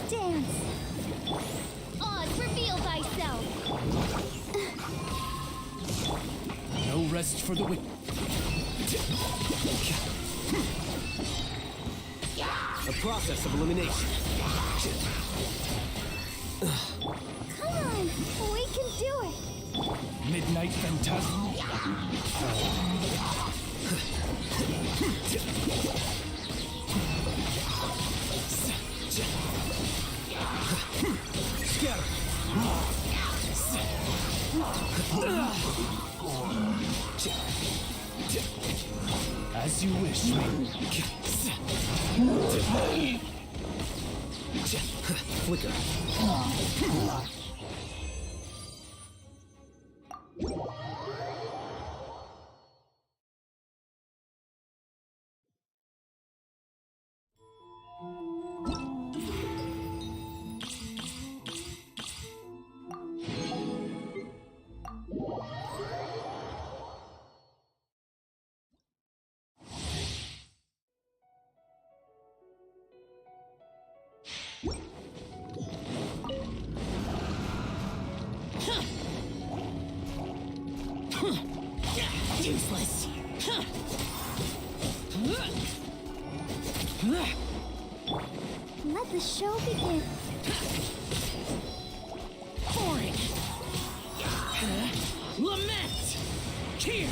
dance. Oz, reveal thyself. No rest for the wicked. A process of elimination. Come on, we can do it. Midnight Phantasm. Scatter. As you wish. Flicker. Useless. Let the show begin. Boring. Lament. Here.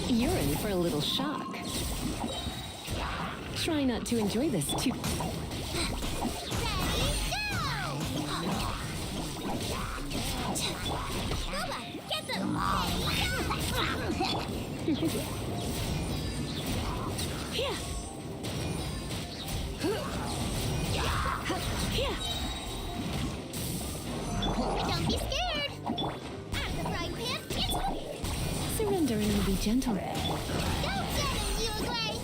You're in for a little shock. Try not to enjoy this too. Get them! Here. Here. Don't be scared! At the frying pan, Surrender and we'll be gentle. Don't get him, you agree?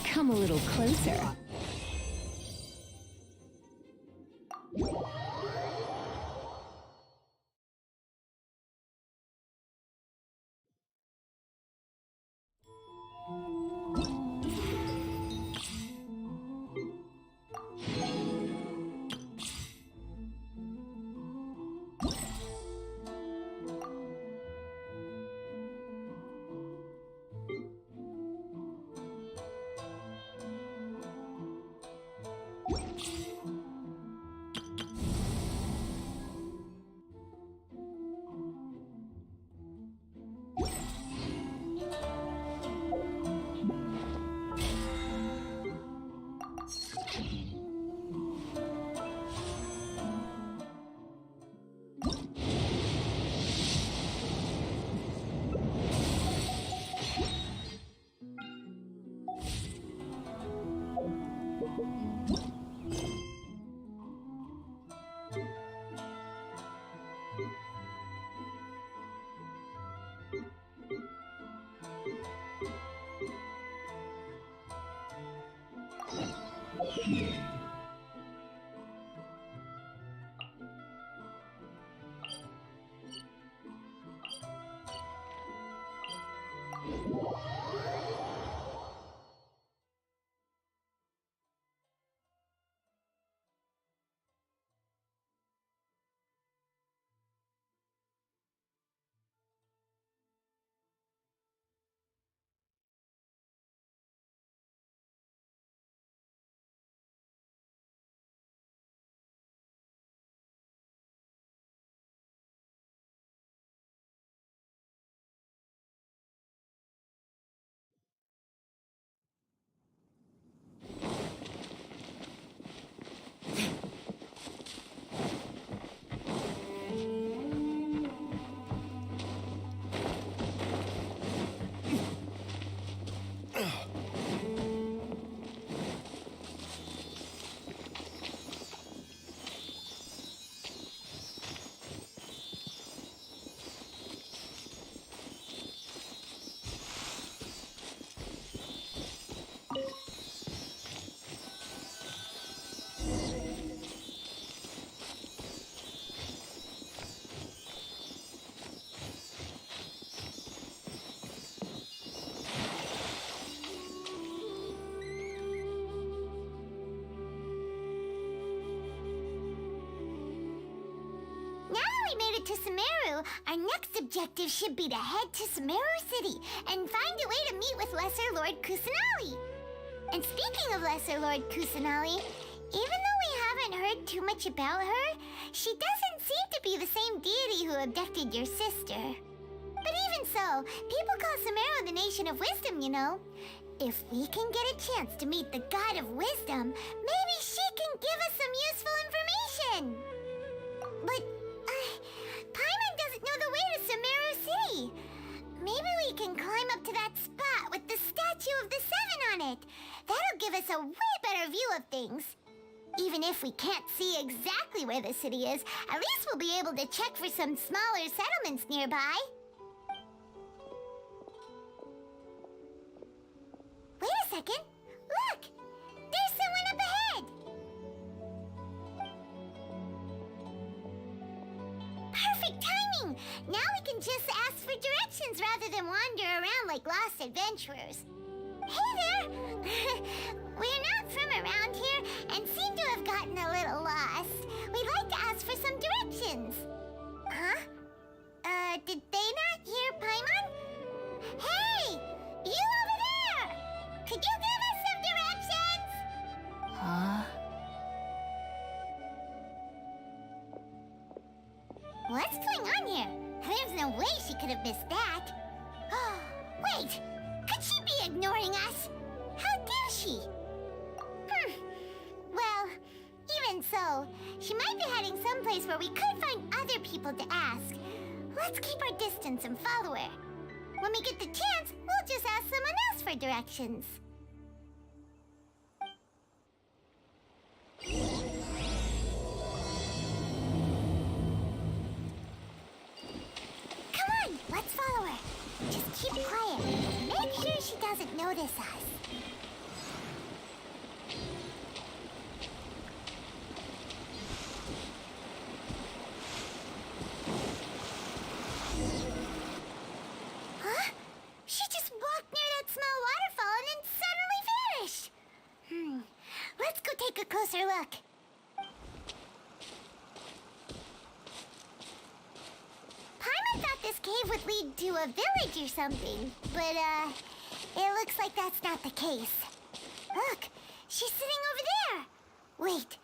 Come a little closer. we made it to Sumeru, our next objective should be to head to Sumeru City and find a way to meet with Lesser Lord Kusanali. And speaking of Lesser Lord Kusanali, even though we haven't heard too much about her, she doesn't seem to be the same deity who abducted your sister. But even so, people call Sumeru the Nation of Wisdom, you know. If we can get a chance to meet the God of Wisdom, maybe she can give us some useful information. But, Paimon doesn't know the way to Sumeru City. Maybe we can climb up to that spot with the statue of the Seven on it. That'll give us a way better view of things. Even if we can't see exactly where the city is, at least we'll be able to check for some smaller settlements nearby. Wait a second. Look! There's someone up ahead! Perfect timing! Now we can just ask for directions rather than wander around like lost adventurers. Hey there! We're not from around here and seem to have gotten a little lost. We'd like to ask for some directions. Huh? Did they not hear Paimon? Hey! You over there! Could you give us some directions? Huh? What's going on here? There's no way she could have missed that. Wait! Could she be ignoring us? How dare she? Well, even so, she might be heading someplace where we could find other people to ask. Let's keep our distance and follow her. When we get the chance, we'll just ask someone else for directions. Come on, let's follow her. Just keep quiet. Make sure she doesn't notice us. Huh? She just walked near that small waterfall and then suddenly vanished. Let's go take a closer look. Paimon thought this cave would lead to a village or something, but, it looks like that's not the case. Look, she's sitting over there. Wait,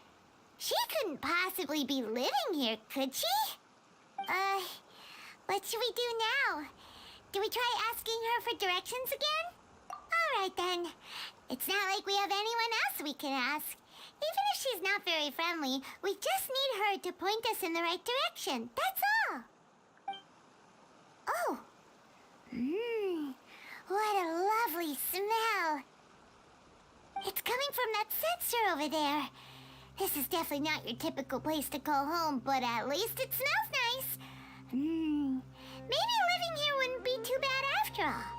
she couldn't possibly be living here, could she? What should we do now? Do we try asking her for directions again? All right, then. It's not like we have anyone else we can ask. Even if she's not very friendly, we just need her to point us in the right direction. That's all. Oh. What a lovely smell. It's coming from that sensor over there. This is definitely not your typical place to call home, but at least it smells nice. Maybe living here wouldn't be too bad after all.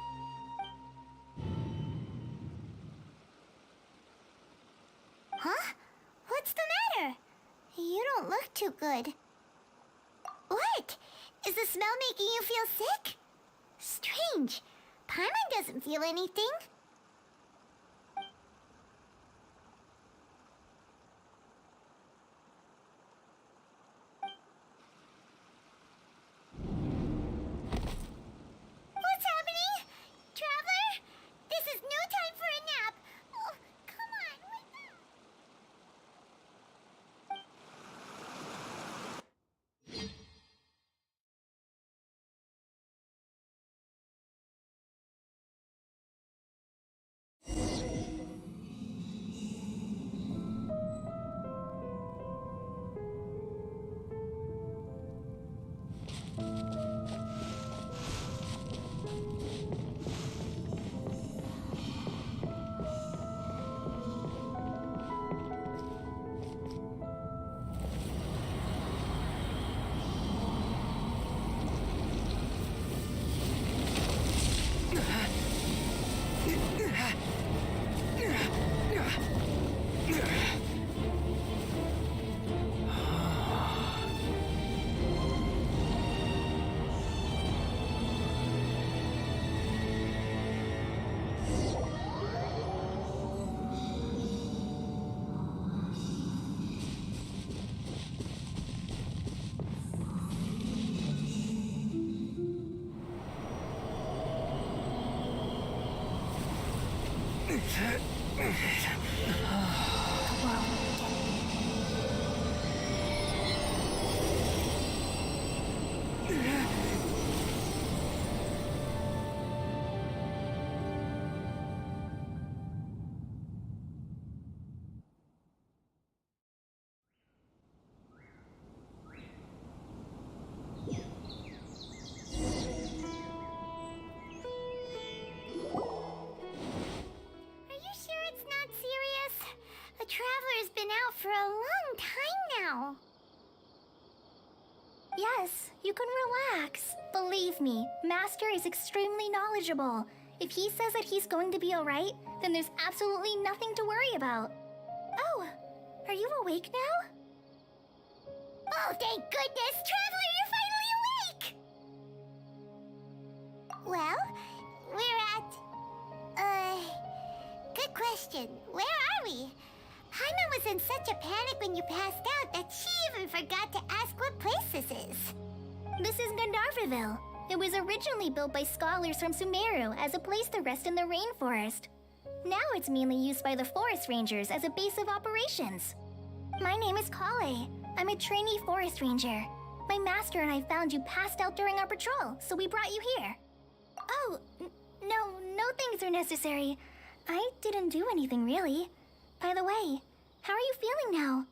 Huh? What's the matter? You don't look too good. What? Is the smell making you feel sick? Strange. Paimon doesn't feel anything. Are you sure it's not serious? The Traveler's been out for a long time now. Yes, you can relax. Believe me, Master is extremely knowledgeable. If he says that he's going to be alright, then there's absolutely nothing to worry about. Oh, are you awake now? Oh, thank goodness! Traveler, you're finally awake! Well, we're at... Good question. Where are we? Paimon was in such a panic when you passed out that she even forgot to ask what place this is. This is Gandharvaville. It was originally built by scholars from Sumeru as a place to rest in the rainforest. Now it's mainly used by the forest rangers as a base of operations. My name is Kale. I'm a trainee forest ranger. My master and I found you passed out during our patrol, so we brought you here. Oh, no things are necessary. I didn't do anything really. By the way, how are you feeling now?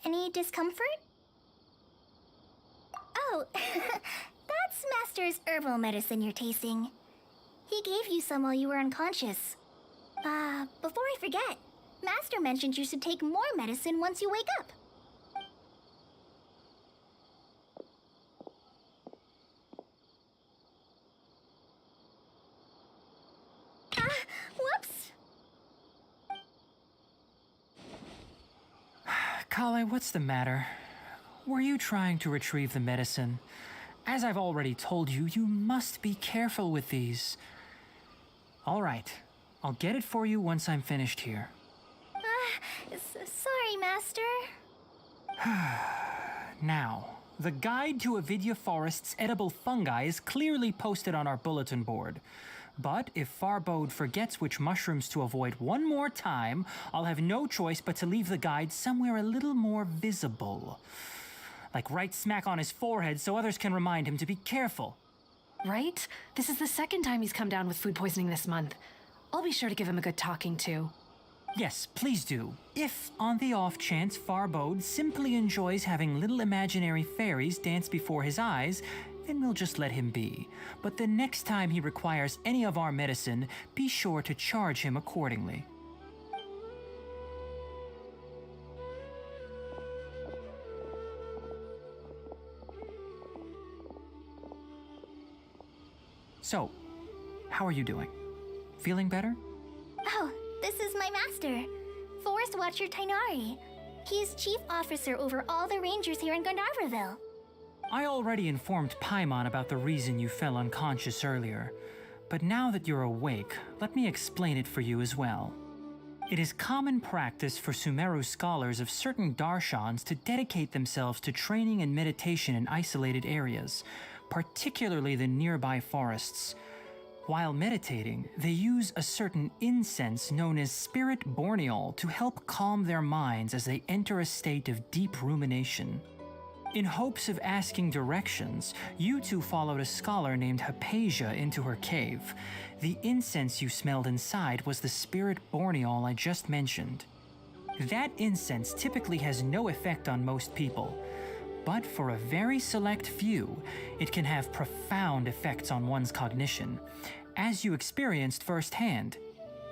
Any discomfort? Oh, that's Master's herbal medicine you're tasting. He gave you some while you were unconscious. Before I forget, Master mentioned you should take more medicine once you wake up. Whoops! Kale, what's the matter? Were you trying to retrieve the medicine? As I've already told you, you must be careful with these. All right, I'll get it for you once I'm finished here. Sorry, Master. Now, the guide to Avidya Forest's edible fungi is clearly posted on our bulletin board. But if Farbode forgets which mushrooms to avoid one more time, I'll have no choice but to leave the guide somewhere a little more visible. Like right smack on his forehead so others can remind him to be careful. Right? This is the second time he's come down with food poisoning this month. I'll be sure to give him a good talking to. Yes, please do. If, on the off chance, Farbode simply enjoys having little imaginary fairies dance before his eyes, then we'll just let him be. But the next time he requires any of our medicine, be sure to charge him accordingly. So, how are you doing? Feeling better? Oh, this is my master, Forest Watcher Tainari. He is chief officer over all the rangers here in Gandharvaville. I already informed Paimon about the reason you fell unconscious earlier, but now that you're awake, let me explain it for you as well. It is common practice for Sumeru scholars of certain darshans to dedicate themselves to training and meditation in isolated areas, particularly the nearby forests. While meditating, they use a certain incense known as spirit borneol to help calm their minds as they enter a state of deep rumination. In hopes of asking directions, you two followed a scholar named Hypatia into her cave. The incense you smelled inside was the spirit borneol I just mentioned. That incense typically has no effect on most people, but for a very select few, it can have profound effects on one's cognition, as you experienced firsthand.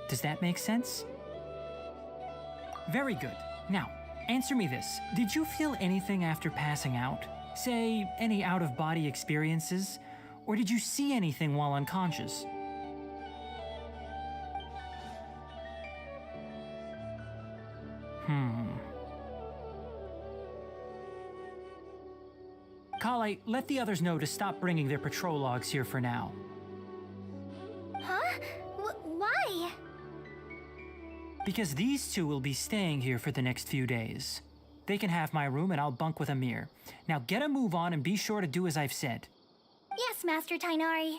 Does that make sense? Very good. Now, answer me this. Did you feel anything after passing out? Say, any out-of-body experiences? Or did you see anything while unconscious? Kale, let the others know to stop bringing their patrol logs here for now. Huh? Why? Because these two will be staying here for the next few days. They can have my room and I'll bunk with Amir. Now get a move on and be sure to do as I've said. Yes, Master Tainari.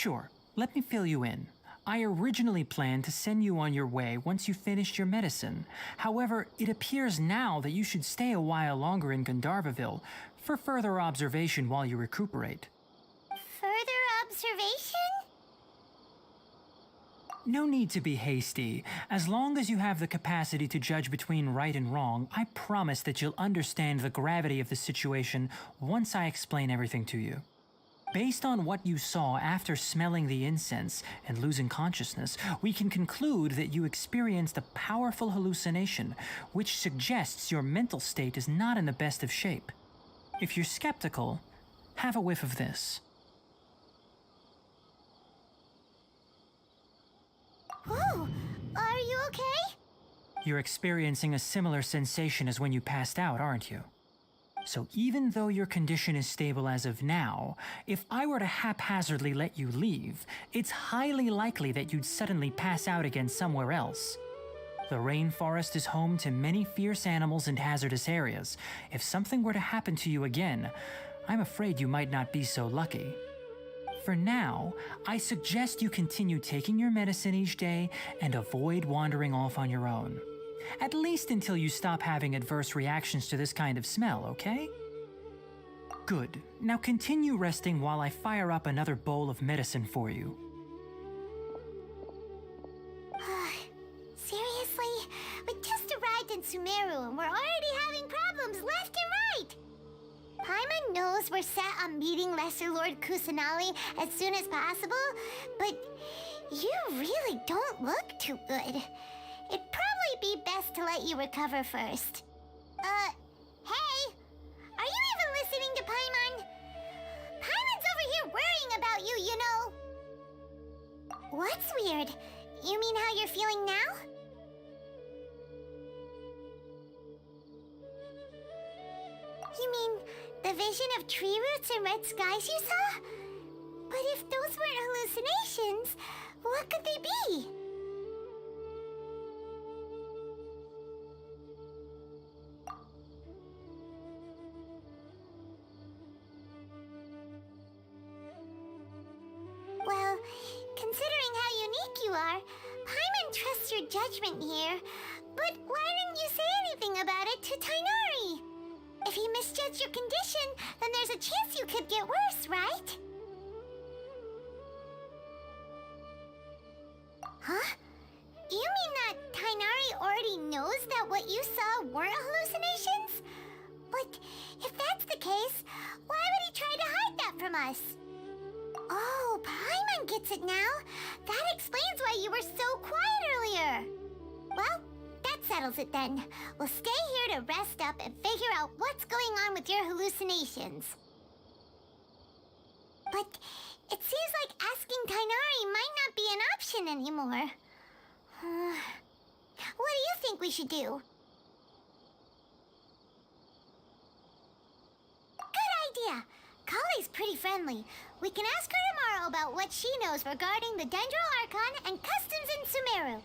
Sure, let me fill you in. I originally planned to send you on your way once you finished your medicine. However, it appears now that you should stay a while longer in Gandharvaville for further observation while you recuperate. Further observation? No need to be hasty. As long as you have the capacity to judge between right and wrong, I promise that you'll understand the gravity of the situation once I explain everything to you. Based on what you saw after smelling the incense and losing consciousness, we can conclude that you experienced a powerful hallucination, which suggests your mental state is not in the best of shape. If you're skeptical, have a whiff of this. Whoa, are you okay? You're experiencing a similar sensation as when you passed out, aren't you? So even though your condition is stable as of now, if I were to haphazardly let you leave, it's highly likely that you'd suddenly pass out again somewhere else. The rainforest is home to many fierce animals and hazardous areas. If something were to happen to you again, I'm afraid you might not be so lucky. For now, I suggest you continue taking your medicine each day and avoid wandering off on your own. At least until you stop having adverse reactions to this kind of smell, okay? Good. Now continue resting while I fire up another bowl of medicine for you. Seriously? We just arrived in Sumeru and we're already having problems left and right! Paimon knows we're set on meeting Lesser Lord Kusanali as soon as possible, but you really don't look too good. It'd probably be best to let you recover first. Hey! Are you even listening to Paimon? Paimon's over here worrying about you, you know! What's weird? You mean how you're feeling now? You mean the vision of tree roots and red skies you saw? But if those weren't hallucinations, what could they be? Well, considering how unique you are, Paimon trusts your judgment here. But why didn't you say anything about it to Tainari? If he misjudged your condition, then there's a chance you could get worse, right? Huh? You mean that Tainari already knows that what you saw weren't hallucinations? But if that's the case, why would he try to hide that from us? Oh, Paimon gets it now. That explains why you were so quiet earlier. Well, that settles it then. We'll stay here to rest up and figure out what's going on with your hallucinations. But it seems like asking Tainari might not be an option anymore. What do you think we should do? Good idea. Kale's pretty friendly. We can ask her tomorrow about what she knows regarding the Dendro Archon and customs in Sumeru.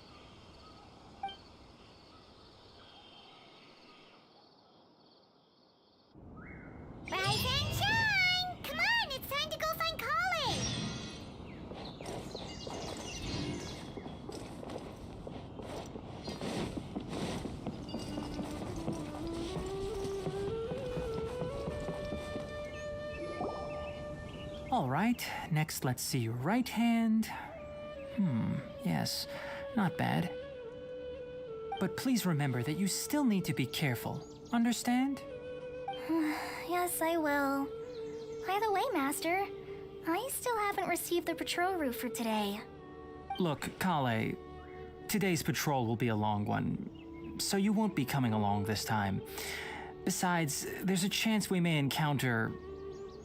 Rise and shine! Come on, it's time to go find Kale! All right, next let's see your right hand. Yes, not bad. But please remember that you still need to be careful. Understand? Yes, I will. By the way, Master, I still haven't received the patrol route for today. Look, Kale, today's patrol will be a long one, so you won't be coming along this time. Besides, there's a chance we may encounter...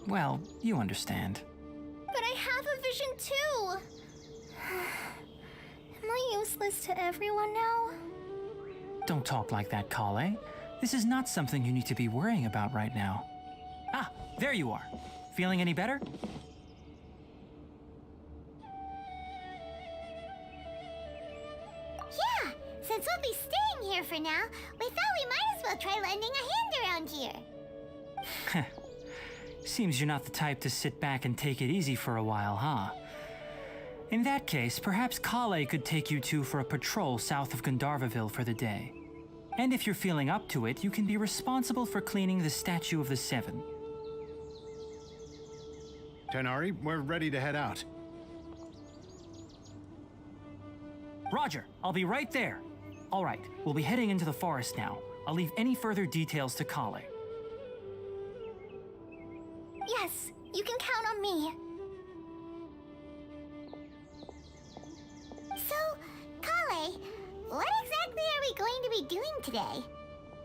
well, you understand. But I have a vision too! Am I useless to everyone now? Don't talk like that, Kale. This is not something you need to be worrying about right now. Ah, there you are. Feeling any better? Yeah, since we'll be staying here for now, we thought we might as well try lending a hand around here. Seems you're not the type to sit back and take it easy for a while, huh? In that case, perhaps Kale could take you two for a patrol south of Gandharvaville for the day. And if you're feeling up to it, you can be responsible for cleaning the Statue of the Seven. Tenari, we're ready to head out. Roger, I'll be right there. All right, we'll be heading into the forest now. I'll leave any further details to Kale. Yes, you can count on me. So, Kale, what exactly are we going to be doing today?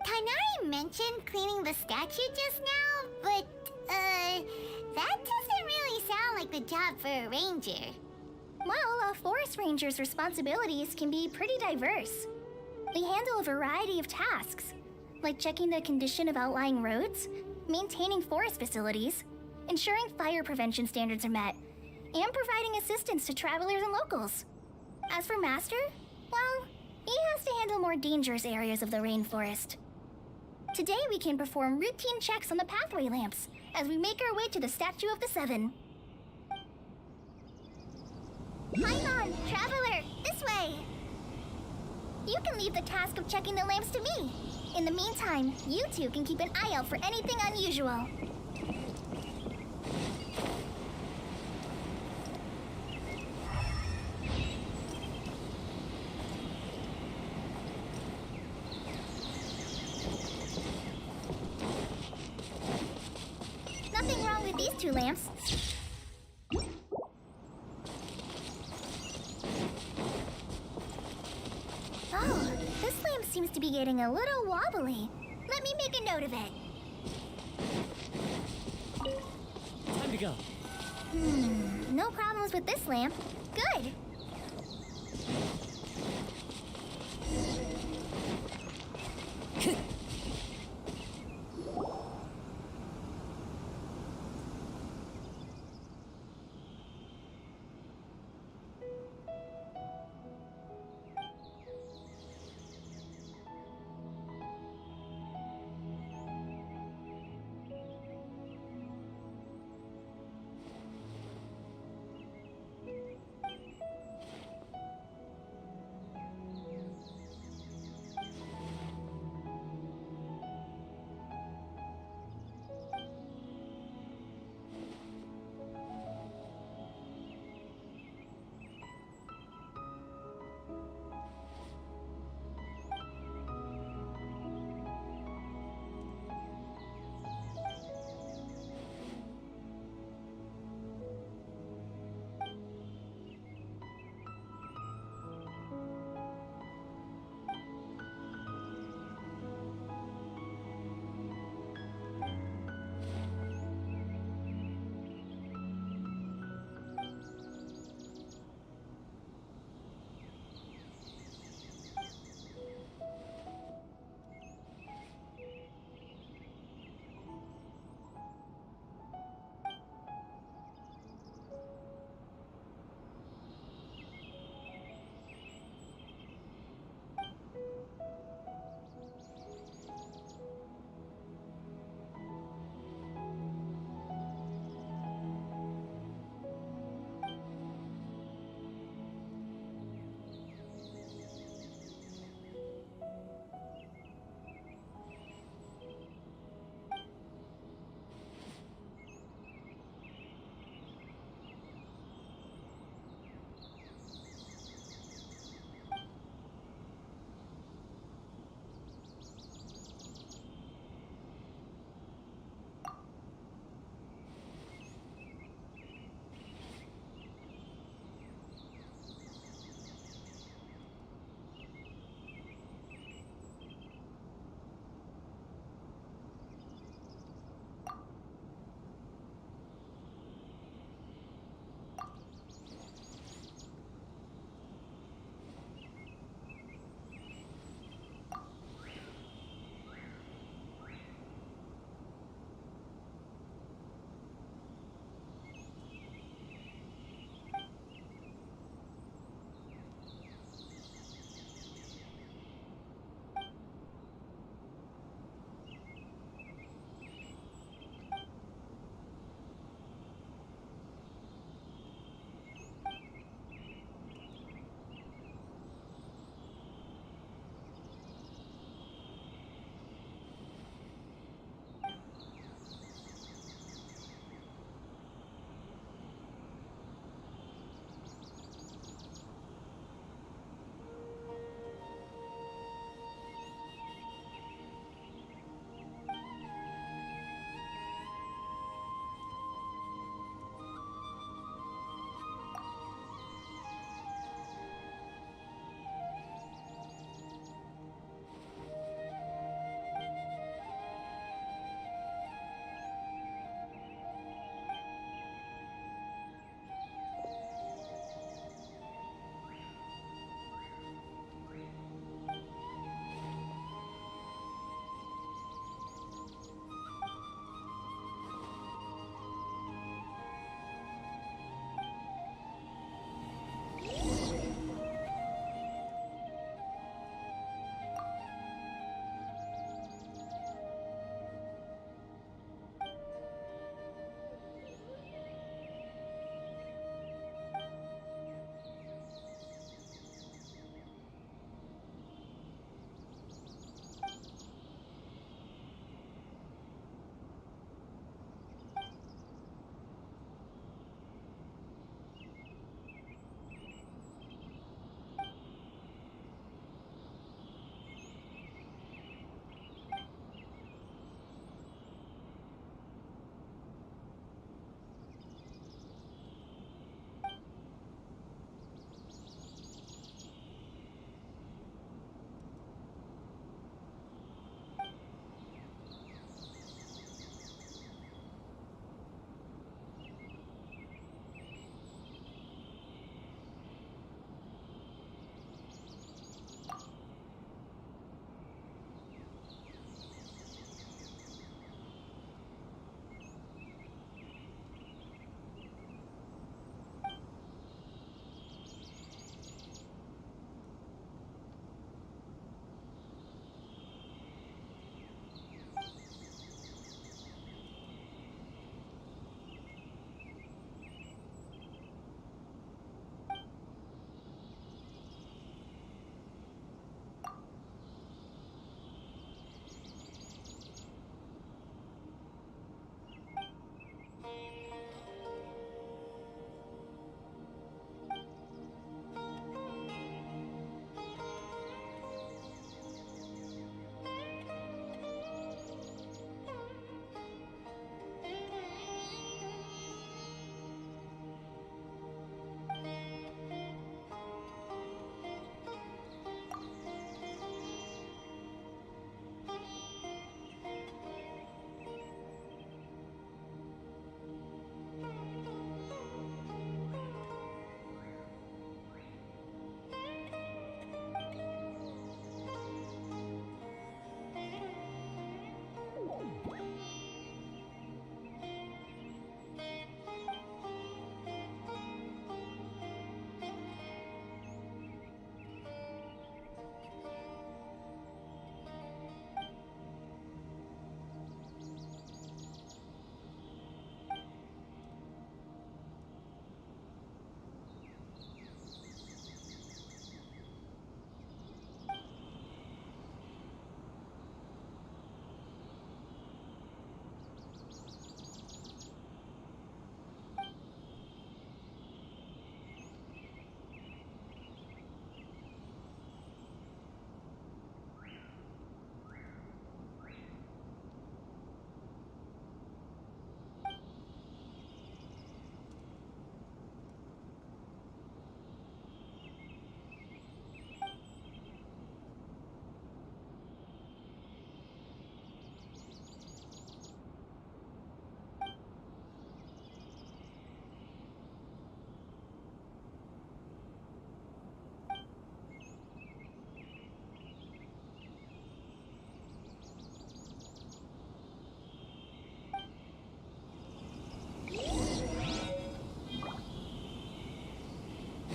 Tainari mentioned cleaning the statue just now, but, that doesn't really sound like the job for a ranger. Well, a forest ranger's responsibilities can be pretty diverse. They handle a variety of tasks, like checking the condition of outlying roads, maintaining forest facilities, ensuring fire prevention standards are met, and providing assistance to travelers and locals. As for Master, well, he has to handle more dangerous areas of the rainforest. Today we can perform routine checks on the pathway lamps as we make our way to the Statue of the Seven. Paimon, traveler, this way! You can leave the task of checking the lamps to me. In the meantime, you two can keep an eye out for anything unusual. Nothing wrong with these two lamps. Oh, this lamp seems to be getting a little wobbly. Let me make a note of it. Time to go. No problems with this lamp. Good.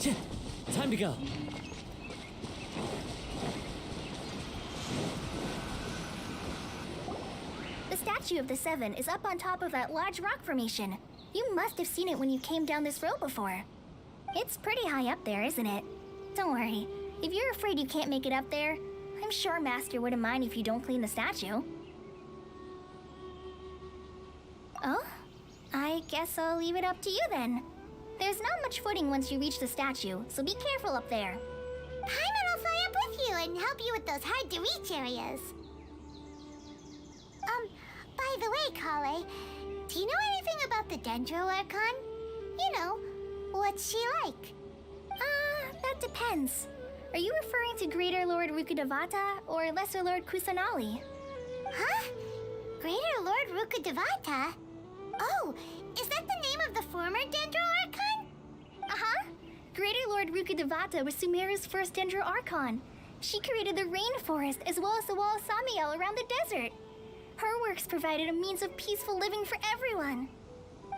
Time to go. The statue of the Seven is up on top of that large rock formation. You must have seen it when you came down this road before. It's pretty high up there, isn't it? Don't worry. If you're afraid you can't make it up there, I'm sure Master wouldn't mind if you don't clean the statue. Oh? I guess I'll leave it up to you then. There's not much footing once you reach the statue, so be careful up there. Paimon will fly up with you and help you with those hard-to-reach areas. By the way, Kale, do you know anything about the Dendro Archon? You know, what's she like? That depends. Are you referring to Greater Lord Rukkhadevata or Lesser Lord Kusanali? Huh? Greater Lord Rukkhadevata? Oh, is that the name of the former Dendro Archon? Uh-huh. Greater Lord Rukkhadevata was Sumeru's first Dendro Archon. She created the rainforest as well as the wall of Samiel around the desert. Her works provided a means of peaceful living for everyone.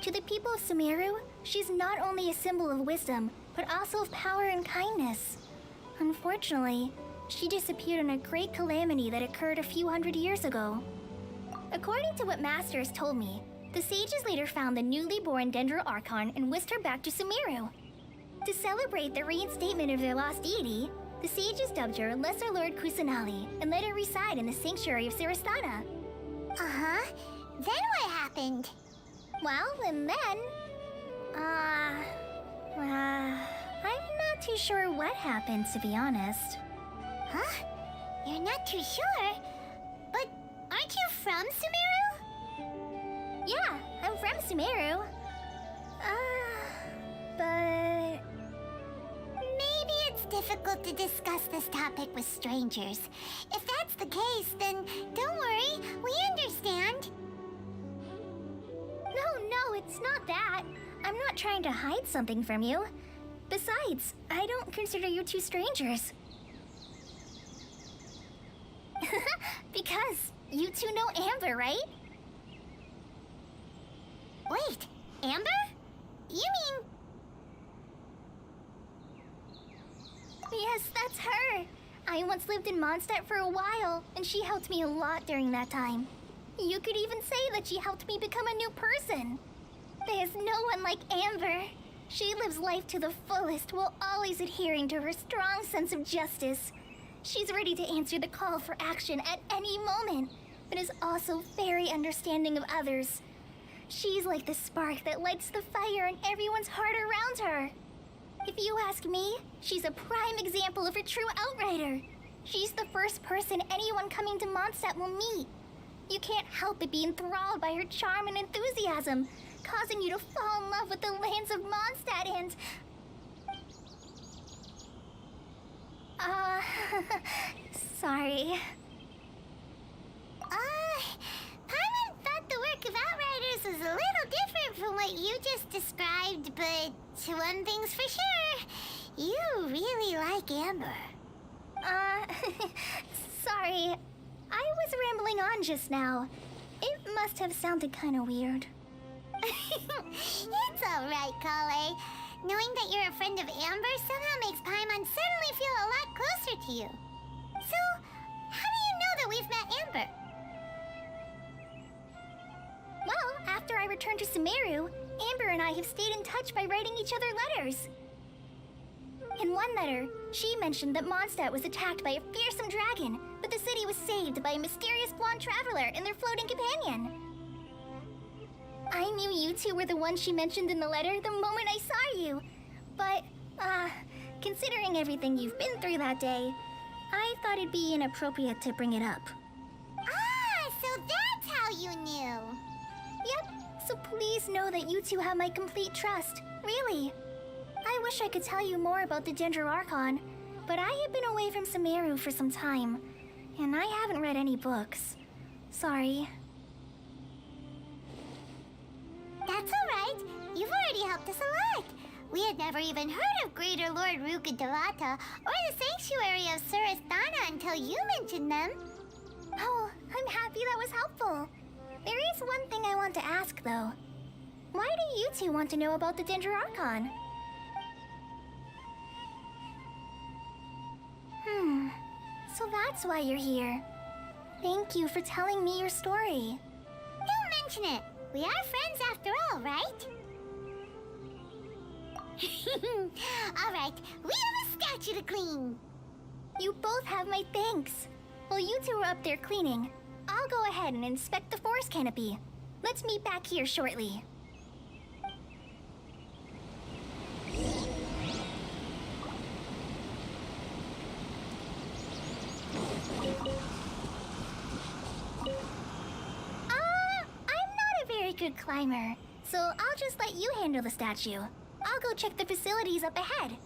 To the people of Sumeru, she's not only a symbol of wisdom, but also of power and kindness. Unfortunately, she disappeared in a great calamity that occurred a few hundred years ago. According to what Master has told me, the sages later found the newly born Dendro Archon and whisked her back to Sumeru. To celebrate the reinstatement of their lost deity, the sages dubbed her Lesser Lord Kusanali and let her reside in the sanctuary of Siristana. Uh-huh. Then what happened? Well, and then... I'm not too sure what happened, to be honest. Huh? You're not too sure? But aren't you from Sumeru? Yeah, I'm from Sumeru. But... Maybe it's difficult to discuss this topic with strangers. If that's the case, then don't worry, we understand. No, it's not that. I'm not trying to hide something from you. Besides, I don't consider you two strangers. Because you two know Amber, right? Wait, Amber? You mean... Yes, that's her. I once lived in Mondstadt for a while, and she helped me a lot during that time. You could even say that she helped me become a new person. There's no one like Amber. She lives life to the fullest while always adhering to her strong sense of justice. She's ready to answer the call for action at any moment, but is also very understanding of others. She's like the spark that lights the fire in everyone's heart around her. If you ask me, she's a prime example of a true outrider. She's the first person anyone coming to Mondstadt will meet. You can't help but be enthralled by her charm and enthusiasm, causing you to fall in love with the lands of Mondstadt and... sorry. Paimon thought the work of Outriders was a little different from what you just described, but one thing's for sure, you really like Amber. Sorry. I was rambling on just now. It must have sounded kind of weird. It's alright, Kale. Knowing that you're a friend of Amber somehow makes Paimon suddenly feel a lot closer to you. So, how do you know that we've met Amber? Well, after I returned to Sumeru, Amber and I have stayed in touch by writing each other letters. In one letter, she mentioned that Mondstadt was attacked by a fearsome dragon, but the city was saved by a mysterious blonde traveler and their floating companion. I knew you two were the ones she mentioned in the letter the moment I saw you. But, considering everything you've been through that day, I thought it'd be inappropriate to bring it up. So that's how you knew. Yep, so please know that you two have my complete trust, really. I wish I could tell you more about the Dendro Archon, but I have been away from Sumeru for some time, and I haven't read any books. Sorry. That's alright. You've already helped us a lot. We had never even heard of Greater Lord Rukkhadevata or the Sanctuary of Surasthana until you mentioned them. Oh, I'm happy that was helpful. There is one thing I want to ask, though. Why do you two want to know about the Dendro Archon? that's why you're here. Thank you for telling me your story. Don't mention it. We are friends after all, right? All right, we have a statue to clean. You both have my thanks. While you two are up there cleaning, I'll go ahead and inspect the forest canopy. Let's meet back here shortly. I'm not a very good climber, so I'll just let you handle the statue. I'll go check the facilities up ahead.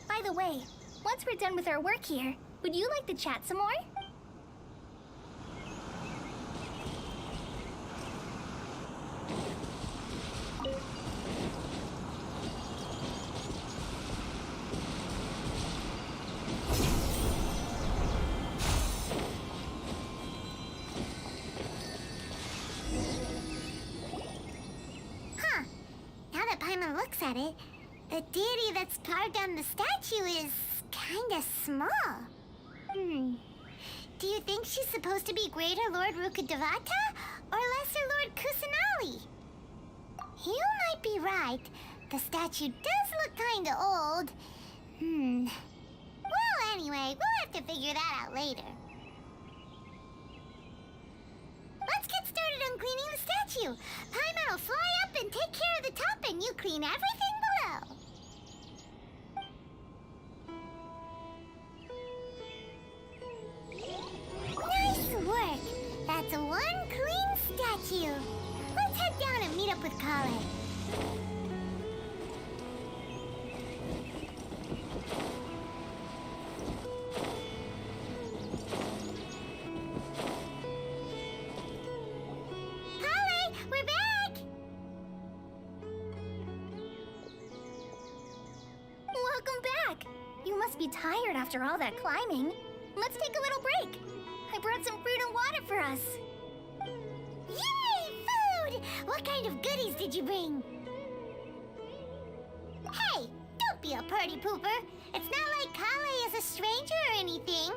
By the way, once we're done with our work here, would you like to chat some more? Huh. Now that Paimon looks at it, the deity that's carved on the statue is kinda small. Do you think she's supposed to be Greater Lord Rukkhadevata or Lesser Lord Kusanali? You might be right. The statue does look kinda old. Well, anyway, we'll have to figure that out later. Let's get started on cleaning the statue. Paimon will fly up and take care of the top, and you clean everything below. Nice work. That's one clean statue. Let's head down and meet up with Kale. Kale, we're back! Welcome back! You must be tired after all that climbing. Let's take a little break. I brought some fruit and water for us. Yay, food! What kind of goodies did you bring? Hey, don't be a party pooper. It's not like Kale is a stranger or anything.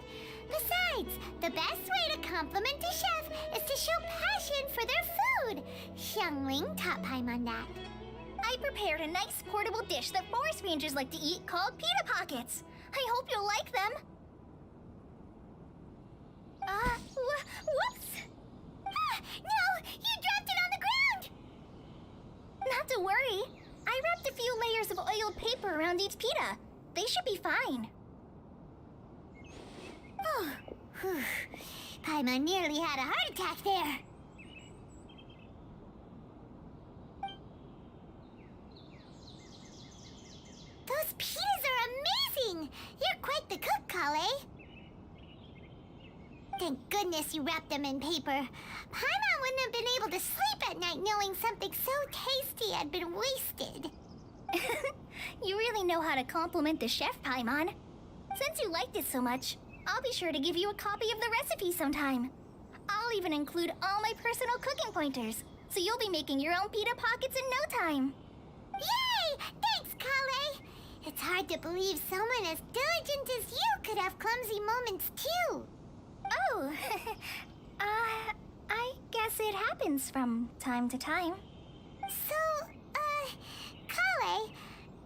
Besides, the best way to compliment a chef is to show passion for their food. Xiangling taught Paimon that. I prepared a nice portable dish that forest rangers like to eat called pita pockets. I hope you'll like them. Whoops! No, you dropped it on the ground! Not to worry. I wrapped a few layers of oiled paper around each pita. They should be fine. Oh, whew. Paimon nearly had a heart attack there. Those pitas are amazing! You're quite the cook, Kale. Thank goodness you wrapped them in paper. Paimon wouldn't have been able to sleep at night knowing something so tasty had been wasted. You really know how to compliment the chef, Paimon. Since you liked it so much, I'll be sure to give you a copy of the recipe sometime. I'll even include all my personal cooking pointers, so you'll be making your own pita pockets in no time. Yay! Thanks, Kale! It's hard to believe someone as diligent as you could have clumsy moments too. Oh, I guess it happens from time to time. So, Kale,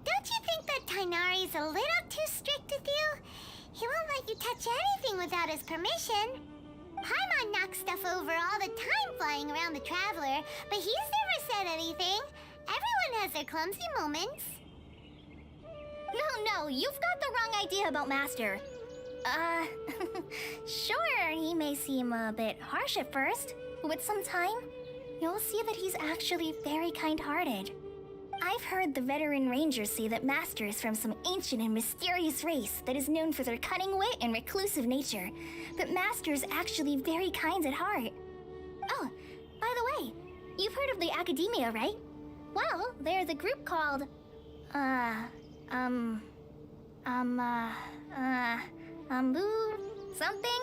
don't you think that Tainari's a little too strict with you? He won't let you touch anything without his permission. Paimon knocks stuff over all the time flying around the Traveler, but he's never said anything. Everyone has their clumsy moments. No, you've got the wrong idea about Master. Sure, he may seem a bit harsh at first, but with some time, you'll see that he's actually very kind-hearted. I've heard the veteran rangers say that Master is from some ancient and mysterious race that is known for their cunning wit and reclusive nature, but Master is actually very kind at heart. Oh, by the way, you've heard of the Academia, right? Well, there's a group called, something?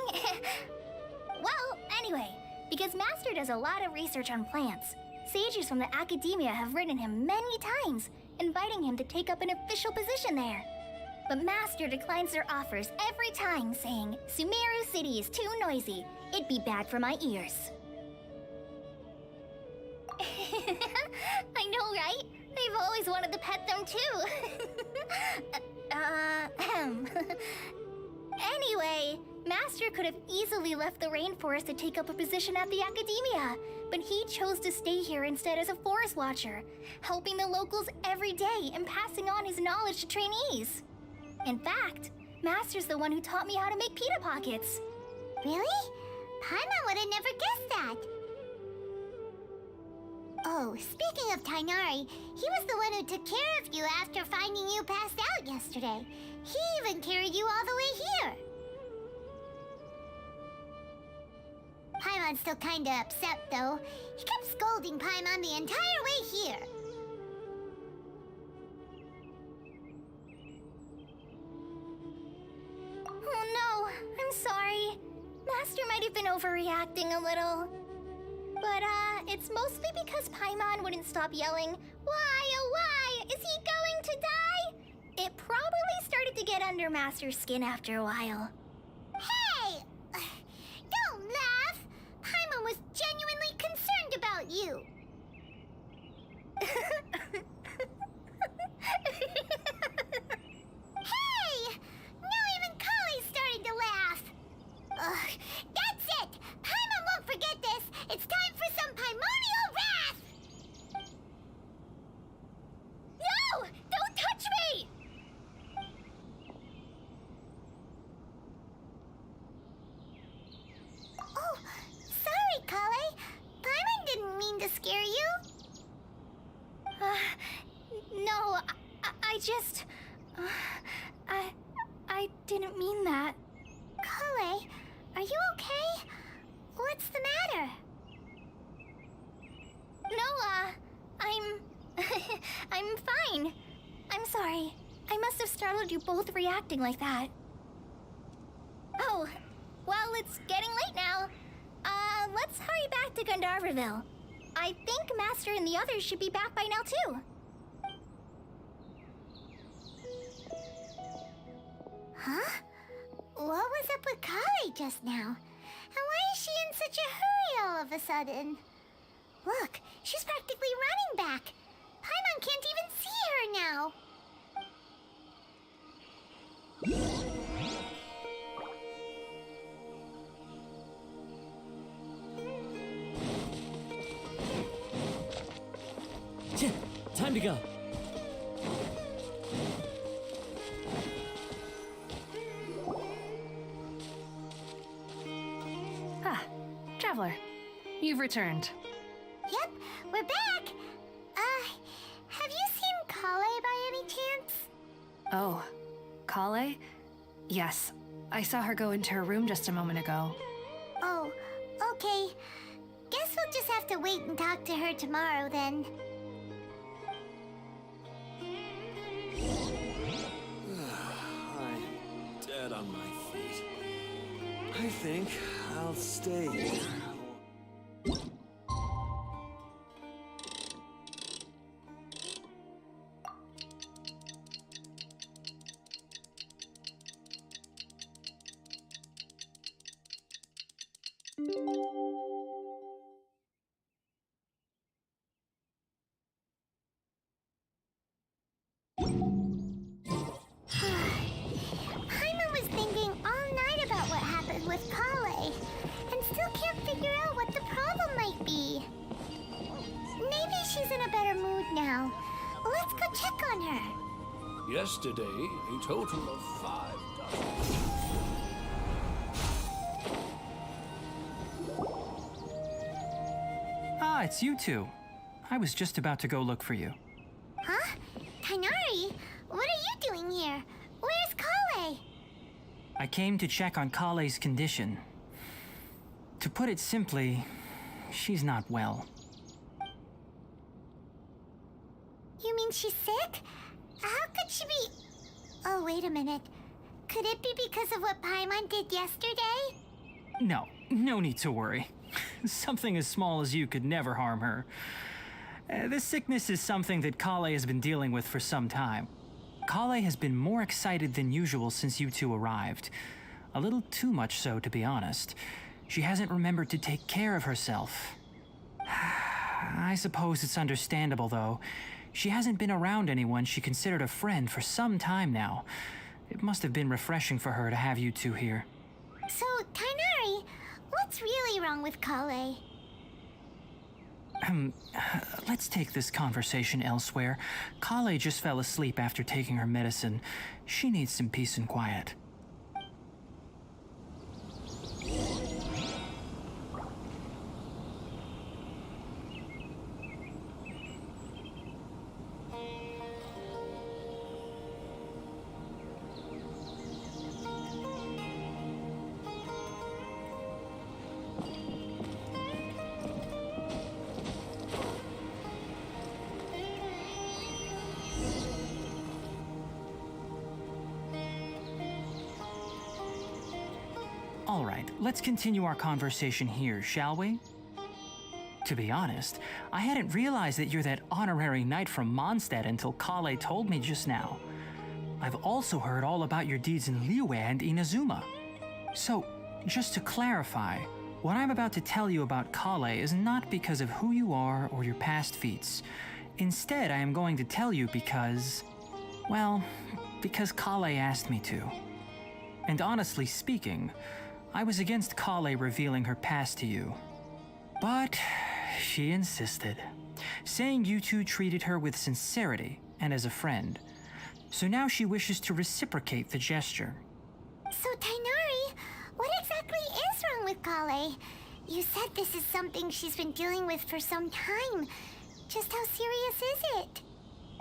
Well, anyway, because Master does a lot of research on plants, sages from the Academia have written him many times, inviting him to take up an official position there. But Master declines their offers every time, saying, Sumeru City is too noisy. It'd be bad for my ears. I know, right? I've always wanted to pet them too. Anyway, Master could have easily left the rainforest to take up a position at the academia, but he chose to stay here instead as a forest watcher, helping the locals every day and passing on his knowledge to trainees. In fact, Master's the one who taught me how to make pita pockets. Really? Paimon would have never guessed that. Oh, speaking of Tainari, he was the one who took care of you after finding you passed out yesterday. He even carried you all the way here. Paimon's still kinda upset, though. He kept scolding Paimon the entire way here. Oh no, I'm sorry. Master might have been overreacting a little. But, it's mostly because Paimon wouldn't stop yelling, Why, oh why, is he going to die? It probably started to get under Master's skin after a while. Hey! Don't laugh! Paimon was genuinely concerned about you. Hey! Now even Kali's starting to laugh. Ugh, that's it! Paimon won't forget this! It's time for some primordial wrath! No! Don't touch me! Oh, sorry, Kale. Paimon didn't mean to scare you. No, I just... I didn't mean that. Kale, are you okay? What's the matter? No, I'm... I'm fine. I'm sorry. I must have startled you both reacting like that. Oh, well, it's getting late now. Let's hurry back to Gandharville. I think Master and the others should be back by now, too. Huh? What was up with Kale just now? And why is she in such a hurry all of a sudden? Look, she's practically running back. Paimon can't even see her now. Time to go. Ah, Traveler, you've returned. Yep, we're back. Have you seen Kale by any chance? Oh, Kale? Yes, I saw her go into her room just a moment ago. Oh, okay. Guess we'll just have to wait and talk to her tomorrow then. I'm dead on my feet. I think I'll stay here. Paimon was thinking all night about what happened with Kale, and still can't figure out what the problem might be. Maybe she's in a better mood now. Let's go check on her. Yesterday, a total of 5 dozen. Ah, it's you two. I was just about to go look for you. Huh? Tainari? What are you doing here? Where's Kale? I came to check on Kale's condition. To put it simply, she's not well. You mean she's sick? How could she be... Oh, wait a minute. Could it be because of what Paimon did yesterday? No need to worry. Something as small as you could never harm her. This sickness is something that Kale has been dealing with for some time. Kale has been more excited than usual since you two arrived. A little too much so, to be honest. She hasn't remembered to take care of herself. I suppose it's understandable, though. She hasn't been around anyone she considered a friend for some time now. It must have been refreshing for her to have you two here. So, Tainari, what's really wrong with Kale? Let's take this conversation elsewhere. Kale just fell asleep after taking her medicine. She needs some peace and quiet. All right, let's continue our conversation here, shall we? To be honest, I hadn't realized that you're that honorary knight from Mondstadt until Kale told me just now. I've also heard all about your deeds in Liyue and Inazuma. So, just to clarify, what I'm about to tell you about Kale is not because of who you are or your past feats. Instead, I am going to tell you because... well, because Kale asked me to. And honestly speaking, I was against Kale revealing her past to you. But she insisted, saying you two treated her with sincerity and as a friend. So now she wishes to reciprocate the gesture. So, Tainari, what exactly is wrong with Kale? You said this is something she's been dealing with for some time. Just how serious is it?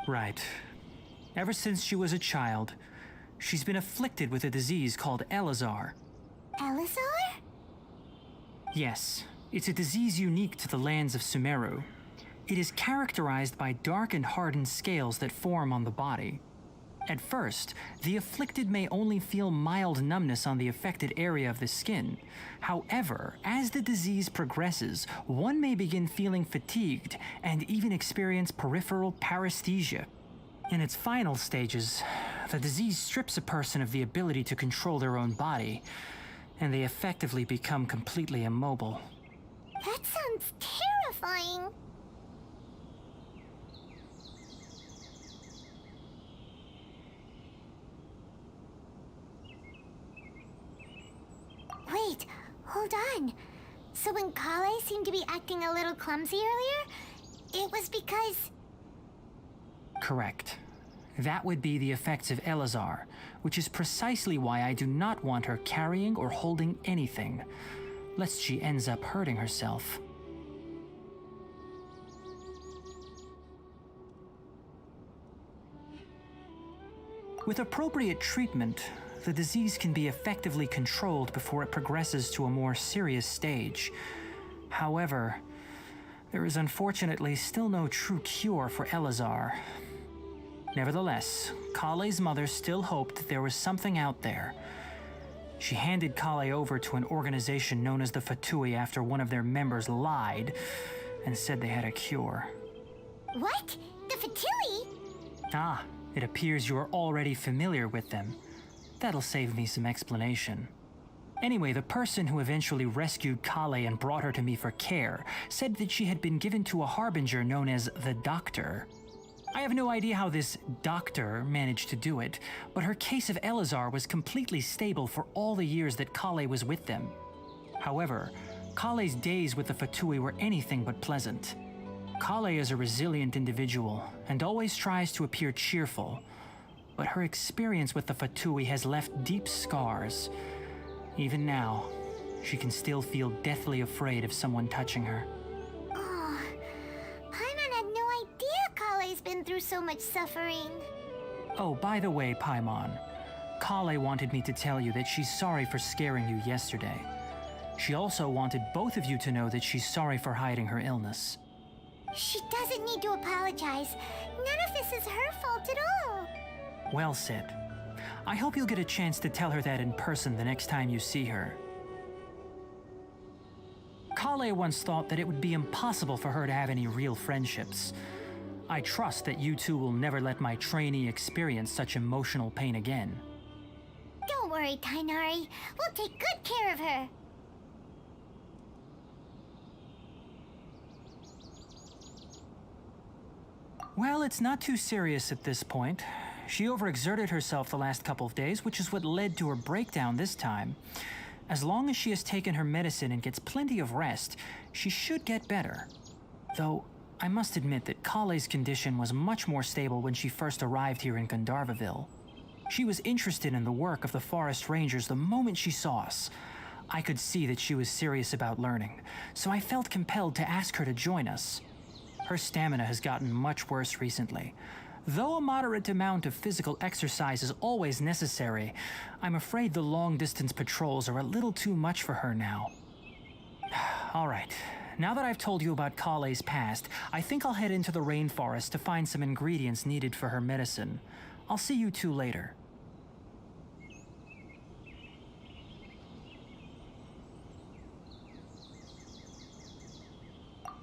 Right. Ever since she was a child, she's been afflicted with a disease called Elazar. Elazar? Yes, it's a disease unique to the lands of Sumeru. It is characterized by dark and hardened scales that form on the body. At first, the afflicted may only feel mild numbness on the affected area of the skin. However, as the disease progresses, one may begin feeling fatigued and even experience peripheral paresthesia. In its final stages, the disease strips a person of the ability to control their own body, and they effectively become completely immobile. That sounds terrifying. Wait, hold on. So when Kale seemed to be acting a little clumsy earlier, it was because... Correct. That would be the effects of Elazar, which is precisely why I do not want her carrying or holding anything, lest she ends up hurting herself. With appropriate treatment, the disease can be effectively controlled before it progresses to a more serious stage. However, there is unfortunately still no true cure for Elazar. Nevertheless, Kale's mother still hoped there was something out there. She handed Kale over to an organization known as the Fatui after one of their members lied and said they had a cure. What? The Fatui? Ah, it appears you are already familiar with them. That'll save me some explanation. Anyway, the person who eventually rescued Kale and brought her to me for care said that she had been given to a harbinger known as the Doctor. I have no idea how this doctor managed to do it, but her case of Elazar was completely stable for all the years that Kale was with them. However, Kale's days with the Fatui were anything but pleasant. Kale is a resilient individual and always tries to appear cheerful, but her experience with the Fatui has left deep scars. Even now, she can still feel deathly afraid of someone touching her. Oh, Paimon had no idea Kale's been through so much suffering. Oh, by the way, Paimon, Kale wanted me to tell you that she's sorry for scaring you yesterday. She also wanted both of you to know that she's sorry for hiding her illness. She doesn't need to apologize. None of this is her fault at all. Well said. I hope you'll get a chance to tell her that in person the next time you see her. Kale once thought that it would be impossible for her to have any real friendships. I trust that you two will never let my trainee experience such emotional pain again. Don't worry, Tainari. We'll take good care of her. Well, it's not too serious at this point. She overexerted herself the last couple of days, which is what led to her breakdown this time. As long as she has taken her medicine and gets plenty of rest, she should get better. Though, I must admit that Kale's condition was much more stable when she first arrived here in Gandharvaville. She was interested in the work of the forest rangers the moment she saw us. I could see that she was serious about learning, so I felt compelled to ask her to join us. Her stamina has gotten much worse recently. Though a moderate amount of physical exercise is always necessary, I'm afraid the long-distance patrols are a little too much for her now. All right, now that I've told you about Kale's past, I think I'll head into the rainforest to find some ingredients needed for her medicine. I'll see you two later.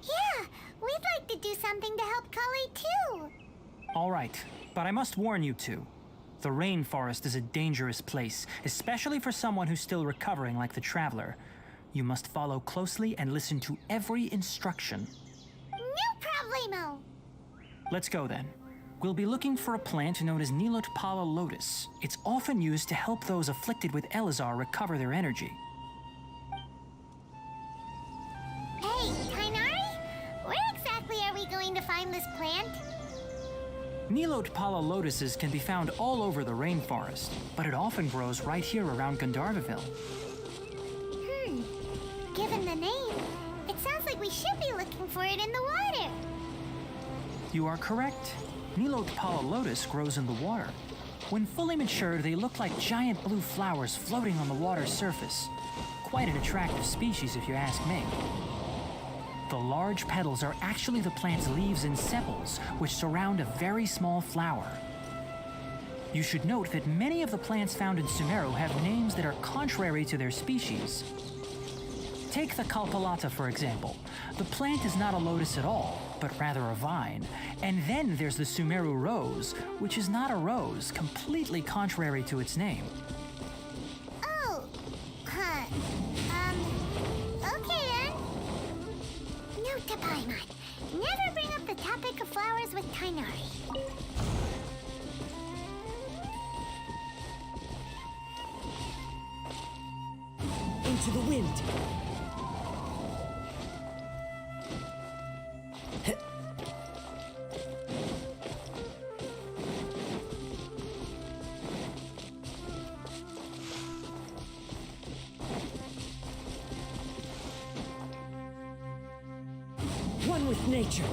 Yeah, we'd like to do something to help Kale too. All right, but I must warn you two. The rainforest is a dangerous place, especially for someone who's still recovering like the Traveler. You must follow closely and listen to every instruction. No problemo. Let's go then. We'll be looking for a plant known as Nilotpala lotus. It's often used to help those afflicted with Elazar recover their energy. Hey, Tainari, where exactly are we going to find this plant? Nilotpala lotuses can be found all over the rainforest, but it often grows right here around Gandharvaville. Given the name, it sounds like we should be looking for it in the water. You are correct. Nilotpala lotus grows in the water. When fully mature, they look like giant blue flowers floating on the water's surface. Quite an attractive species, if you ask me. The large petals are actually the plant's leaves and sepals, which surround a very small flower. You should note that many of the plants found in Sumeru have names that are contrary to their species. Take the Kalpalata, for example. The plant is not a lotus at all, but rather a vine. And then there's the Sumeru rose, which is not a rose, completely contrary to its name. Oh, huh. Okay then. Note to Paimon. Never bring up the topic of flowers with Tainari. Into the wind. One with nature.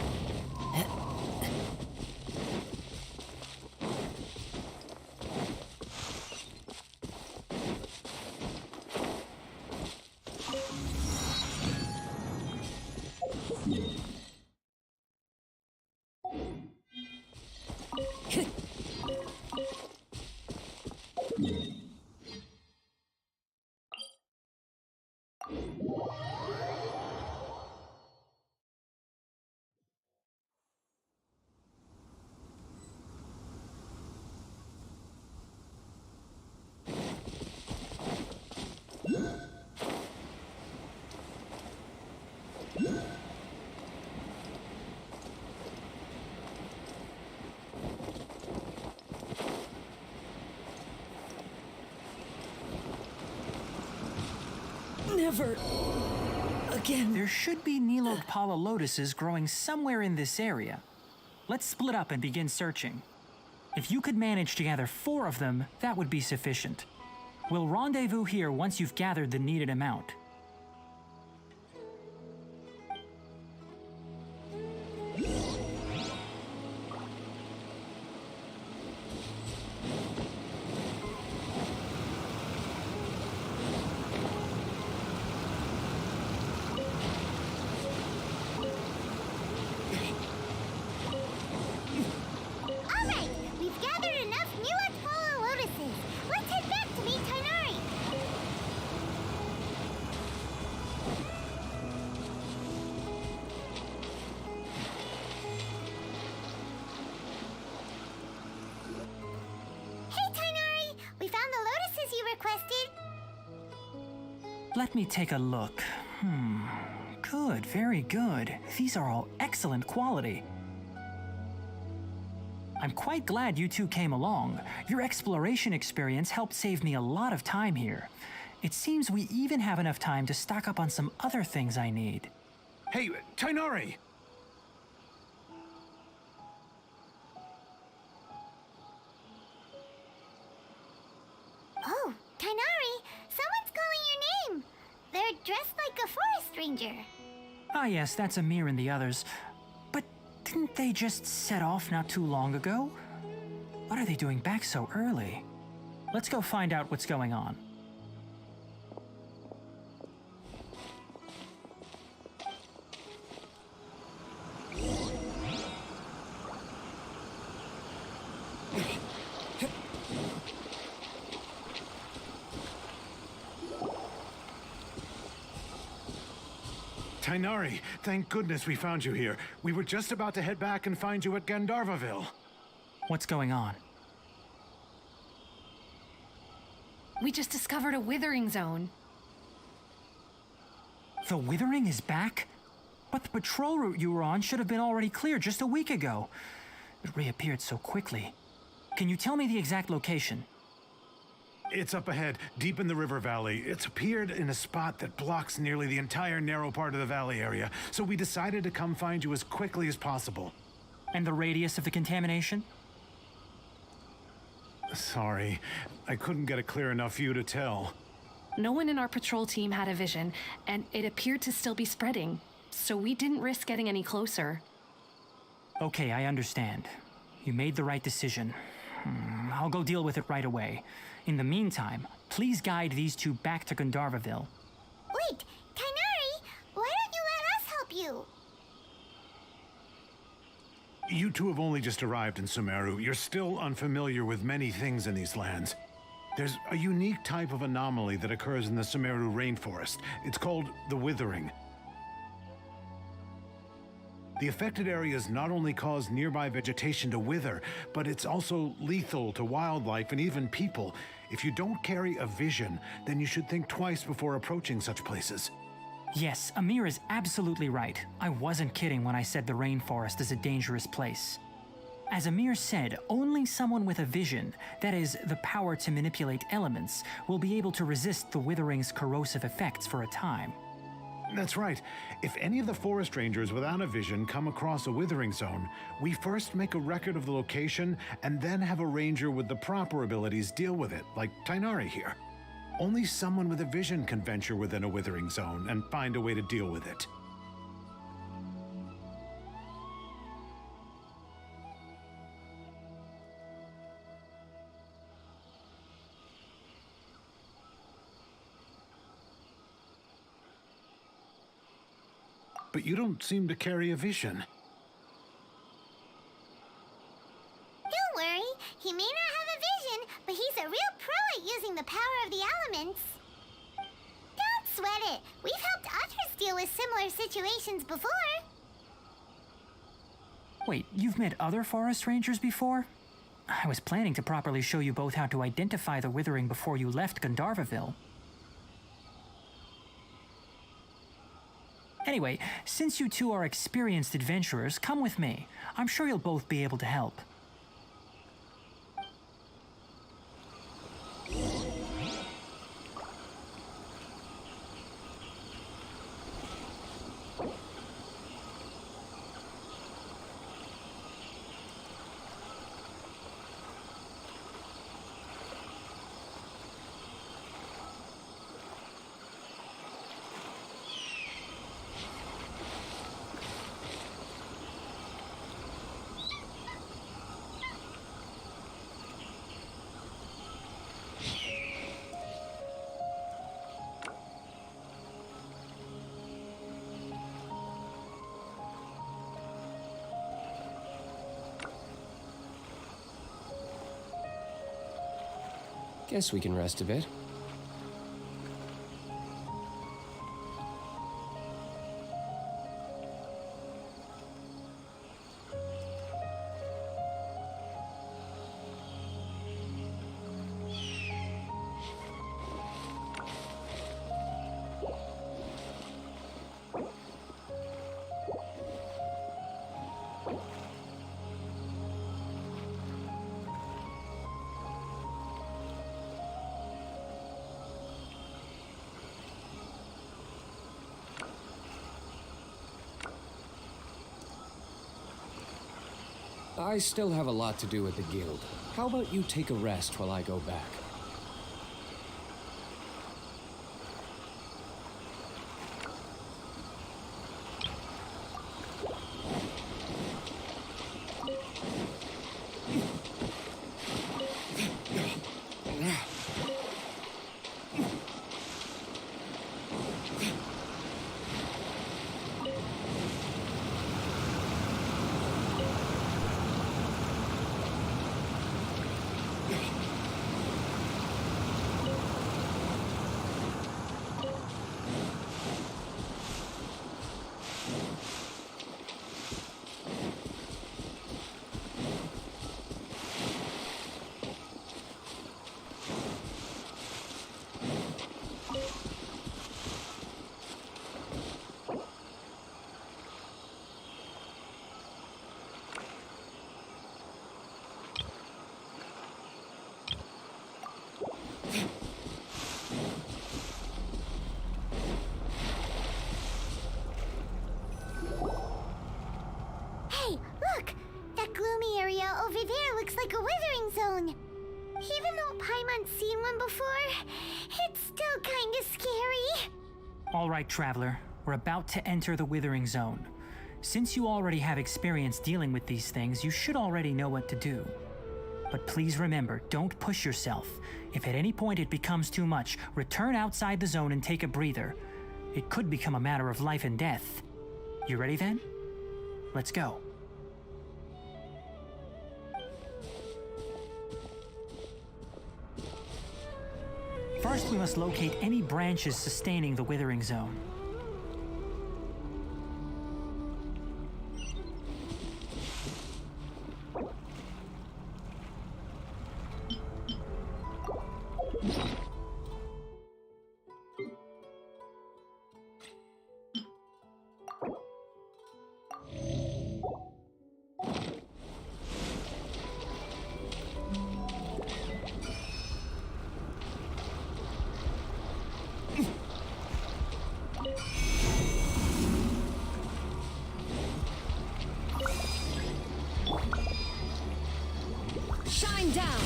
Never again. There should be Nilotpala lotuses growing somewhere in this area. Let's split up and begin searching. If you could manage to gather 4 of them, that would be sufficient. We'll rendezvous here once you've gathered the needed amount. Alright, we've gathered enough Nilotpala lotuses. Let's head back to meet Tainari. Let me take a look. Good, very good. These are all excellent quality. I'm quite glad you two came along. Your exploration experience helped save me a lot of time here. It seems we even have enough time to stock up on some other things I need. Hey, Tainari! Oh, Tainari, someone's calling your name. They're dressed like a forest ranger. Ah yes, that's Amir and the others. But didn't they just set off not too long ago? What are they doing back so early? Let's go find out what's going on. Tainari, thank goodness we found you here. We were just about to head back and find you at Gandharvaville. What's going on? We just discovered a withering zone. The Withering is back? But the patrol route you were on should have been already clear just a week ago. It reappeared so quickly. Can you tell me the exact location? It's up ahead, deep in the river valley. It's appeared in a spot that blocks nearly the entire narrow part of the valley area, so we decided to come find you as quickly as possible. And the radius of the contamination? Sorry, I couldn't get a clear enough view to tell. No one in our patrol team had a vision, and it appeared to still be spreading, so we didn't risk getting any closer. Okay, I understand. You made the right decision. I'll go deal with it right away. In the meantime, please guide these two back to Gandharvaville. Wait, Tainari, why don't you let us help you? You two have only just arrived in Sumeru. You're still unfamiliar with many things in these lands. There's a unique type of anomaly that occurs in the Sumeru rainforest. It's called the Withering. The affected areas not only cause nearby vegetation to wither, but it's also lethal to wildlife and even people. If you don't carry a vision, then you should think twice before approaching such places. Yes, Amir is absolutely right. I wasn't kidding when I said the rainforest is a dangerous place. As Amir said, only someone with a vision, that is, the power to manipulate elements, will be able to resist the Withering's corrosive effects for a time. That's right. If any of the forest rangers without a vision come across a withering zone, we first make a record of the location and then have a ranger with the proper abilities deal with it, like Tainari here. Only someone with a vision can venture within a withering zone and find a way to deal with it. But you don't seem to carry a vision. Don't worry, he may not have a vision, but he's a real pro at using the power of the elements. Don't sweat it. We've helped others deal with similar situations before. Wait, you've met other forest rangers before? I was planning to properly show you both how to identify the Withering before you left Gandharvaville. Anyway, since you two are experienced adventurers, come with me. I'm sure you'll both be able to help. Guess we can rest a bit. I still have a lot to do at the guild. How about you take a rest while I go back? Hey, look! That gloomy area over there looks like a withering zone. Even though Paimon's seen one before, it's still kinda scary. All right, Traveler. We're about to enter the Withering Zone. Since you already have experience dealing with these things, you should already know what to do. But please remember, don't push yourself. If at any point it becomes too much, return outside the zone and take a breather. It could become a matter of life and death. You ready then? Let's go. First, we must locate any branches sustaining the Withering Zone. Shine down!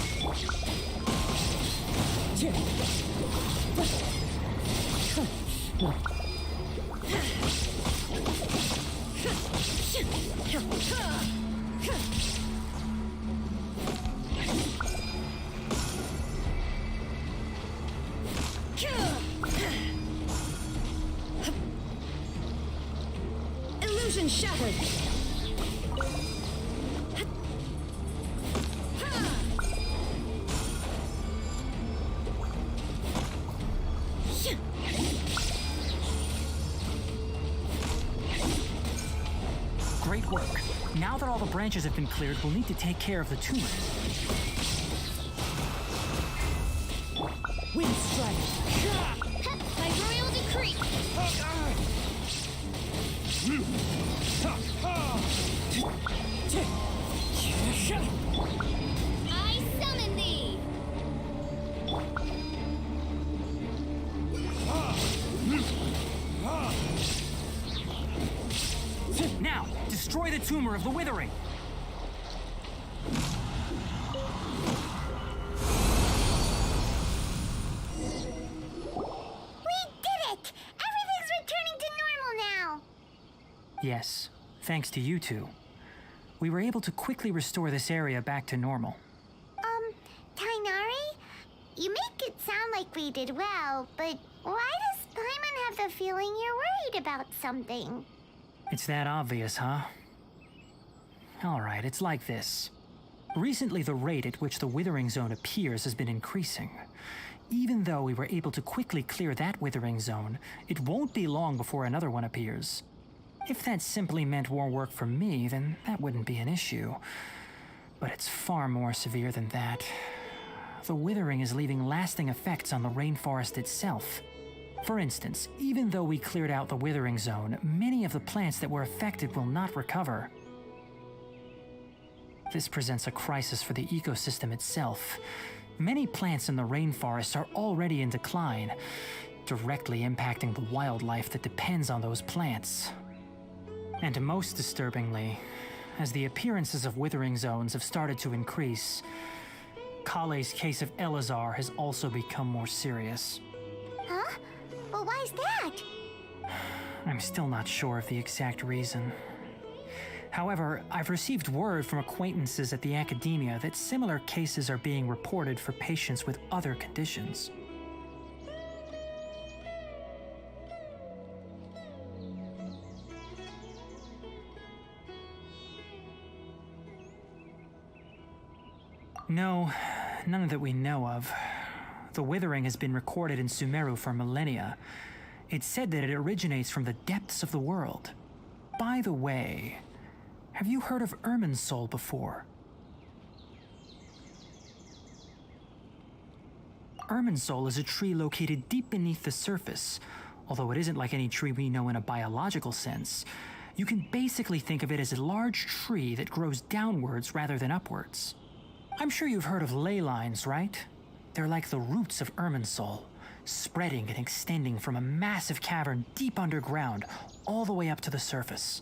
Illusion shattered! Great work. Now that all the branches have been cleared, we'll need to take care of the tumor. Wind strike! By royal decree! I summon thee! Now, destroy the tumor of the Withering! We did it! Everything's returning to normal now! Yes, thanks to you two. We were able to quickly restore this area back to normal. Tainari? You make it sound like we did well, but why does Paimon have the feeling you're worried about something? It's that obvious, huh? Alright, it's like this. Recently, the rate at which the Withering Zone appears has been increasing. Even though we were able to quickly clear that Withering Zone, it won't be long before another one appears. If that simply meant more work for me, then that wouldn't be an issue. But it's far more severe than that. The Withering is leaving lasting effects on the rainforest itself. For instance, even though we cleared out the Withering Zone, many of the plants that were affected will not recover. This presents a crisis for the ecosystem itself. Many plants in the rainforest are already in decline, directly impacting the wildlife that depends on those plants. And most disturbingly, as the appearances of withering zones have started to increase, Kale's case of Elazar has also become more serious. Huh? Well, why is that? I'm still not sure of the exact reason. However, I've received word from acquaintances at the academia that similar cases are being reported for patients with other conditions. No, none that we know of. The withering has been recorded in Sumeru for millennia. It's said that it originates from the depths of the world. By the way, have you heard of Irminsul before? Irminsul is a tree located deep beneath the surface. Although it isn't like any tree we know in a biological sense, you can basically think of it as a large tree that grows downwards rather than upwards. I'm sure you've heard of ley lines, right? They're like the roots of Irminsul, spreading and extending from a massive cavern deep underground all the way up to the surface.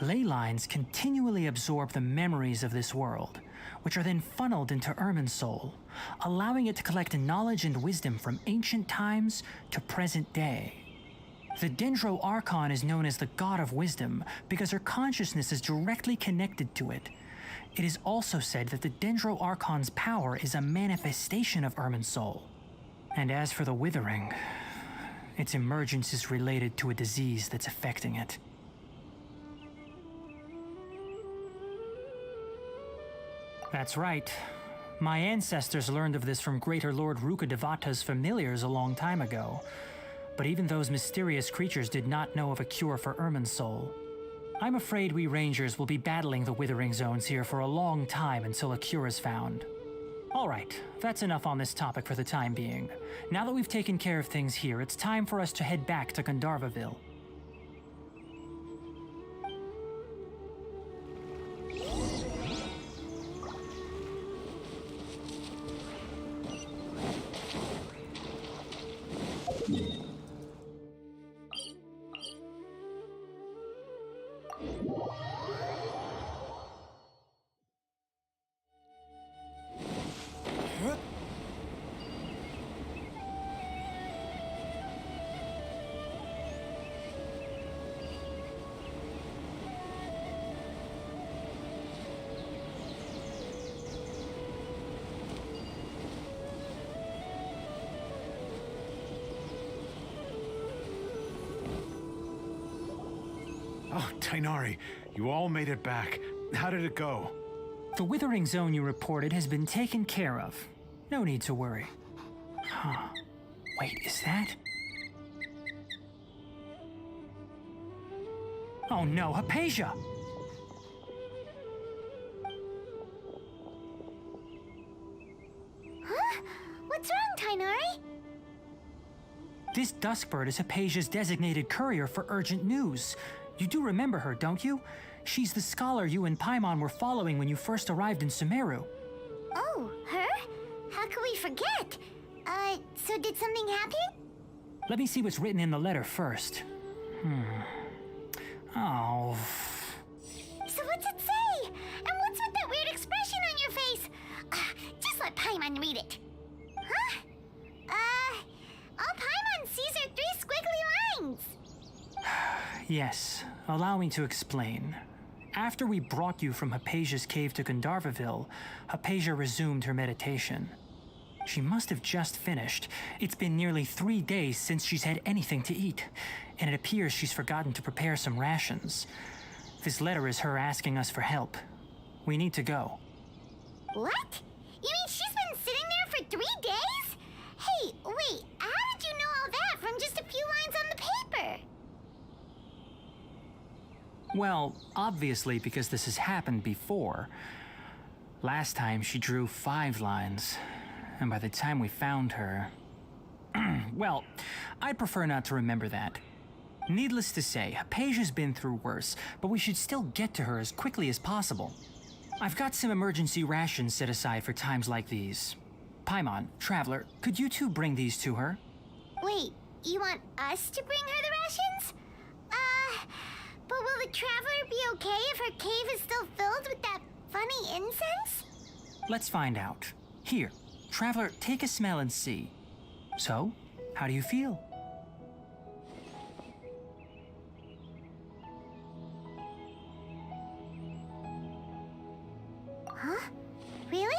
Ley lines continually absorb the memories of this world, which are then funneled into Irminsul, allowing it to collect knowledge and wisdom from ancient times to present day. The Dendro Archon is known as the God of Wisdom because her consciousness is directly connected to it. It is also said that the Dendro Archon's power is a manifestation of Irminsul. And as for the Withering, its emergence is related to a disease that's affecting it. That's right. My ancestors learned of this from Greater Lord Rukadevata's familiars a long time ago. But even those mysterious creatures did not know of a cure for Irminsul. I'm afraid we Rangers will be battling the Withering Zones here for a long time until a cure is found. Alright, that's enough on this topic for the time being. Now that we've taken care of things here, it's time for us to head back to Gandharvaville. Oh, Tainari, you all made it back. How did it go? The Withering Zone you reported has been taken care of. No need to worry. Huh. Wait, is that? Oh no, Hypatia! Huh? What's wrong, Tainari? This Duskbird is Hypatia's designated courier for urgent news. You do remember her, don't you? She's the scholar you and Paimon were following when you first arrived in Sumeru. Oh, her? How could we forget? So did something happen? Let me see what's written in the letter first. Oh. So what's it say? And what's with that weird expression on your face? Just let Paimon read it. Huh? All Paimon sees are 3 squiggly lines. Yes, allow me to explain. After we brought you from Hypatia's cave to Gandharvaville, Hypatia resumed her meditation. She must have just finished. It's been nearly 3 days since she's had anything to eat, and it appears she's forgotten to prepare some rations. This letter is her asking us for help. We need to go. What? You mean she's been sitting there for 3 days? Hey, wait, how did you know all that from just a few lines on the paper? Well, obviously because this has happened before. Last time she drew 5 lines, and by the time we found her... well, I'd prefer not to remember that. Needless to say, Hypatia's been through worse, but we should still get to her as quickly as possible. I've got some emergency rations set aside for times like these. Paimon, Traveler, could you two bring these to her? Wait, you want us to bring her the rations? But will the Traveler be okay if her cave is still filled with that funny incense? Let's find out. Here, Traveler, take a smell and see. So, how do you feel? Huh? Really?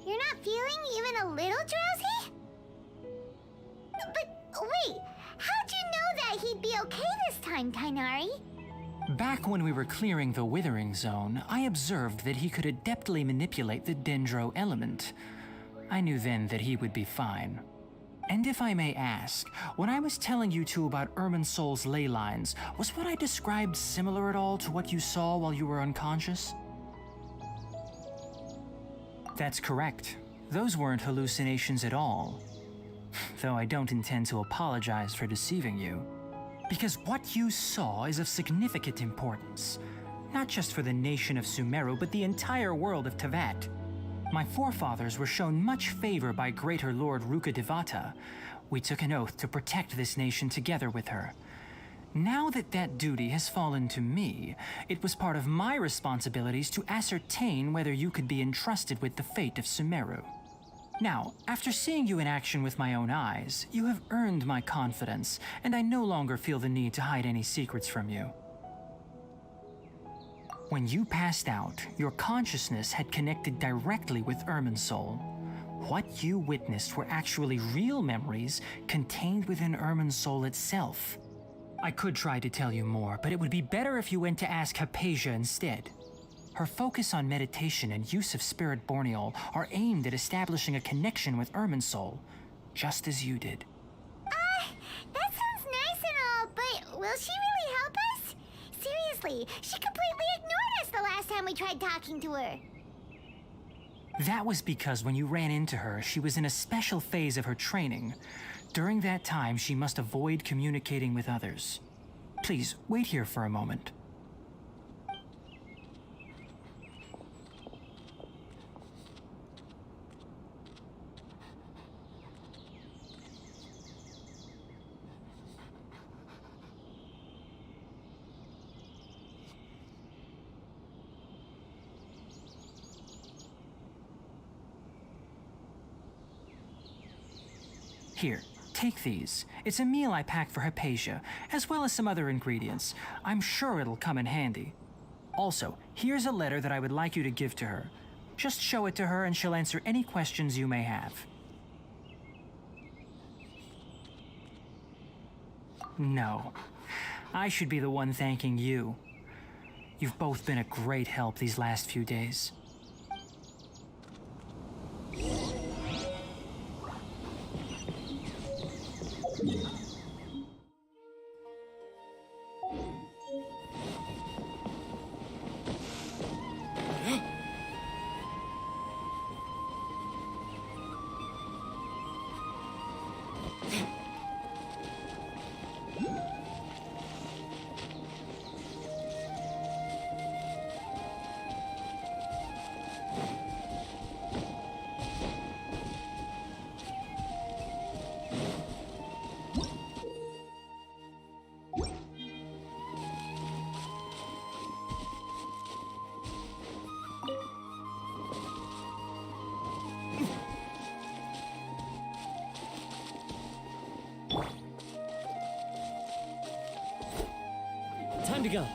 You're not feeling even a little drowsy? But wait, how'd you know that he'd be okay this time, Tainari? Back when we were clearing the Withering Zone, I observed that he could adeptly manipulate the Dendro element. I knew then that he would be fine. And if I may ask, when I was telling you two about Irminsol's ley lines, was what I described similar at all to what you saw while you were unconscious? That's correct. Those weren't hallucinations at all. Though I don't intend to apologize for deceiving you. Because what you saw is of significant importance. Not just for the nation of Sumeru, but the entire world of Tevat. My forefathers were shown much favor by Greater Lord Rukkhadevata. We took an oath to protect this nation together with her. Now that that duty has fallen to me, it was part of my responsibilities to ascertain whether you could be entrusted with the fate of Sumeru. Now, after seeing you in action with my own eyes, you have earned my confidence, and I no longer feel the need to hide any secrets from you. When you passed out, your consciousness had connected directly with Irminsol. What you witnessed were actually real memories contained within Irminsol itself. I could try to tell you more, but it would be better if you went to ask Hypatia instead. Her focus on meditation and use of Spirit Borneol are aimed at establishing a connection with Irminsol, just as you did. That sounds nice and all, but will she really help us? Seriously, she completely ignored us the last time we tried talking to her. That was because when you ran into her, she was in a special phase of her training. During that time, she must avoid communicating with others. Please, wait here for a moment. Here, take these. It's a meal I packed for Hypatia, as well as some other ingredients. I'm sure it'll come in handy. Also, here's a letter that I would like you to give to her. Just show it to her and she'll answer any questions you may have. No. I should be the one thanking you. You've both been a great help these last few days. Time to go.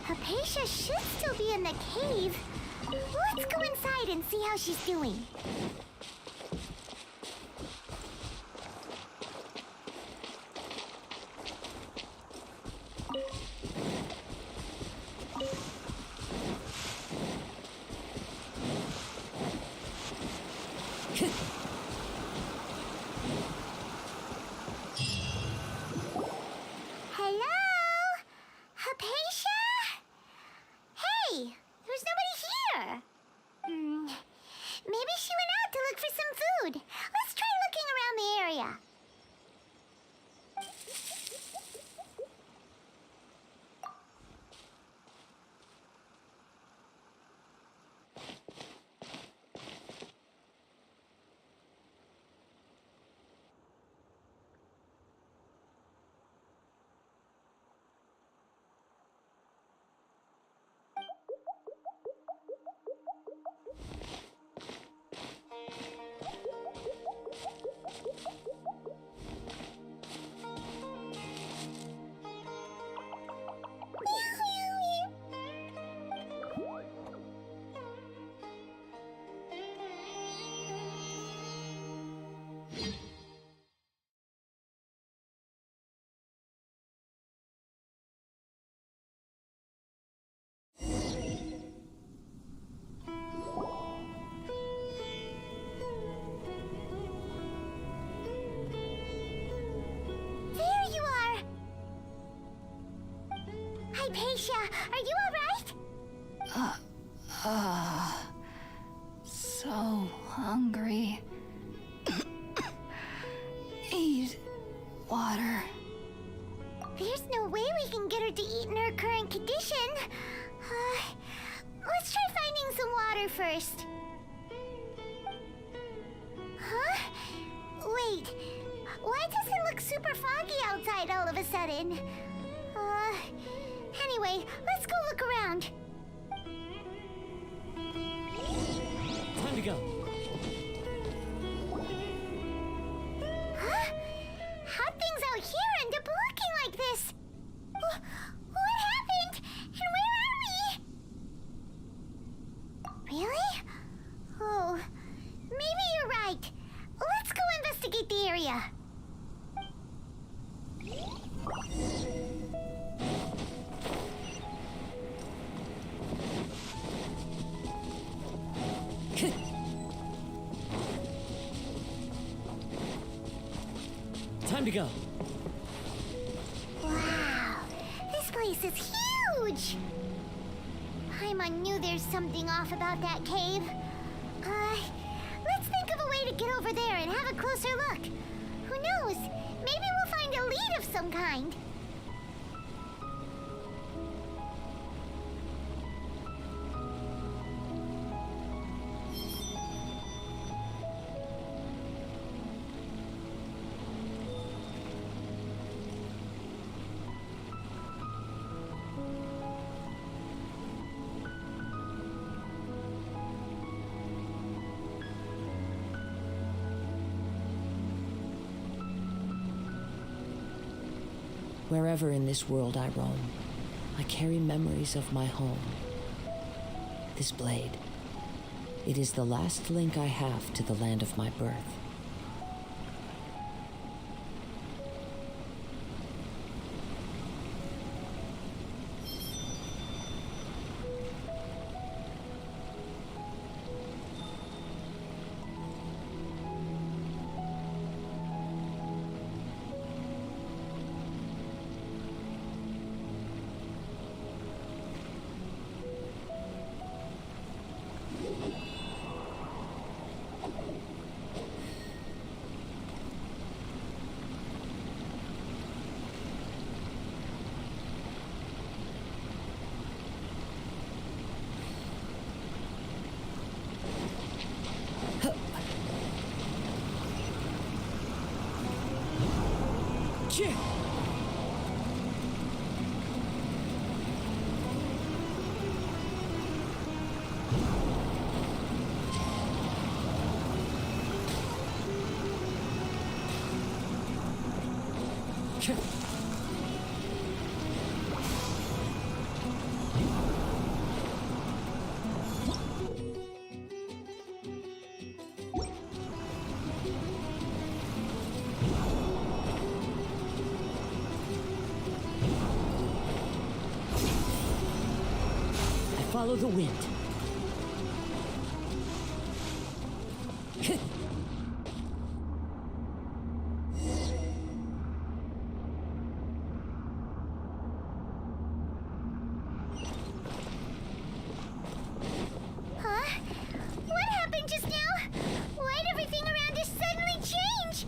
Hypatia should still be in the cave. Let's go inside and see how she's doing. Anastasia, are you alright? So hungry. Need water. There's no way we can get her to eat in her current condition. Let's try finding some water first. Huh? Wait, why does it look super foggy outside all of a sudden? Anyway, let's go look around. Time to go. Huh? How'd things out here end up looking like this? What happened? And where are we? Really? Oh, maybe you're right. Let's go investigate the area. Time to go. Wow, this place is huge! Paimon knew there's something off about that cave. Let's think of a way to get over there and have a closer look. Who knows? Maybe we'll find a lead of some kind. Wherever in this world I roam, I carry memories of my home. This blade, it is the last link I have to the land of my birth. Follow the wind. Huh? What happened just now? Why'd everything around us suddenly change?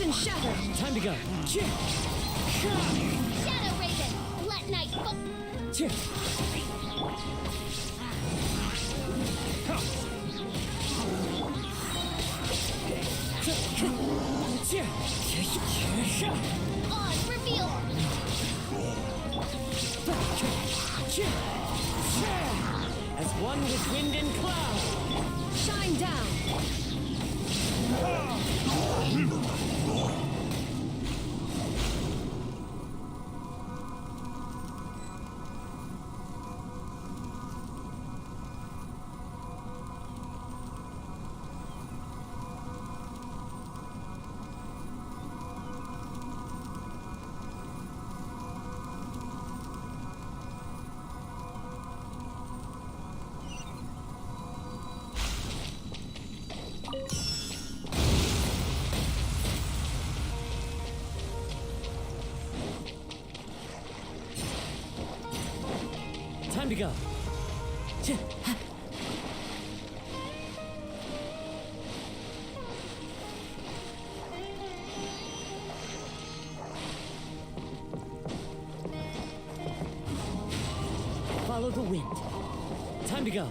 Illusion shattered. Time to go. Shadow Raven. Let night fall. On reveal. As one with wind and cloud. Shine down. Time to go. Follow the wind. Time to go.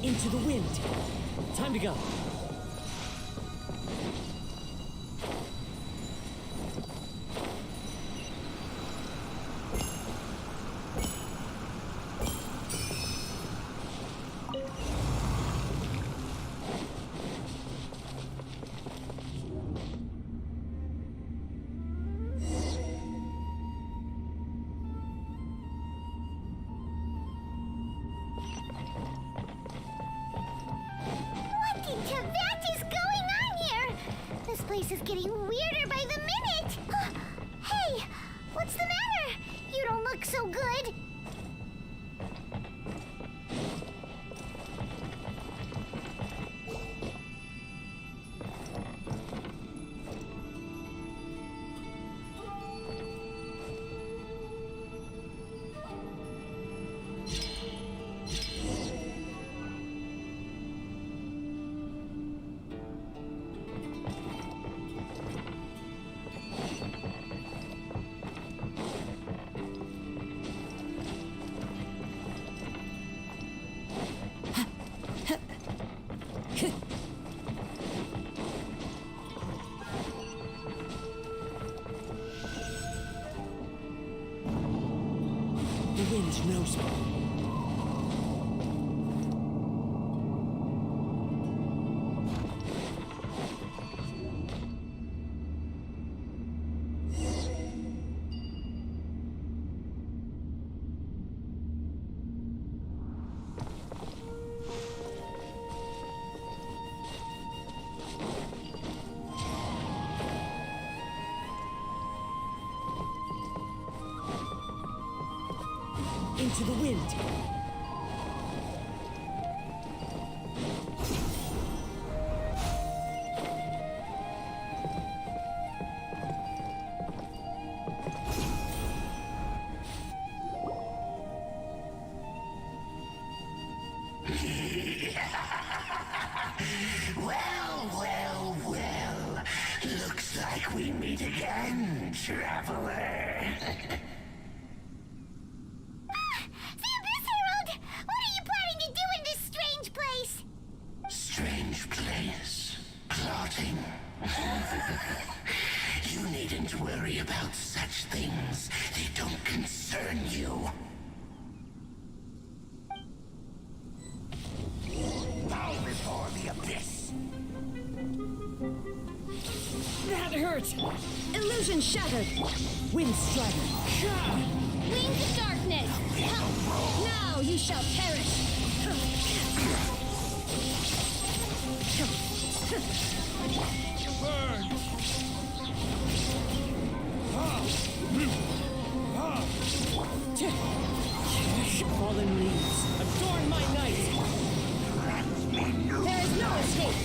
Into the wind. Time to go. This is getting weirder by the minute. Hey, what's the matter? You don't look so good. The wind knows me. Into the wind. Well, well, well. Look we meet again, traveler. Samus Herald! What are you planning to do in this strange place? Strange place. Plotting. You needn't worry about such things. They don't concern you. Bow before the abyss. That hurt! Illusion shattered! Wind strider! Wings of darkness! Now you shall perish! Burn! Fallen leaves, adorn my night! There is no escape!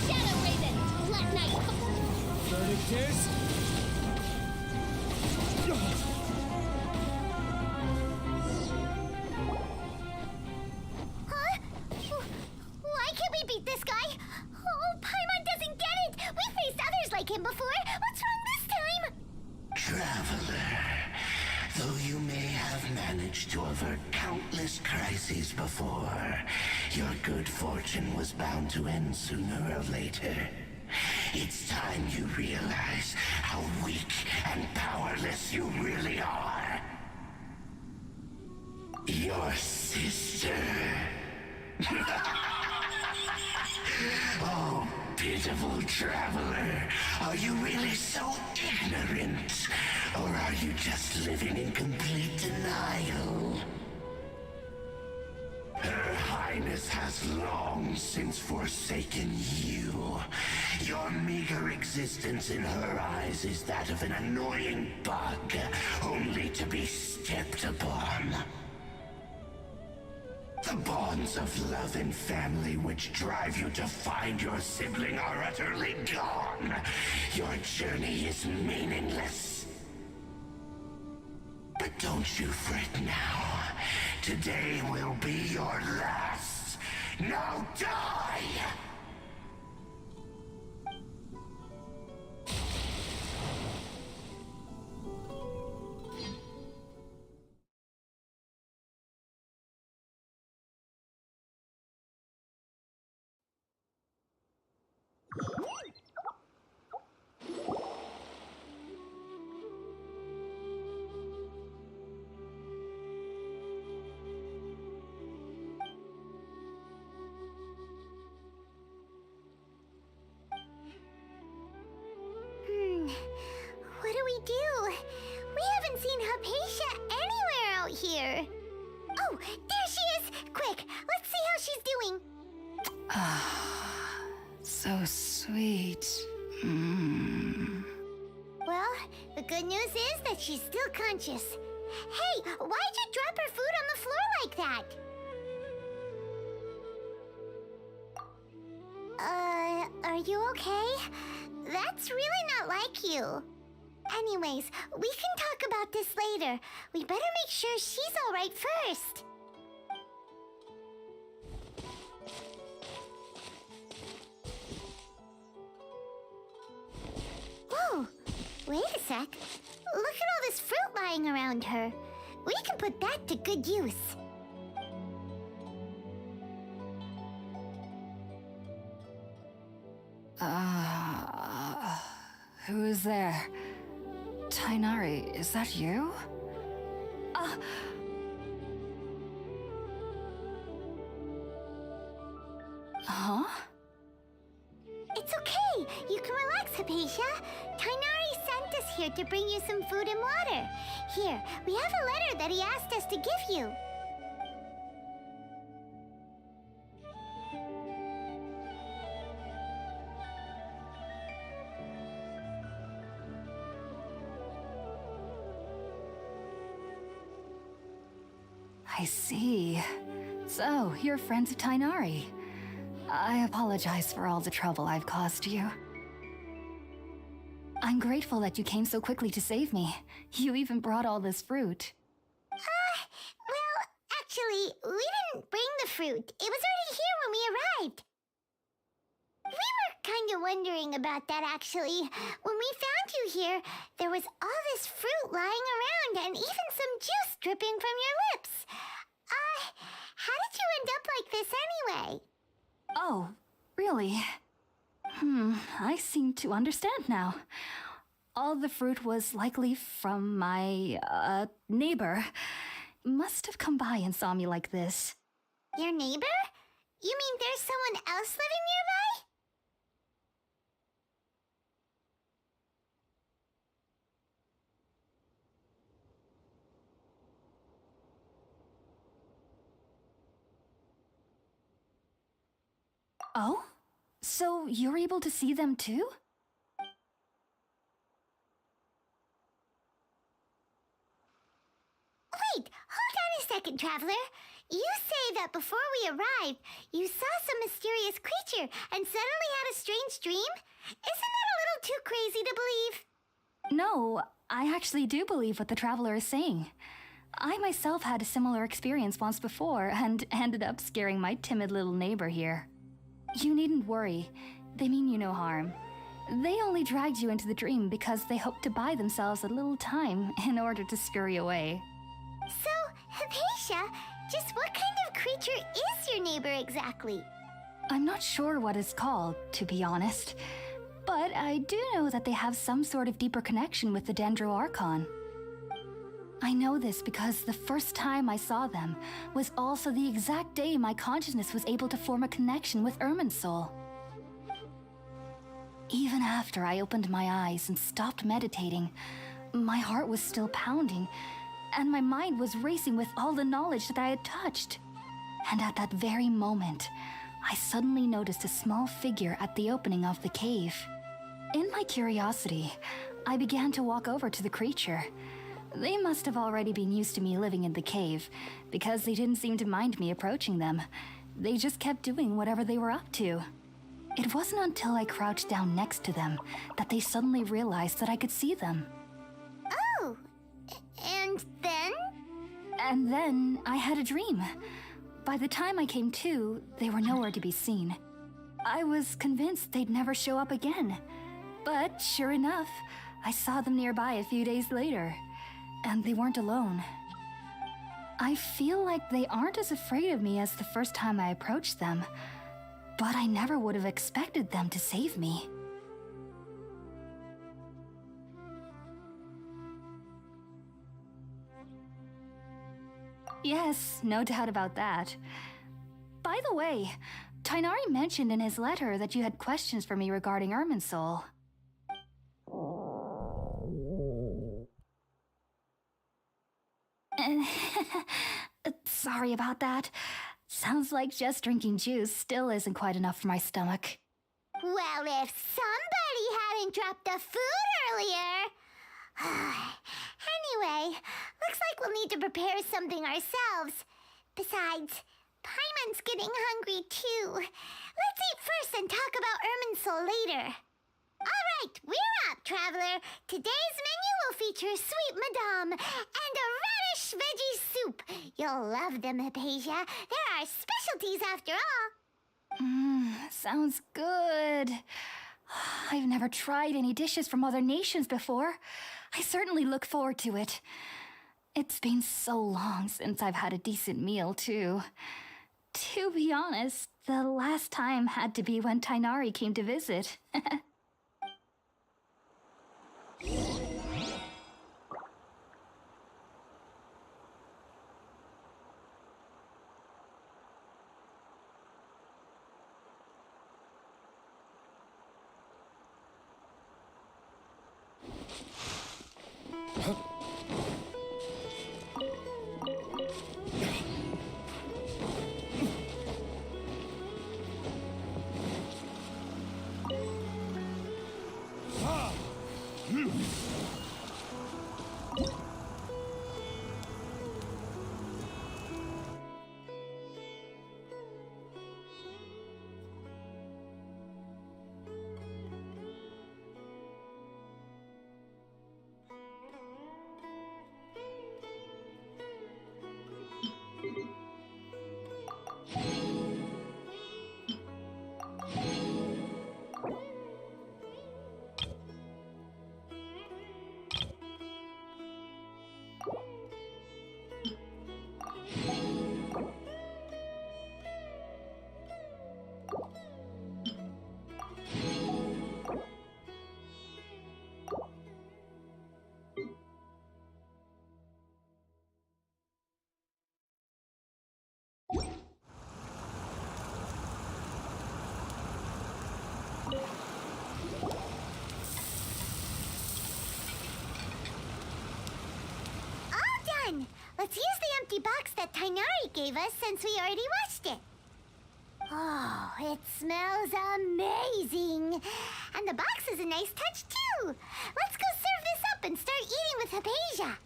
Shadow Raven! Let night fall! Verdict is... Huh? Why can't we beat this guy? Oh, Paimon doesn't get it! We faced others like him before! What's wrong this time? Traveler, though you may have managed to avert countless crises before, your good fortune was bound to end sooner or later. It's time you realize how weak and powerless you really are. Your sister. Oh, pitiful traveler. Are you really so ignorant? Or are you just living in complete denial? Her Highness has long since forsaken you. Your meager existence in her eyes is that of an annoying bug, only to be stepped upon. The bonds of love and family which drive you to find your sibling are utterly gone. Your journey is meaningless. But don't you fret now. Today will be your last. Now die! What do we do? We haven't seen Hypatia anywhere out here. Oh, there she is! Quick, let's see how she's doing. So sweet. Well, the good news is that she's still conscious. Hey, why'd you drop her food on the floor like that? Are you okay? That's really not like you. Anyways, we can talk about this later. We better make sure she's all right first. Whoa, wait a sec. Look at all this fruit lying around her. We can put that to good use. Who is there? Tainari, is that you? Huh? It's okay. You can relax, Hypatia. Tainari sent us here to bring you some food and water. Here, we have a letter that he asked us to give you. I see. So, you're friends of Tainari. I apologize for all the trouble I've caused you. I'm grateful that you came so quickly to save me. You even brought all this fruit. Well, Actually, we didn't bring the fruit. It was already here when we arrived. We were kind of wondering about that, actually. When we found you here, there was all this fruit lying around and even some juice dripping from your lips. How did you end up like this anyway? Oh, really? I seem to understand now. All the fruit was likely from my, neighbor. Must have come by and saw me like this. Your neighbor? You mean there's someone else living nearby? Oh? So you're able to see them too? Wait, hold on a second, Traveler. You say that before we arrived, you saw some mysterious creature and suddenly had a strange dream? Isn't that a little too crazy to believe? No, I actually do believe what the Traveler is saying. I myself had a similar experience once before and ended up scaring my timid little neighbor here. You needn't worry. They mean you no harm. They only dragged you into the dream because they hoped to buy themselves a little time in order to scurry away. So, Hypatia, just what kind of creature is your neighbor exactly? I'm not sure what it's called, to be honest. But I do know that they have some sort of deeper connection with the Dendro Archon. I know this because the first time I saw them was also the exact day my consciousness was able to form a connection with Irminsul. Even after I opened my eyes and stopped meditating, my heart was still pounding, and my mind was racing with all the knowledge that I had touched. And at that very moment, I suddenly noticed a small figure at the opening of the cave. In my curiosity, I began to walk over to the creature. They must have already been used to me living in the cave, because they didn't seem to mind me approaching them. They just kept doing whatever they were up to. It wasn't until I crouched down next to them that they suddenly realized that I could see them. Oh, and then? And then I had a dream. By the time I came to, they were nowhere to be seen. I was convinced they'd never show up again. But sure enough, I saw them nearby a few days later. And they weren't alone. I feel like they aren't as afraid of me as the first time I approached them, but I never would have expected them to save me. Yes, no doubt about that. By the way, Tainari mentioned in his letter that you had questions for me regarding Irminsul. Sorry about that. Sounds like just drinking juice still isn't quite enough for my stomach. Well, if somebody hadn't dropped the food earlier... Anyway, looks like we'll need to prepare something ourselves. Besides, Paimon's getting hungry too. Let's eat first and talk about Irminsul later. All right, we're up, Traveler. Today's menu will feature sweet madame and a radish veggie soup. You'll love them, Hypatia. They're our specialties after all. Sounds good. I've never tried any dishes from other nations before. I certainly look forward to it. It's been so long since I've had a decent meal, too. To be honest, the last time had to be when Tainari came to visit. Let's use the empty box that Tainari gave us since we already washed it. Oh, it smells amazing. And the box is a nice touch, too. Let's go serve this up and start eating with Hypatia.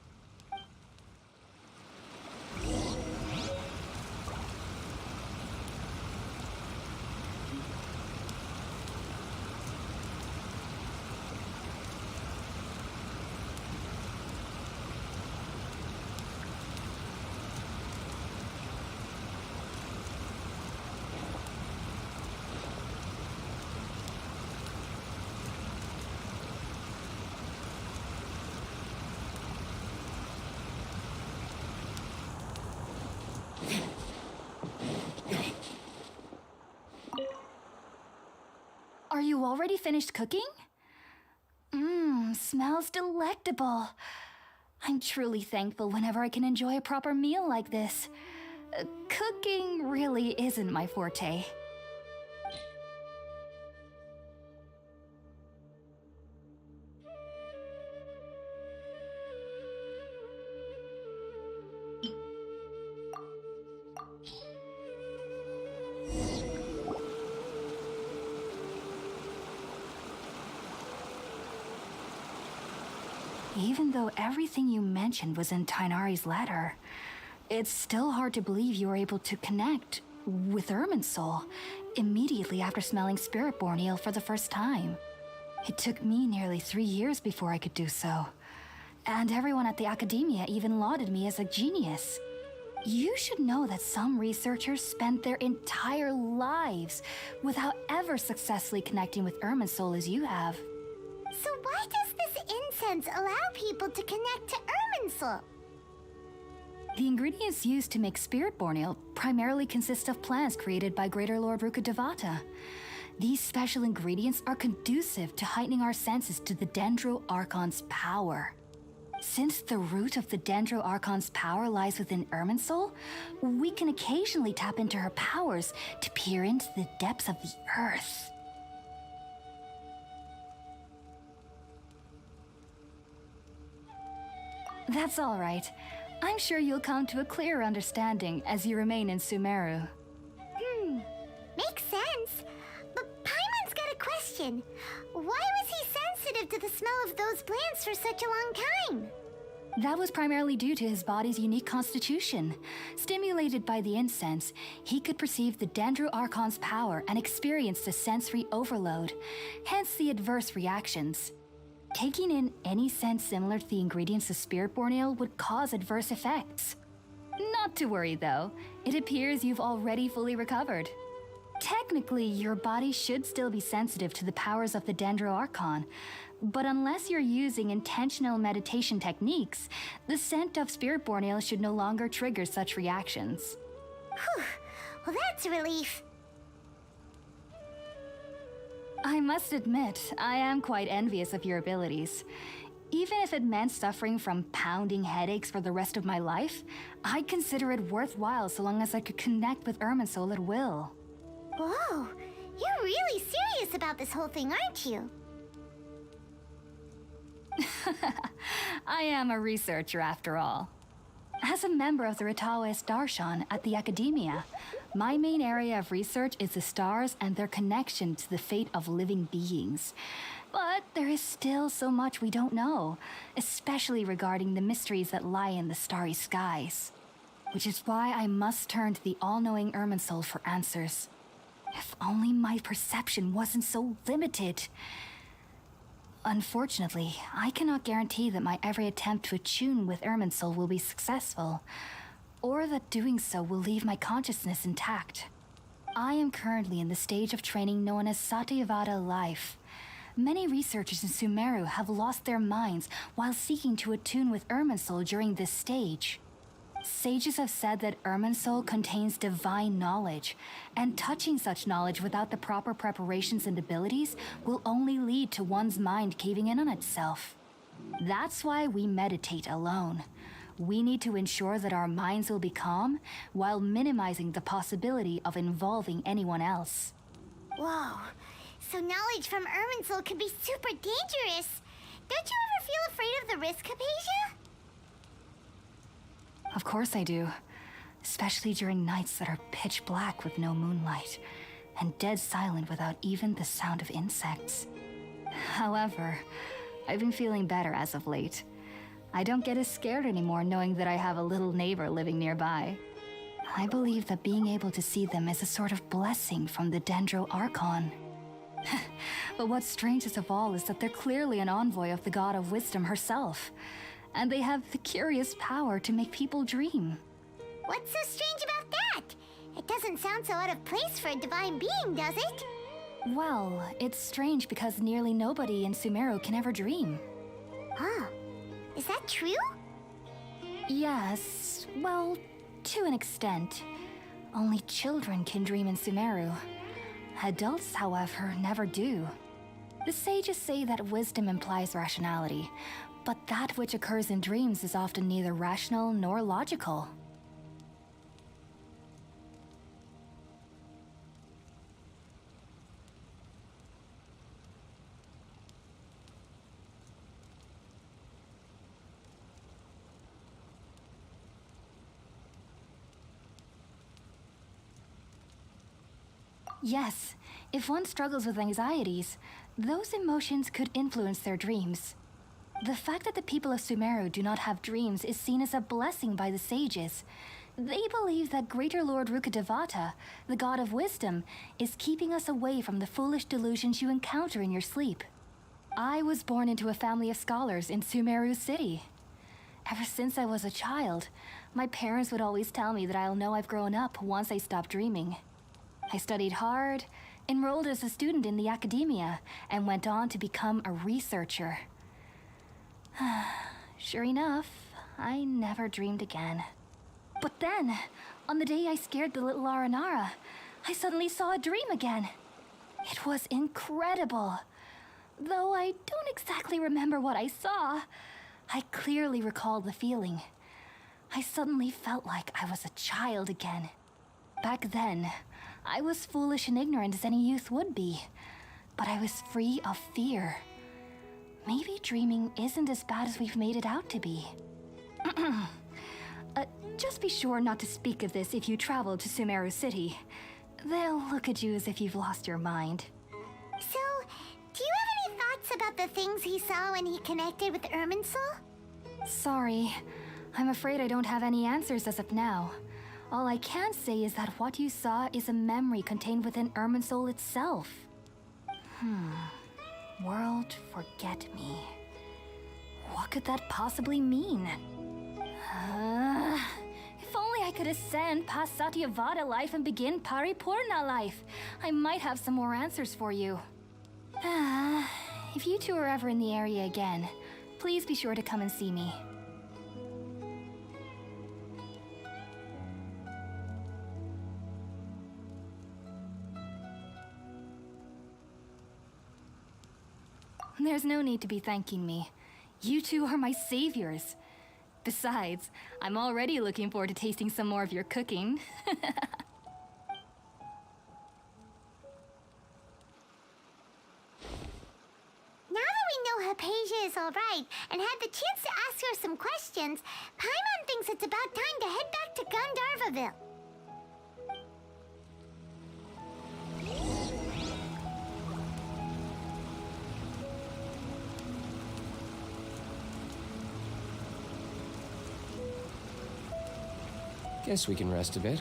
Are you already finished cooking? Smells delectable. I'm truly thankful whenever I can enjoy a proper meal like this. Cooking really isn't my forte. Even though everything you mentioned was in Tainari's letter, it's still hard to believe you were able to connect with Irminsul immediately after smelling Spiritborn Ale for the first time. It took me nearly 3 years before I could do so, and everyone at the Academia even lauded me as a genius. You should know that some researchers spent their entire lives without ever successfully connecting with Irminsul as you have. So why does this incense allow people to connect to Irminsul? The ingredients used to make Spiritborn Ale primarily consist of plants created by Greater Lord Rukkhadevata. These special ingredients are conducive to heightening our senses to the Dendro Archon's power. Since the root of the Dendro Archon's power lies within Irminsul, we can occasionally tap into her powers to peer into the depths of the earth. That's all right. I'm sure you'll come to a clearer understanding as you remain in Sumeru. Makes sense. But Paimon's got a question. Why was he sensitive to the smell of those plants for such a long time? That was primarily due to his body's unique constitution. Stimulated by the incense, he could perceive the Dendro Archon's power and experience the sensory overload, hence the adverse reactions. Taking in any scent similar to the ingredients of Spiritborn Ale would cause adverse effects. Not to worry though, it appears you've already fully recovered. Technically, your body should still be sensitive to the powers of the Dendro Archon, but unless you're using intentional meditation techniques, the scent of Spiritborn Ale should no longer trigger such reactions. Whew. Well, that's a relief. I must admit, I am quite envious of your abilities. Even if it meant suffering from pounding headaches for the rest of my life, I'd consider it worthwhile so long as I could connect with Irminsul at will. Whoa, you're really serious about this whole thing, aren't you? I am a researcher after all. As a member of the Ritaoist Darshan at the Academia, my main area of research is the stars and their connection to the fate of living beings. But there is still so much we don't know, especially regarding the mysteries that lie in the starry skies. Which is why I must turn to the all-knowing Irminsul for answers. If only my perception wasn't so limited. Unfortunately, I cannot guarantee that my every attempt to attune with Irminsul will be successful, or that doing so will leave my consciousness intact. I am currently in the stage of training known as Satyavada life. Many researchers in Sumeru have lost their minds while seeking to attune with Irminsul during this stage. Sages have said that Irminsul contains divine knowledge, and touching such knowledge without the proper preparations and abilities will only lead to one's mind caving in on itself. That's why we meditate alone. We need to ensure that our minds will be calm while minimizing the possibility of involving anyone else. Whoa, so knowledge from Irminsul can be super dangerous. Don't you ever feel afraid of the risk, Hypatia? Of course I do. Especially during nights that are pitch black with no moonlight, and dead silent without even the sound of insects. However, I've been feeling better as of late. I don't get as scared anymore knowing that I have a little neighbor living nearby. I believe that being able to see them is a sort of blessing from the Dendro Archon. But what's strangest of all is that they're clearly an envoy of the God of Wisdom herself, and they have the curious power to make people dream. What's so strange about that? It doesn't sound so out of place for a divine being, does it? Well, it's strange because nearly nobody in Sumeru can ever dream. Huh. Is that true? Yes, well, to an extent. Only children can dream in Sumeru. Adults, however, never do. The sages say that wisdom implies rationality, but that which occurs in dreams is often neither rational nor logical. Yes, if one struggles with anxieties, those emotions could influence their dreams. The fact that the people of Sumeru do not have dreams is seen as a blessing by the sages. They believe that Greater Lord Rukkhadevata, the god of wisdom, is keeping us away from the foolish delusions you encounter in your sleep. I was born into a family of scholars in Sumeru City. Ever since I was a child, my parents would always tell me that I'll know I've grown up once I stop dreaming. I studied hard, enrolled as a student in the academia, and went on to become a researcher. Sure enough, I never dreamed again. But then, on the day I scared the little Aranara, I suddenly saw a dream again. It was incredible. Though I don't exactly remember what I saw, I clearly recall the feeling. I suddenly felt like I was a child again. Back then, I was foolish and ignorant as any youth would be, but I was free of fear. Maybe dreaming isn't as bad as we've made it out to be. Just be sure not to speak of this if you travel to Sumeru City. They'll look at you as if you've lost your mind. So, do you have any thoughts about the things he saw when he connected with Irminsul? Sorry, I'm afraid I don't have any answers as of now. All I can say is that what you saw is a memory contained within Irminsul itself. World forget me. What could that possibly mean? If only I could ascend past Satyavada life and begin Paripurna life, I might have some more answers for you. If you two are ever in the area again, please be sure to come and see me. There's no need to be thanking me. You two are my saviors. Besides, I'm already looking forward to tasting some more of your cooking. Now that we know Hypatia is alright and had the chance to ask her some questions, Paimon thinks it's about time to head back to Gandharvaville. Guess we can rest a bit.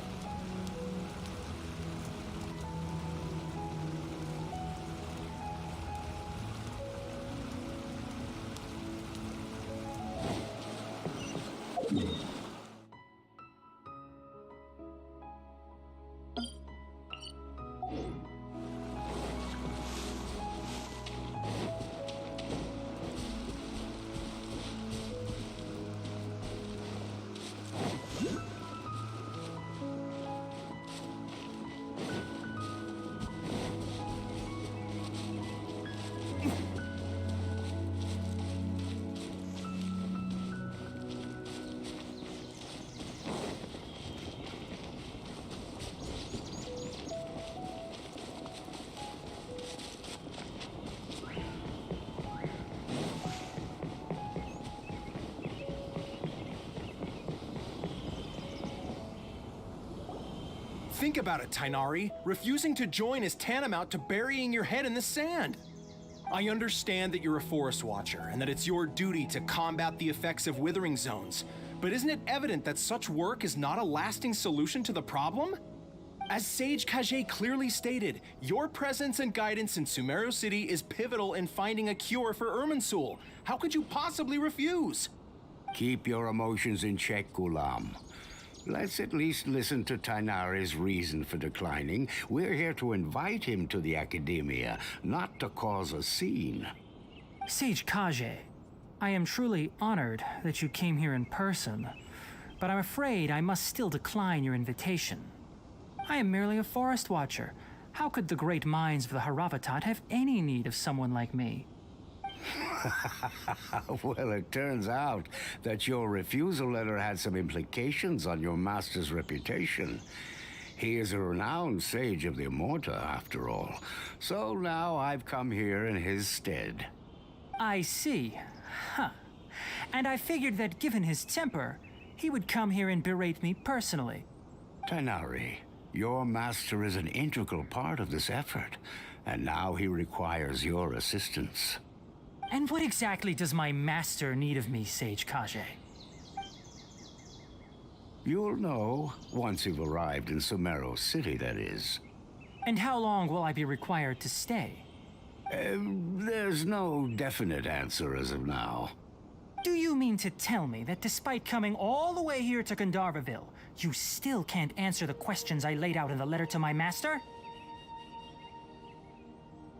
Think about it, Tainari. Refusing to join is tantamount to burying your head in the sand. I understand that you're a forest watcher and that it's your duty to combat the effects of withering zones, but isn't it evident that such work is not a lasting solution to the problem? As Sage Kage clearly stated, your presence and guidance in Sumeru City is pivotal in finding a cure for Irminsul. How could you possibly refuse? Keep your emotions in check, Gulam. Let's at least listen to Tainari's reason for declining. We're here to invite him to the Academia, not to cause a scene. Sage Kage, I am truly honored that you came here in person, but I'm afraid I must still decline your invitation. I am merely a forest watcher. How could the great minds of the Haravatat have any need of someone like me? Well, it turns out that your refusal letter had some implications on your master's reputation. He is a renowned sage of the Immorta, after all. So now I've come here in his stead. I see. Huh. And I figured that given his temper, he would come here and berate me personally. Tainari, your master is an integral part of this effort, and now he requires your assistance. And what exactly does my master need of me, Sage Kage? You'll know once you've arrived in Sumeru City, that is. And how long will I be required to stay? There's no definite answer as of now. Do you mean to tell me that despite coming all the way here to Gandharvaville, you still can't answer the questions I laid out in the letter to my master?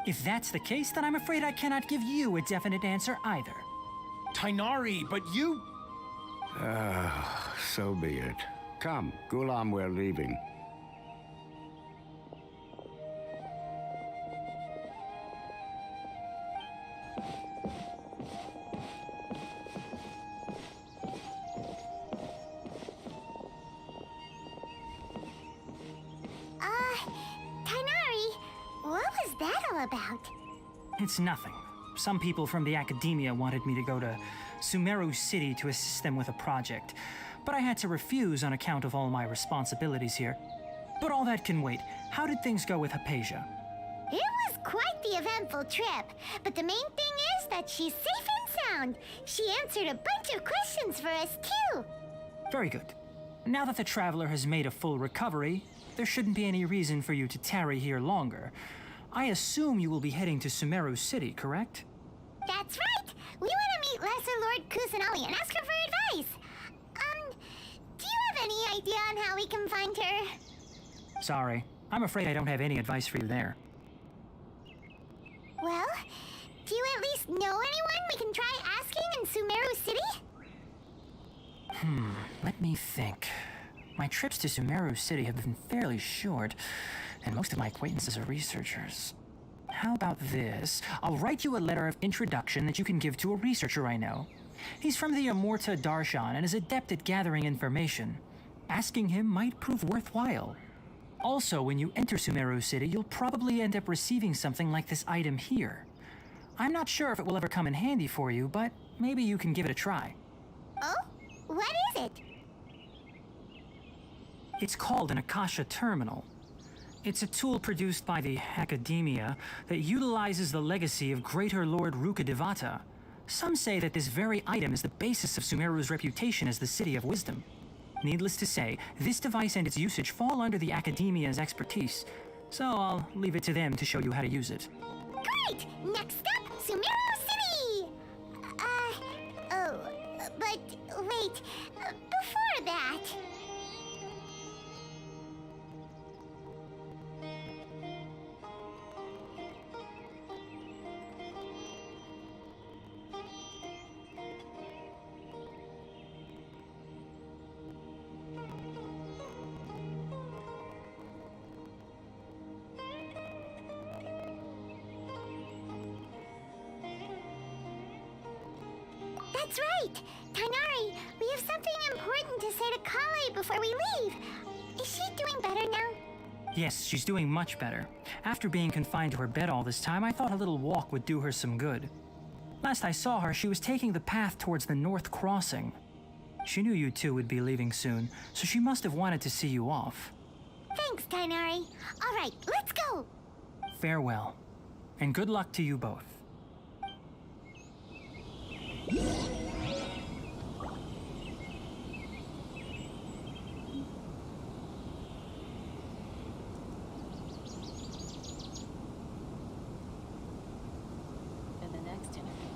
If that's the case, then I'm afraid I cannot give you a definite answer either. Tainari, but you... So be it. Come, Gulam, we're leaving. Tainari, what was that all about? It's nothing. Some people from the Academia wanted me to go to Sumeru City to assist them with a project, but I had to refuse on account of all my responsibilities here. But all that can wait. How did things go with Hypatia? It was quite the eventful trip, but the main thing is that she's safe and sound. She answered a bunch of questions for us, too. Very good. Now that the traveler has made a full recovery, there shouldn't be any reason for you to tarry here longer. I assume you will be heading to Sumeru City, correct? That's right! We want to meet Lesser Lord Kusanali and ask her for advice. Do you have any idea on how we can find her? Sorry. I'm afraid I don't have any advice for you there. Well, do you at least know anyone we can try asking in Sumeru City? Let me think. My trips to Sumeru City have been fairly short, and most of my acquaintances are researchers. How about this? I'll write you a letter of introduction that you can give to a researcher I know. He's from the Immorta Darshan and is adept at gathering information. Asking him might prove worthwhile. Also, when you enter Sumeru City, you'll probably end up receiving something like this item here. I'm not sure if it will ever come in handy for you, but maybe you can give it a try. Oh? What is it? It's called an Akasha Terminal. It's a tool produced by the Academia that utilizes the legacy of Greater Lord Rukadevata. Some say that this very item is the basis of Sumeru's reputation as the City of Wisdom. Needless to say, this device and its usage fall under the Academia's expertise, so I'll leave it to them to show you how to use it. Great! Next up, Sumeru City! But wait, before that... That's right! Tainari, we have something important to say to Kale before we leave. Is she doing better now? Yes, she's doing much better. After being confined to her bed all this time, I thought a little walk would do her some good. Last I saw her, she was taking the path towards the North Crossing. She knew you two would be leaving soon, so she must have wanted to see you off. Thanks, Tainari. All right, let's go. Farewell, and good luck to you both. In the next interview,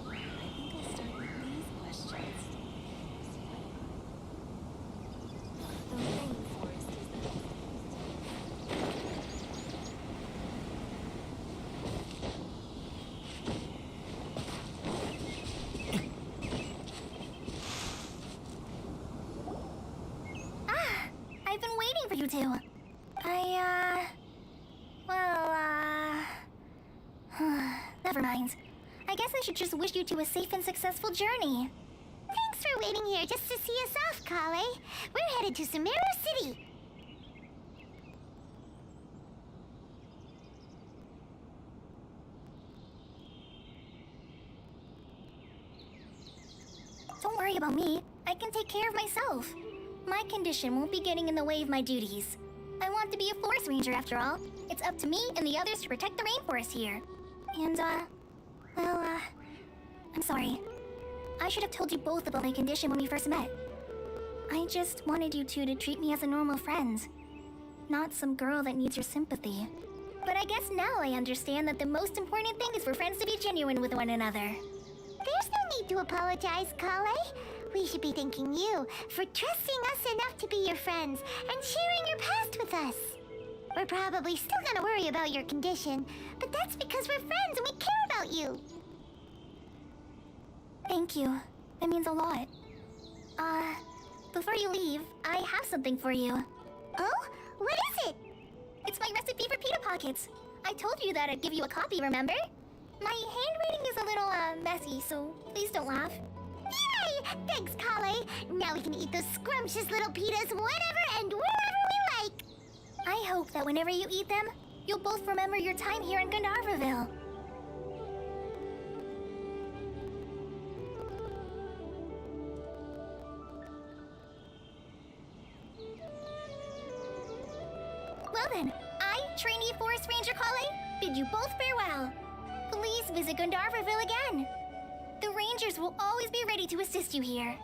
I think I'll start with these questions. The rainforest is the I've been waiting for you two. Never mind. I guess I should just wish you two a safe and successful journey. Thanks for waiting here just to see us off, Kale. We're headed to Sumeru City. Don't worry about me. I can take care of myself. My condition won't be getting in the way of my duties. I want to be a forest ranger after all. It's up to me and the others to protect the rainforest here. And, I'm sorry. I should have told you both about my condition when we first met. I just wanted you two to treat me as a normal friend, not some girl that needs your sympathy. But I guess now I understand that the most important thing is for friends to be genuine with one another. There's no need to apologize, Kale. We should be thanking you for trusting us enough to be your friends and sharing your past with us. We're probably still gonna worry about your condition, but that's because we're friends and we care about you. Thank you. It means a lot. Before you leave, I have something for you. Oh? What is it? It's my recipe for pita pockets. I told you that I'd give you a copy, remember? My handwriting is a little, messy, so please don't laugh. Yay! Thanks, Kale. Now we can eat those scrumptious little pitas whenever and wherever we like. I hope that whenever you eat them, you'll both remember your time here in Gandharvaville. Well then, I, trainee Forest Ranger Kale, bid you both farewell. Please visit Gandharvaville again. The Rangers will always be ready to assist you here.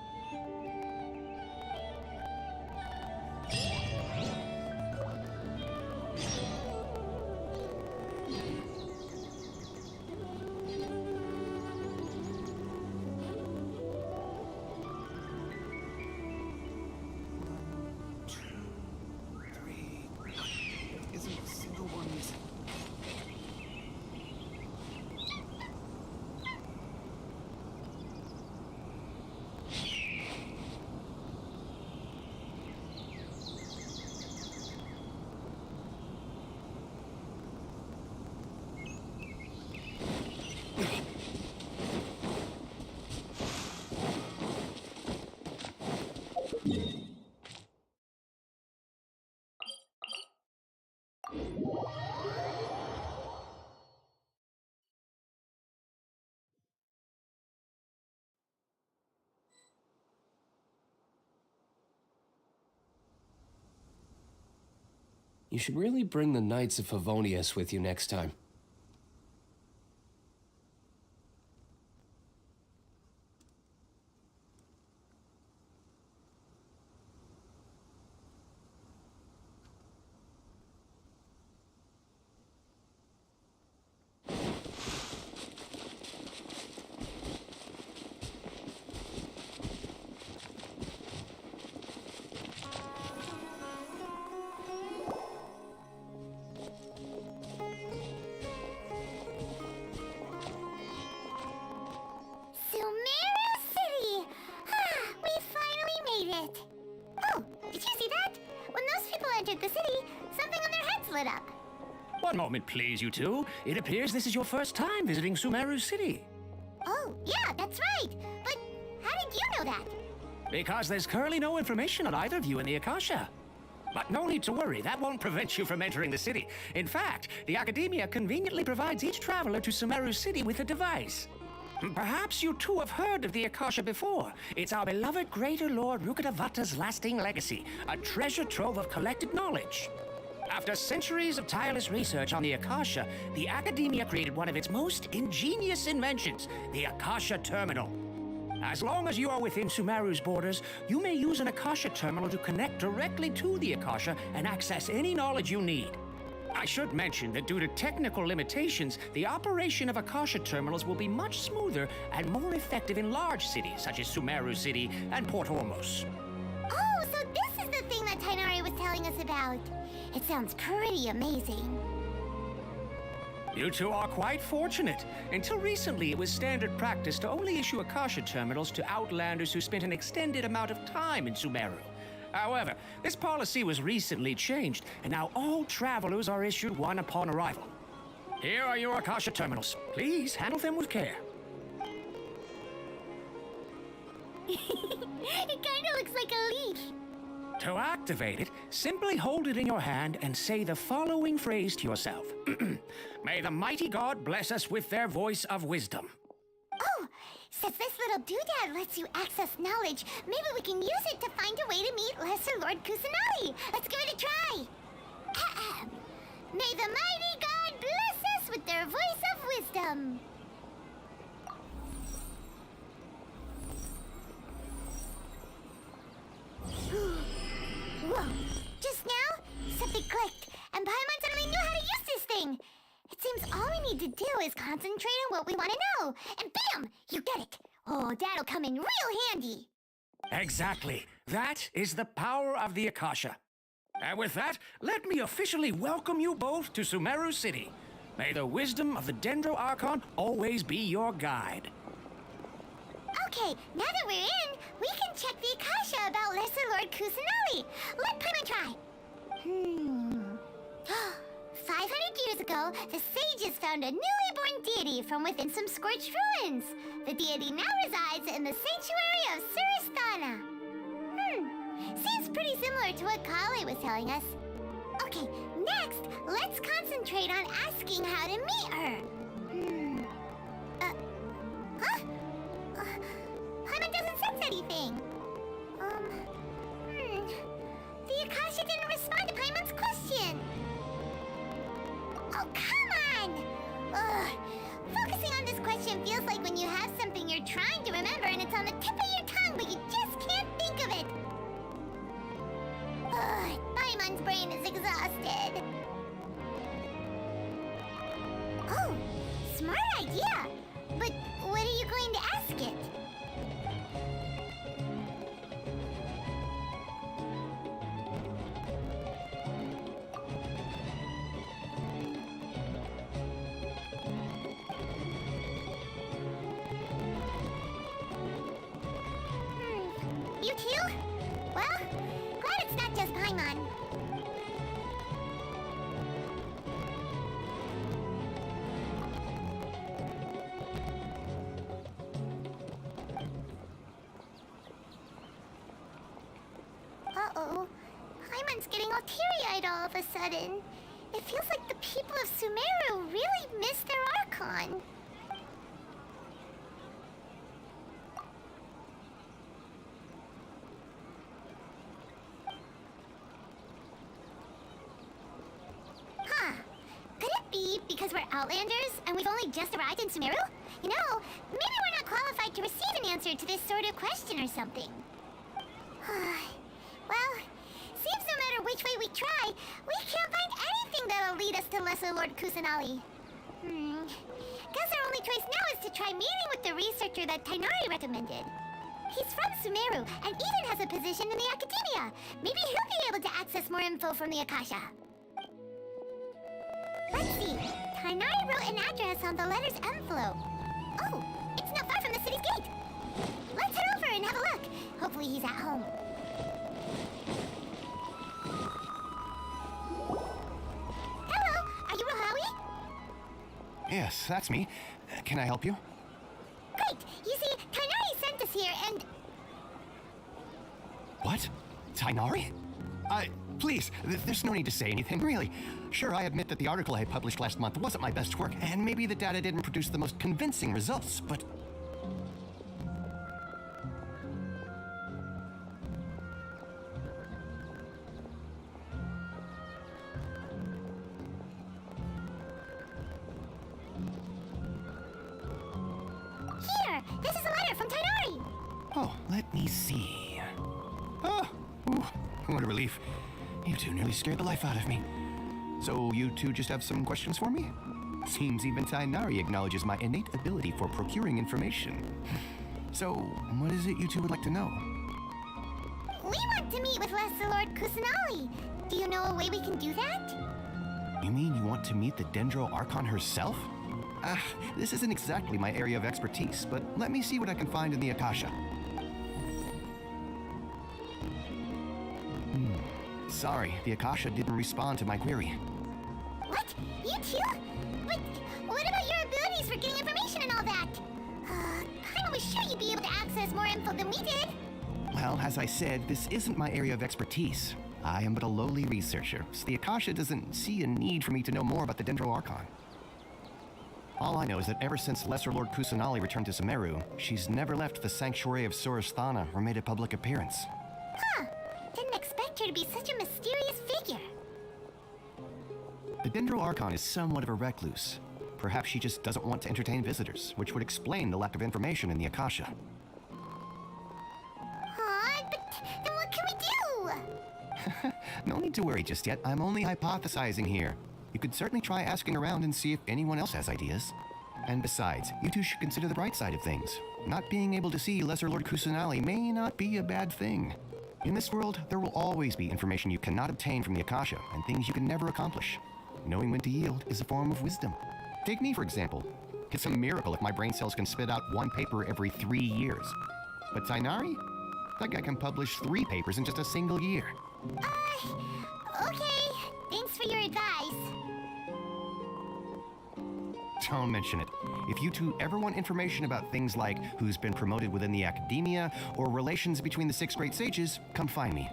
You should really bring the Knights of Favonius with you next time. The city, something on their heads lit up. One moment, please, you two. It appears this is your first time visiting Sumeru City. Oh, yeah, that's right. But how did you know that? Because there's currently no information on either of you in the Akasha. But no need to worry, that won't prevent you from entering the city. In fact, the Academia conveniently provides each traveler to Sumeru City with a device. Perhaps you too have heard of the Akasha before. It's our beloved Greater Lord Rukkhadevata's lasting legacy, a treasure trove of collected knowledge. After centuries of tireless research on the Akasha, the Academia created one of its most ingenious inventions, the Akasha Terminal. As long as you are within Sumeru's borders, you may use an Akasha Terminal to connect directly to the Akasha and access any knowledge you need. I should mention that due to technical limitations, the operation of Akasha terminals will be much smoother and more effective in large cities such as Sumeru City and Port Ormos. Oh, so this is the thing that Tainari was telling us about. It sounds pretty amazing. You two are quite fortunate. Until recently, it was standard practice to only issue Akasha terminals to outlanders who spent an extended amount of time in Sumeru. However, this policy was recently changed, and now all travelers are issued one upon arrival. Here are your Akasha terminals. Please handle them with care. It kind of looks like a leaf. To activate it, simply hold it in your hand and say the following phrase to yourself. May the mighty God bless us with their voice of wisdom. Oh, since this little doodad lets you access knowledge, maybe we can use it to find a way to meet Lesser Lord Kusanali. Let's give it a try. Ahem. May the mighty God bless us with their voice of wisdom. Whoa, just now, something clicked, and Paimon suddenly knew how to use this thing. It seems all we need to do is concentrate on what we want to know, and bam, you get it. Oh, that'll come in real handy. Exactly. That is the power of the Akasha. And with that, let me officially welcome you both to Sumeru City. May the wisdom of the Dendro Archon always be your guide. Okay, now that we're in, we can check the Akasha about Lesser Lord Kusanali. Let Paimon try. 500 years ago, the sages found a newly born deity from within some scorched ruins. The deity now resides in the sanctuary of Suristana. Seems pretty similar to what Kale was telling us. Okay, next, let's concentrate on asking how to meet her. Paimon doesn't sense anything. The Akasha didn't respond to Paimon's question. Oh, come on! Ugh. Focusing on this question feels like when you have something you're trying to remember and it's on the tip of your tongue, but you just can't think of it. Ugh, Paimon's brain is exhausted. Oh, smart idea. But what are you going to ask it? You too? Well, glad it's not just Paimon. Uh-oh. Paimon's getting all teary-eyed all of a sudden. It feels like the people of Sumeru really miss their Archon. Could it be because we're Outlanders and we've only just arrived in Sumeru? You know, maybe we're not qualified to receive an answer to this sort of question or something. Well, seems no matter which way we try, we can't find anything that'll lead us to Lesser Lord Kusanali. Guess our only choice now is to try meeting with the researcher that Tainari recommended. He's from Sumeru and even has a position in the Academia. Maybe he'll be able to access more info from the Akasha. Let's see. Tainari wrote an address on the letter's envelope. Oh, it's not far from the city's gate. Let's head over and have a look. Hopefully he's at home. Hello, are you Rohawi? Yes, that's me. Can I help you? Great. You see, Tainari sent us here and... What? Tainari? Please, there's no need to say anything, really. Sure, I admit that the article I published last month wasn't my best work, and maybe the data didn't produce the most convincing results, but Oh, let me see. Oh, ooh, what a relief. You two nearly scared the life out of me. So you two just have some questions for me? Seems even Tainari acknowledges my innate ability for procuring information. So, what is it you two would like to know? We want to meet with Lesser Lord Kusanali. Do you know a way we can do that? You mean you want to meet the Dendro Archon herself? This isn't exactly my area of expertise, but let me see what I can find in the Akasha. Sorry, the Akasha didn't respond to my query. What? You too? But what about your abilities for getting information and all that? I was sure you'd be able to access more info than we did. Well, as I said, this isn't my area of expertise. I am but a lowly researcher, so the Akasha doesn't see a need for me to know more about the Dendro Archon. All I know is that ever since Lesser Lord Kusanali returned to Sumeru, she's never left the Sanctuary of Sorasthana or made a public appearance. Huh. Didn't expect her to be such a mysterious figure. The Dendro Archon is somewhat of a recluse. Perhaps she just doesn't want to entertain visitors, which would explain the lack of information in the Akasha. But then what can we do? No need to worry just yet. I'm only hypothesizing here. You could certainly try asking around and see if anyone else has ideas. And besides, you two should consider the bright side of things. Not being able to see Lesser Lord Kusanali may not be a bad thing. In this world, there will always be information you cannot obtain from the Akasha, and things you can never accomplish. Knowing when to yield is a form of wisdom. Take me, for example. It's a miracle if my brain cells can spit out one paper every 3 years. But Tainari? That guy can publish 3 papers in just a single year. Okay. Thanks for your advice. Don't mention it. If you two ever want information about things like who's been promoted within the academia or relations between the 6 great sages, come find me.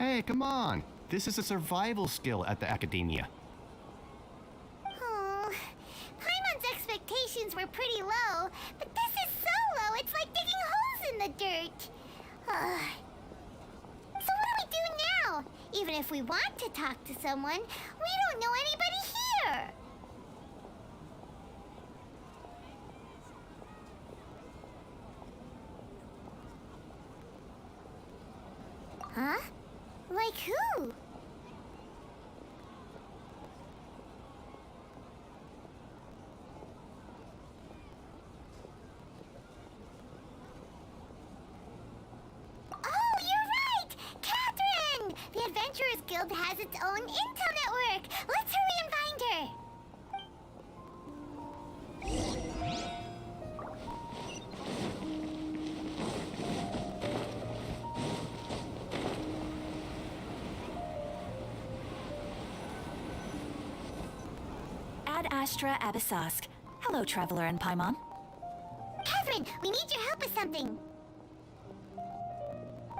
Hey, come on. This is a survival skill at the academia. Oh, Paimon's expectations were pretty low, but this is so low, it's like digging holes in the dirt. So what do we do now? Even if we want to talk to someone, we don't know anybody here. Huh? Like who? Oh, you're right! Catherine! The Adventurers Guild has its own intel network. Let's hurry and find her. Ad Astra Abyssosk. Hello, Traveler and Paimon. Catherine, we need your help with something.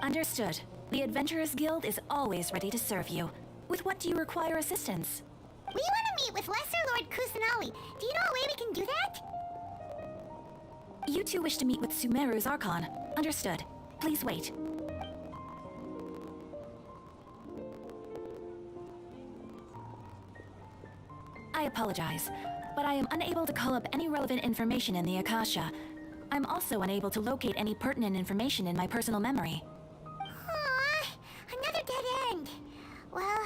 Understood. The Adventurers Guild is always ready to serve you. With what do you require assistance? We want to meet with Lesser Lord Kusanali. Do you know a way we can do that? You two wish to meet with Sumeru's Archon. Understood. Please wait. I apologize, but I am unable to call up any relevant information in the Akasha. I'm also unable to locate any pertinent information in my personal memory. Another dead end. Well,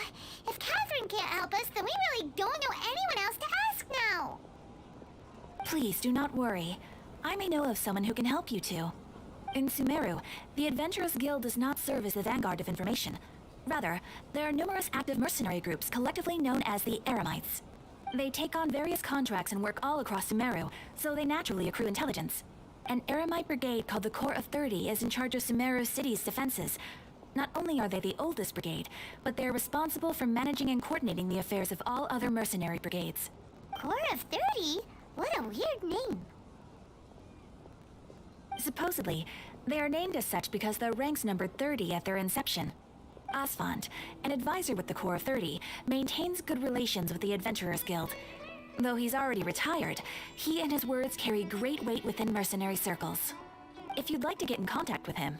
if Catherine can't help us, then we really don't know anyone else to ask now. Please do not worry. I may know of someone who can help you two. In Sumeru, the Adventurers Guild does not serve as the vanguard of information. Rather, there are numerous active mercenary groups collectively known as the Eremites. They take on various contracts and work all across Sumeru, so they naturally accrue intelligence. An Eremite brigade called the Corps of 30 is in charge of Sumeru City's defenses. Not only are they the oldest brigade, but they're responsible for managing and coordinating the affairs of all other mercenary brigades. Corps of 30? What a weird name. Supposedly, they are named as such because their ranks numbered 30 at their inception. Asfand, an advisor with the Corps of 30, maintains good relations with the Adventurers Guild. Though he's already retired, he and his words carry great weight within mercenary circles. If you'd like to get in contact with him,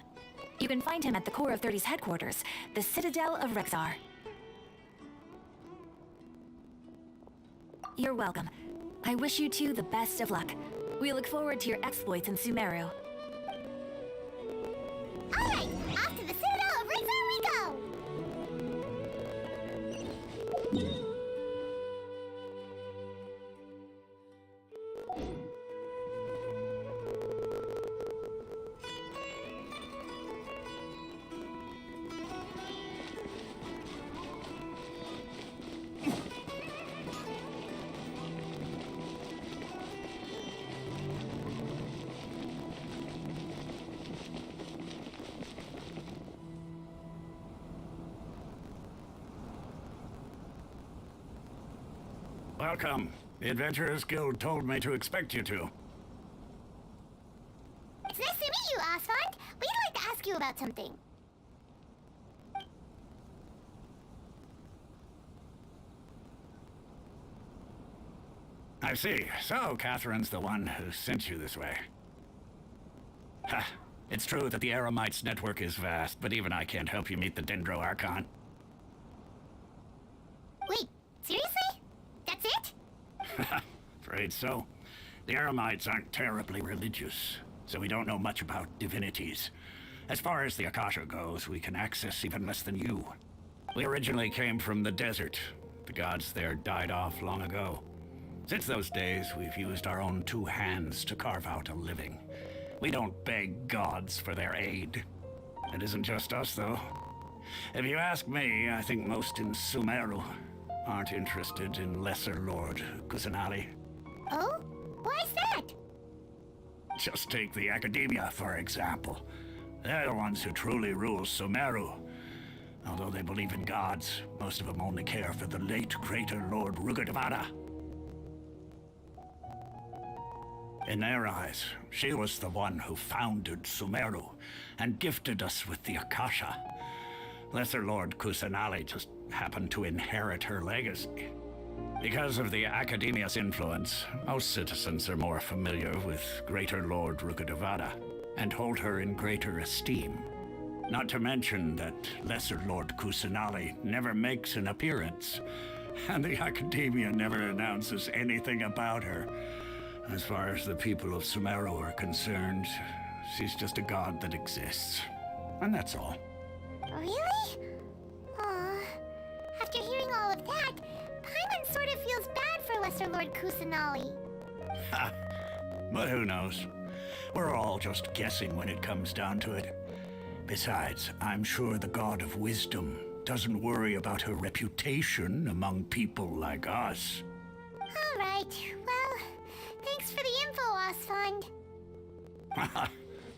you can find him at the Corps of 30's headquarters, the Citadel of Rexar. You're welcome. I wish you two the best of luck. We look forward to your exploits in Sumeru. Alright, off to the Citadel of Rizzo we go! Welcome. The Adventurers Guild told me to expect you two. It's nice to meet you, Osfond. We'd like to ask you about something. I see. So, Catherine's the one who sent you this way. Ha! It's true that the Eremites network is vast, but even I can't help you meet the Dendro Archon. Wait, seriously? That's it? Afraid so. The Eremites aren't terribly religious, so we don't know much about divinities. As far as the Akasha goes, we can access even less than you. We originally came from the desert. The gods there died off long ago. Since those days, we've used our own two hands to carve out a living. We don't beg gods for their aid. It isn't just us, though. If you ask me, I think most in Sumeru aren't interested in Lesser Lord Kusanali. Oh? Why's that? Just take the Academia, for example. They're the ones who truly rule Sumeru. Although they believe in gods, most of them only care for the late Greater Lord Rugadavada. In their eyes, she was the one who founded Sumeru and gifted us with the Akasha. Lesser Lord Kusanali just happened to inherit her legacy. Because of the Academia's influence, most citizens are more familiar with Greater Lord Rugadavada and hold her in greater esteem. Not to mention that Lesser Lord Kusanali never makes an appearance, and the Academia never announces anything about her. As far as the people of Sumeru are concerned, she's just a god that exists. And that's all. Really? Aw. After hearing all of that, Paimon sort of feels bad for Lesser Lord Kusanali. Ha! But who knows? We're all just guessing when it comes down to it. Besides, I'm sure the God of Wisdom doesn't worry about her reputation among people like us. All right. Well, thanks for the info, Osfond.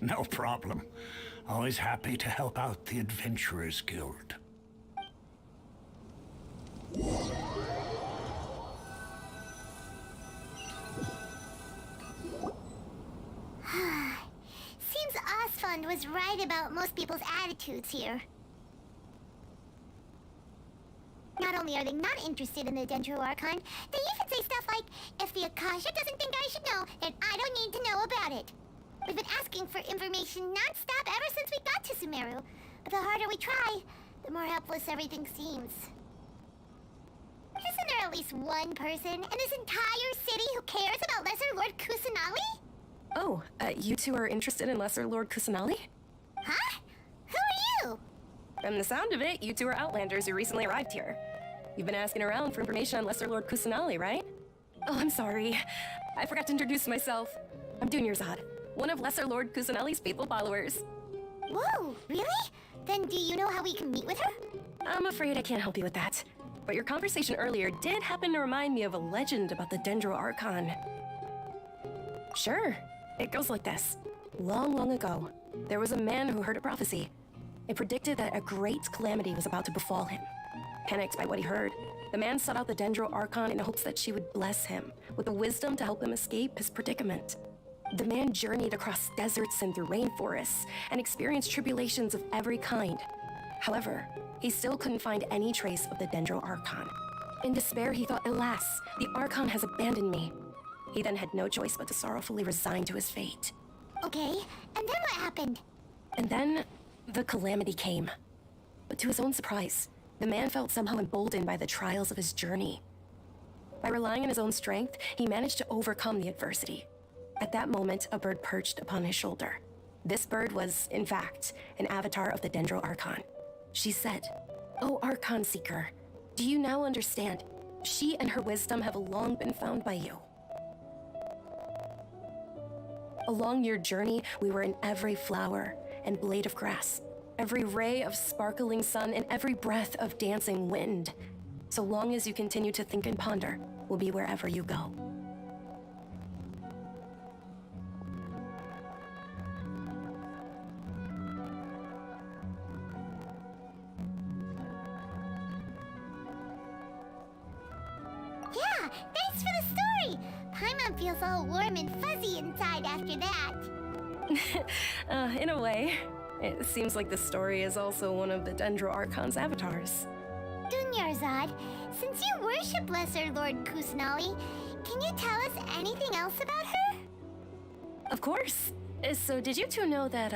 No problem. Always happy to help out the Adventurers Guild. Seems Osfond was right about most people's attitudes here. Not only are they not interested in the Dendro Archon, they even say stuff like, if the Akasha doesn't think I should know, then I don't need to know about it. We've been asking for information non-stop ever since we got to Sumeru, but the harder we try, the more helpless everything seems. Isn't there at least one person in this entire city who cares about Lesser Lord Kusanali? Oh, you two are interested in Lesser Lord Kusanali? Huh? Who are you? From the sound of it, you two are Outlanders who recently arrived here. You've been asking around for information on Lesser Lord Kusanali, right? Oh, I'm sorry. I forgot to introduce myself. I'm Dunyarzad, one of Lesser Lord Kusanali's faithful followers. Whoa, really? Then do you know how we can meet with her? I'm afraid I can't help you with that. But your conversation earlier did happen to remind me of a legend about the Dendro Archon. Sure, it goes like this. Long, long ago, there was a man who heard a prophecy. It predicted that a great calamity was about to befall him. Panicked by what he heard, the man sought out the Dendro Archon in hopes that she would bless him with the wisdom to help him escape his predicament. The man journeyed across deserts and through rainforests and experienced tribulations of every kind. However, he still couldn't find any trace of the Dendro Archon. In despair, he thought, alas, the Archon has abandoned me. He then had no choice but to sorrowfully resign to his fate. Okay, and then what happened? And then, the calamity came. But to his own surprise, the man felt somehow emboldened by the trials of his journey. By relying on his own strength, he managed to overcome the adversity. At that moment, a bird perched upon his shoulder. This bird was, in fact, an avatar of the Dendro Archon. She said, "O Archon Seeker, do you now understand? She and her wisdom have long been found by you." Along your journey, we were in every flower and blade of grass, every ray of sparkling sun, and every breath of dancing wind. So long as you continue to think and ponder, we'll be wherever you go. Yeah, thanks for the story. Paimon feels all warm and fuzzy inside after that. In a way, it seems like the story is also one of the Dendro Archon's avatars. Dunyarzad, since you worship Lesser Lord Kusanali, can you tell us anything else about her? Of course. So did you two know that,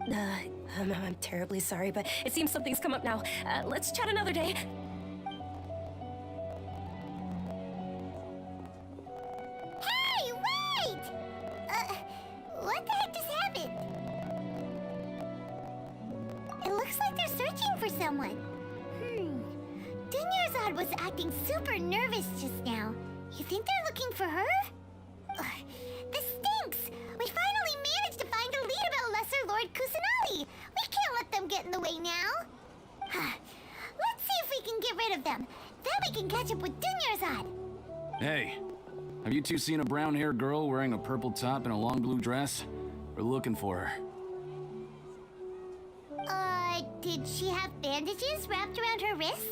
I'm terribly sorry, but it seems something's come up now. Let's chat another day. Hey, wait! What the heck just happened? It looks like they're searching for someone. Dunyarzad was acting super nervous just now. You think they're looking for her? This stinks! We finally managed to find a lead about Lesser Lord Kusanali! We can't let them get in the way now! Let's see if we can get rid of them. Then we can catch up with Dunyarzad! Hey, have you two seen a brown-haired girl wearing a purple top and a long blue dress? We're looking for her. Did she have bandages wrapped around her wrists?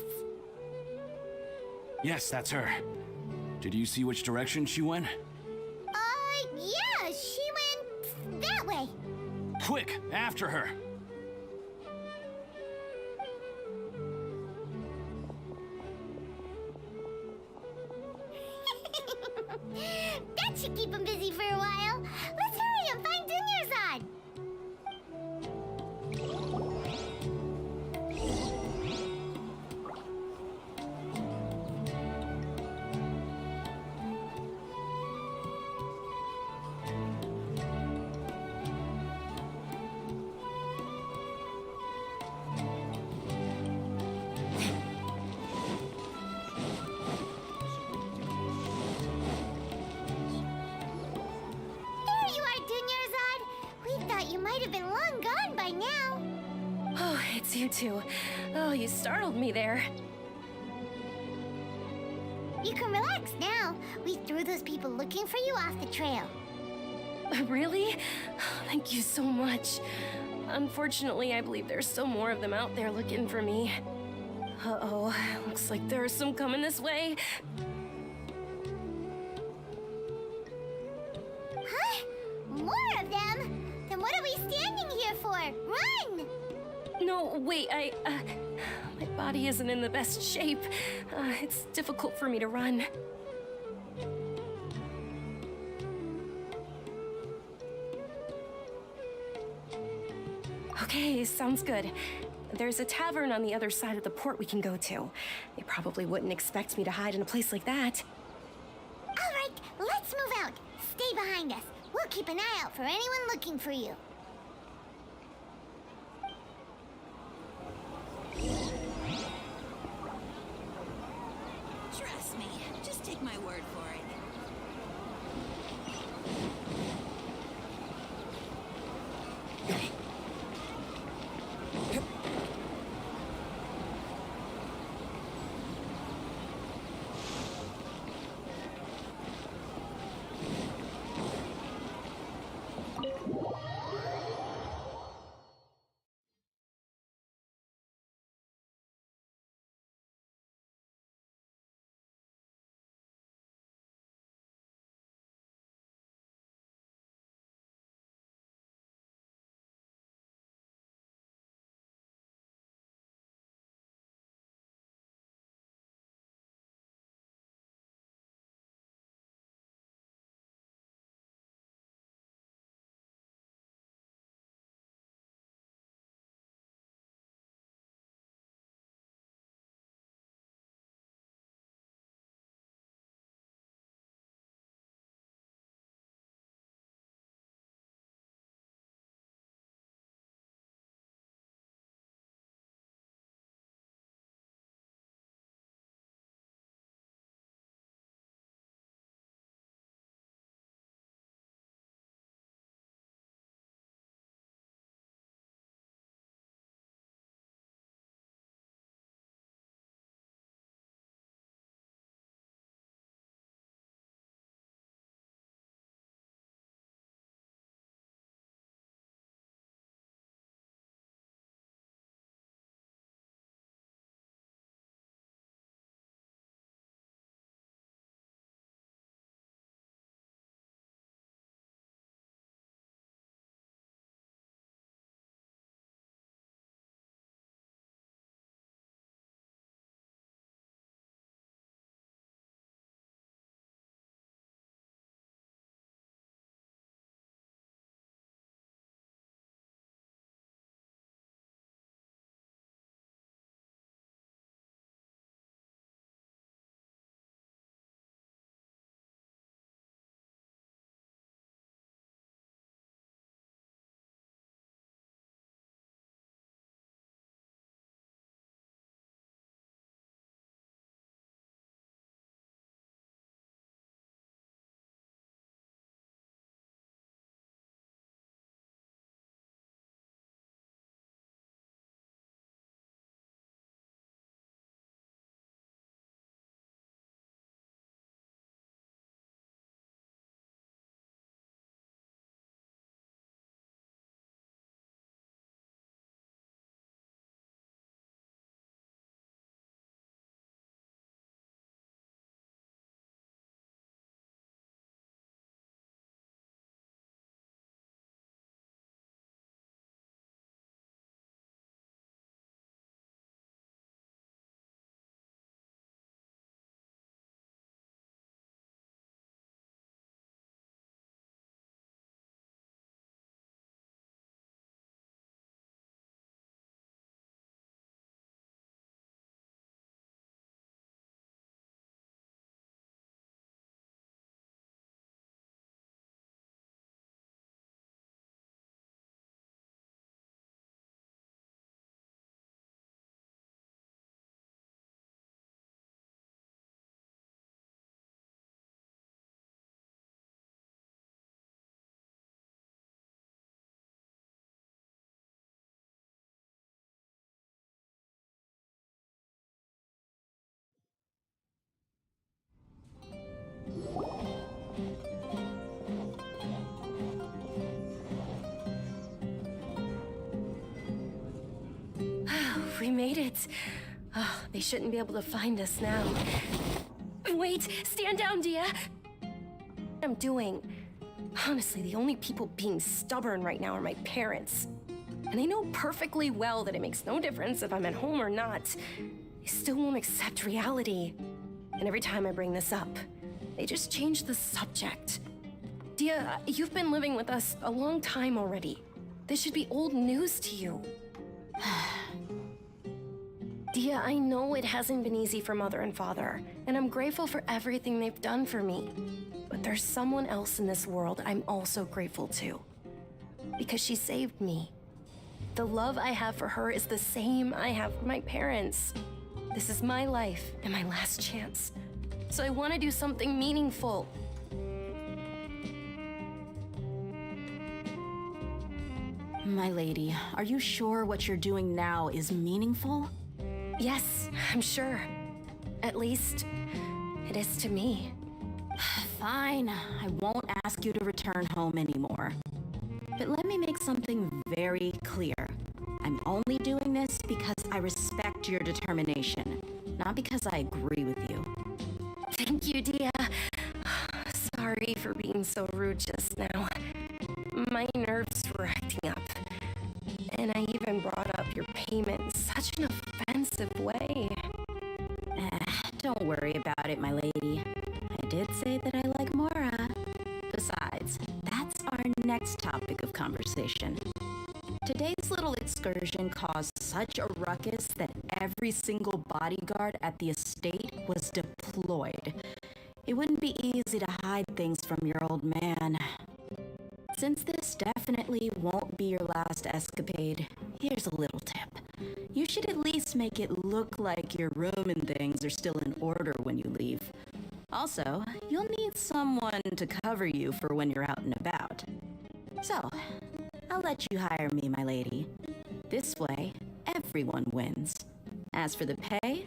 Yes, that's her. Did you see which direction she went? Yeah, she went that way. Quick, after her! That should keep him busy for a while. Let's hurry and find Dunyarzad. You might have been long gone by now. Oh, it's you two. Oh, you startled me there. You can relax now. We threw those people looking for you off the trail. Really? Thank you so much. Unfortunately, I believe there's still more of them out there looking for me. Uh-oh, looks like there are some coming this way. Huh? More of them? Then what are we standing here for? Run! No, wait, my body isn't in the best shape. It's difficult for me to run. Okay, sounds good. There's a tavern on the other side of the port we can go to. They probably wouldn't expect me to hide in a place like that. All right, let's move out. Stay behind us. We'll keep an eye out for anyone looking for you. Trust me, just take my word for it. made it. Oh, they shouldn't be able to find us now. Wait, stand down, Dia. I'm doing. Honestly, the only people being stubborn right now are my parents. And they know perfectly well that it makes no difference if I'm at home or not. They still won't accept reality. And every time I bring this up, they just change the subject. Dia, you've been living with us a long time already. This should be old news to you. Dia, I know it hasn't been easy for Mother and Father, and I'm grateful for everything they've done for me. But there's someone else in this world I'm also grateful to. Because she saved me. The love I have for her is the same I have for my parents. This is my life and my last chance. So I want to do something meaningful. My lady, are you sure what you're doing now is meaningful? Yes, I'm sure. At least, it is to me. Fine, I won't ask you to return home anymore. But let me make something very clear. I'm only doing this because I respect your determination, not because I agree with you. Thank you, Dia. Sorry for being so rude just now. My nerves were acting up. And I even brought up your payment in such an offensive way. Don't worry about it, my lady. I did say that I like Mora. Besides, that's our next topic of conversation. Today's little excursion caused such a ruckus that every single bodyguard at the estate was deployed. It wouldn't be easy to hide things from your old man. Since this definitely won't be your last escapade, here's a little tip. You should at least make it look like your room and things are still in order when you leave. Also, you'll need someone to cover you for when you're out and about. So, I'll let you hire me, my lady. This way, everyone wins. As for the pay,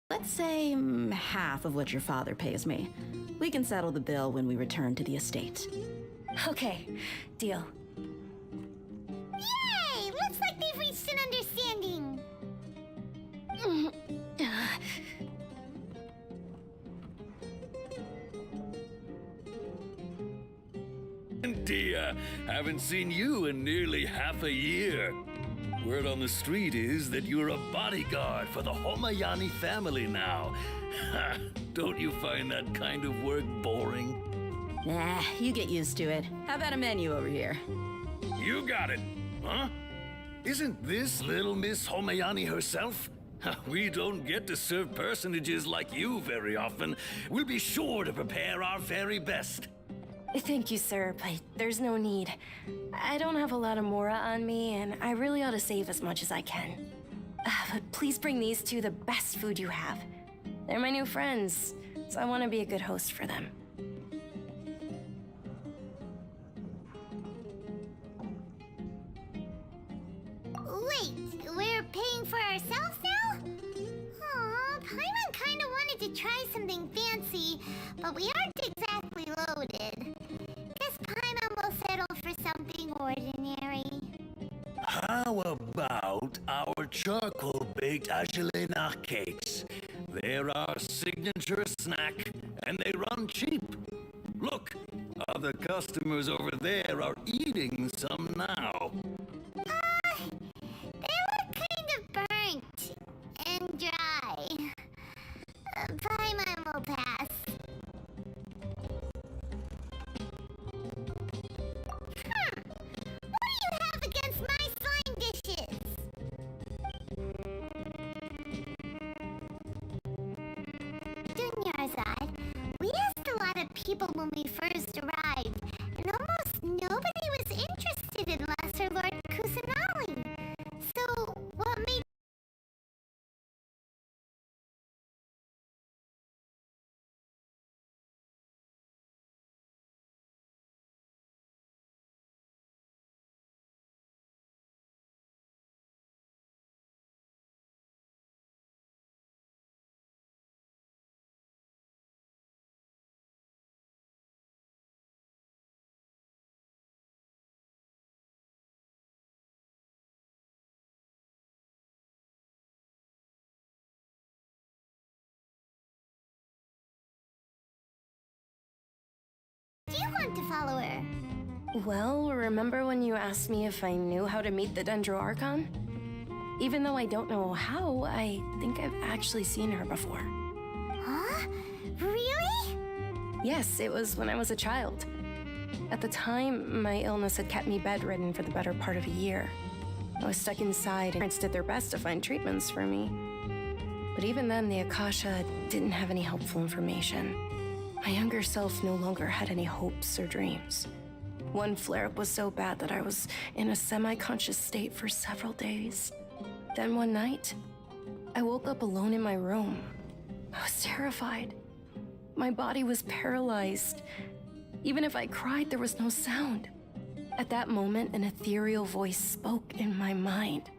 let's say half of what your father pays me. We can settle the bill when we return to the estate. Okay, deal. Yay! Looks like they've reached an understanding. Dia, haven't seen you in nearly half a year. Word on the street is that you're a bodyguard for the Homayani family now. Don't you find that kind of work boring? Nah, you get used to it. How about a menu over here? You got it, huh? Isn't this little Miss Homayani herself? We don't get to serve personages like you very often. We'll be sure to prepare our very best. Thank you, sir, but there's no need. I don't have a lot of Mora on me, and I really ought to save as much as I can. But please bring these two the best food you have. They're my new friends, so I want to be a good host for them. Wait, we're paying for ourselves now? Aw, Paimon kinda wanted to try something fancy, but we aren't exactly loaded. Guess Paimon will settle for something ordinary. How about our charcoal-baked Agelena cakes? They're our signature snack, and they run cheap. Look, other customers over there are eating some now. They look kind of burnt and dry. Paimon will pass. What do you have against my slime dishes? Dunyarzad, we asked a lot of people when we first arrived, and almost nobody was interested in Lesser Lord Kusanali. So, what made do you want to follow her? Well, remember when you asked me if I knew how to meet the Dendro Archon? Even though I don't know how, I think I've actually seen her before. Huh? Really? Yes, it was when I was a child. At the time, my illness had kept me bedridden for the better part of a year. I was stuck inside, and parents did their best to find treatments for me. But even then, the Akasha didn't have any helpful information. My younger self no longer had any hopes or dreams. One flare-up was so bad that I was in a semi-conscious state for several days. Then one night, I woke up alone in my room. I was terrified. My body was paralyzed. Even if I cried, there was no sound. At that moment, an ethereal voice spoke in my mind.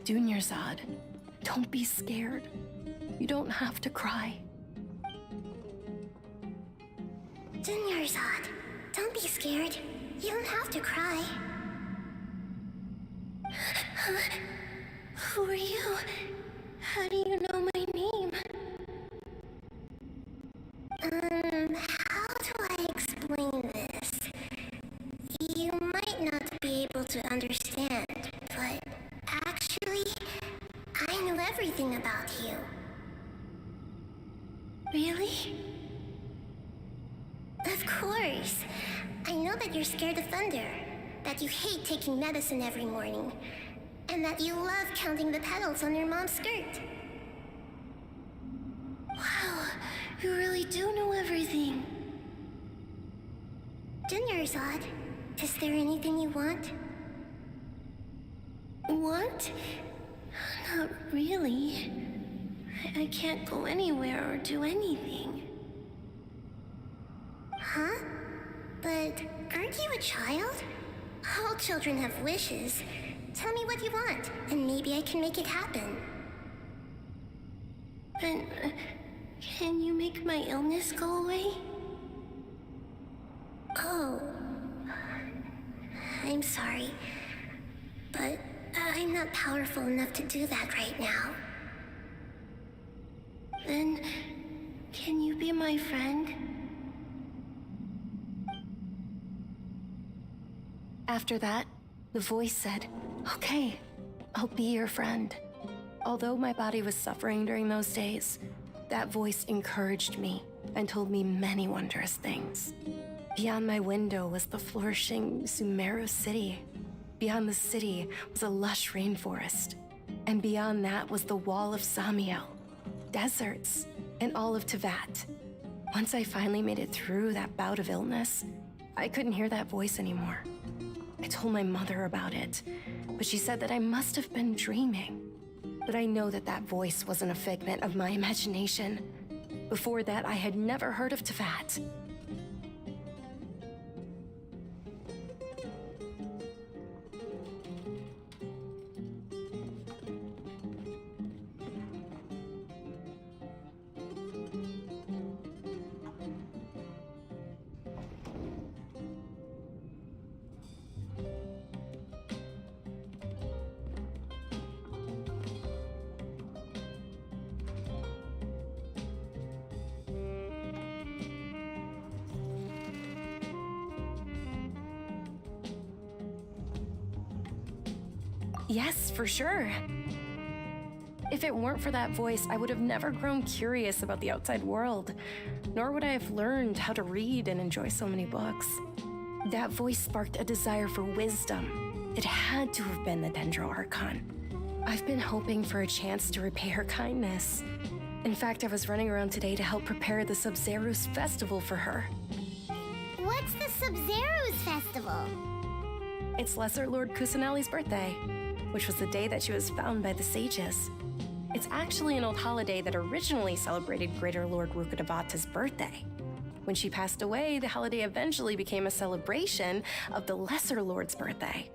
Dunyarzad, don't be scared. You don't have to cry. Dunyarzad, don't be scared. You don't have to cry. Who are you? How do you know my name? How do I explain this? You might not be able to understand, but actually, I know everything about you. Really? Of course. I know that you're scared of thunder, that you hate taking medicine every morning, and that you love counting the petals on your mom's skirt. Wow, you really do know everything. Dunyarzad, is there anything you want? Want? Not really. I can't go anywhere or do anything. Huh? But aren't you a child? All children have wishes. Tell me what you want, and maybe I can make it happen. But can you make my illness go away? Oh. I'm sorry. But I'm not powerful enough to do that right now. Then, can you be my friend? After that, the voice said, "Okay, I'll be your friend." Although my body was suffering during those days, that voice encouraged me and told me many wondrous things. Beyond my window was the flourishing Sumeru city. Beyond the city was a lush rainforest. And beyond that was the wall of Samiel, deserts, and all of Tevat. Once I finally made it through that bout of illness, I couldn't hear that voice anymore. I told my mother about it, but she said that I must have been dreaming. But I know that that voice wasn't a figment of my imagination. Before that, I had never heard of Teyvat. Yes, for sure. If it weren't for that voice, I would have never grown curious about the outside world, nor would I have learned how to read and enjoy so many books. That voice sparked a desire for wisdom. It had to have been the Dendro Archon. I've been hoping for a chance to repay her kindness. In fact, I was running around today to help prepare the Sub-Zero's festival for her. What's the Sub-Zero's festival? It's Lesser Lord Kusanali's birthday, which was the day that she was found by the sages. It's actually an old holiday that originally celebrated Greater Lord Rukkhadevata's birthday. When she passed away, the holiday eventually became a celebration of the Lesser Lord's birthday.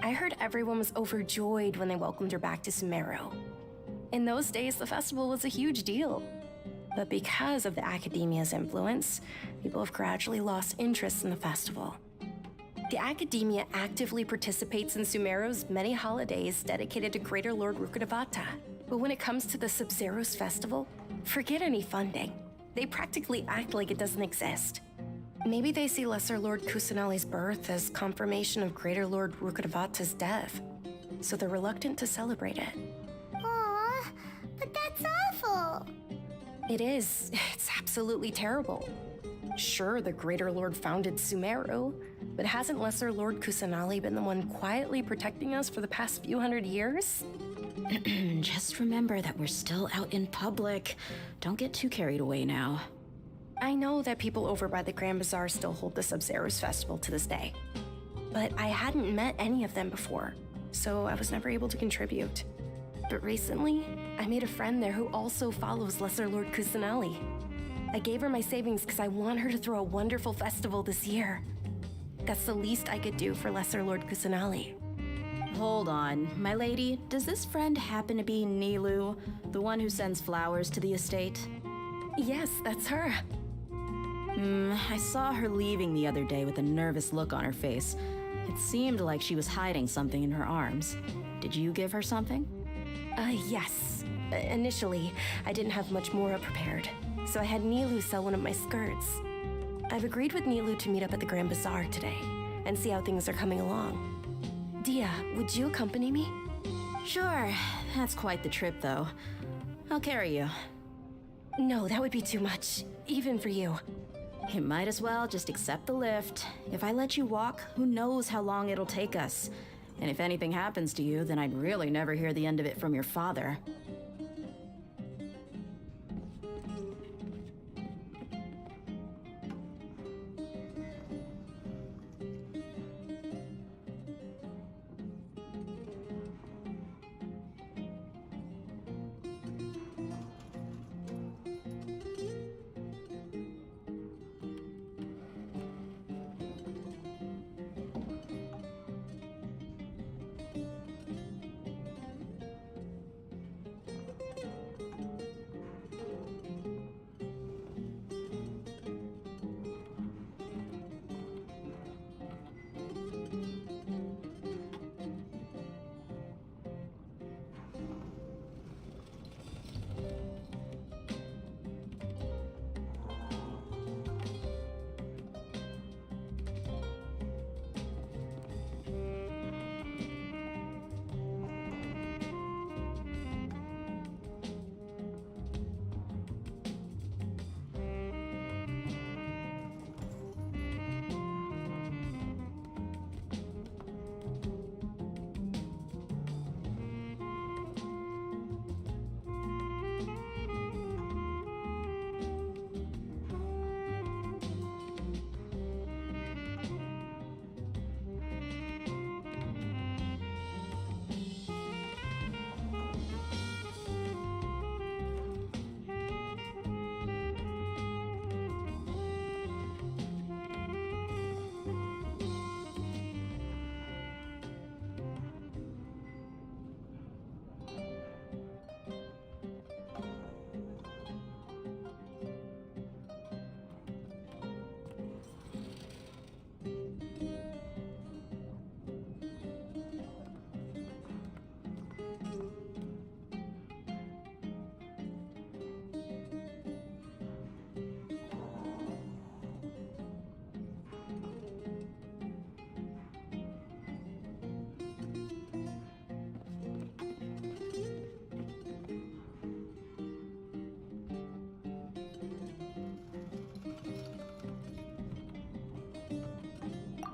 I heard everyone was overjoyed when they welcomed her back to Sumeru. In those days, the festival was a huge deal. But because of the Academia's influence, people have gradually lost interest in the festival. The Academia actively participates in Sumeru's many holidays dedicated to Greater Lord Rukkhadevata. But when it comes to the Sub-Zero's festival, forget any funding. They practically act like it doesn't exist. Maybe they see Lesser Lord Kusanali's birth as confirmation of Greater Lord Rukkhadevata's death, so they're reluctant to celebrate it. Aw, but that's awful. It is. It's absolutely terrible. Sure, the Greater Lord founded Sumeru, but hasn't Lesser Lord Kusanali been the one quietly protecting us for the past few hundred years? Just remember that we're still out in public. Don't get too carried away now. I know that people over by the Grand Bazaar still hold the Sub-Zero's festival to this day, but I hadn't met any of them before, so I was never able to contribute. But recently, I made a friend there who also follows Lesser Lord Kusanali. I gave her my savings because I want her to throw a wonderful festival this year. That's the least I could do for Lesser Lord Kusanali. Hold on, my lady. Does this friend happen to be Nilu, the one who sends flowers to the estate? Yes, that's her. I saw her leaving the other day with a nervous look on her face. It seemed like she was hiding something in her arms. Did you give her something? Yes. Initially, I didn't have much more prepared, so I had Nilu sell one of my skirts. I've agreed with Nilu to meet up at the Grand Bazaar today and see how things are coming along. Dia, would you accompany me? Sure. That's quite the trip, though. I'll carry you. No, that would be too much, even for you. You might as well just accept the lift. If I let you walk, who knows how long it'll take us. And if anything happens to you, then I'd really never hear the end of it from your father.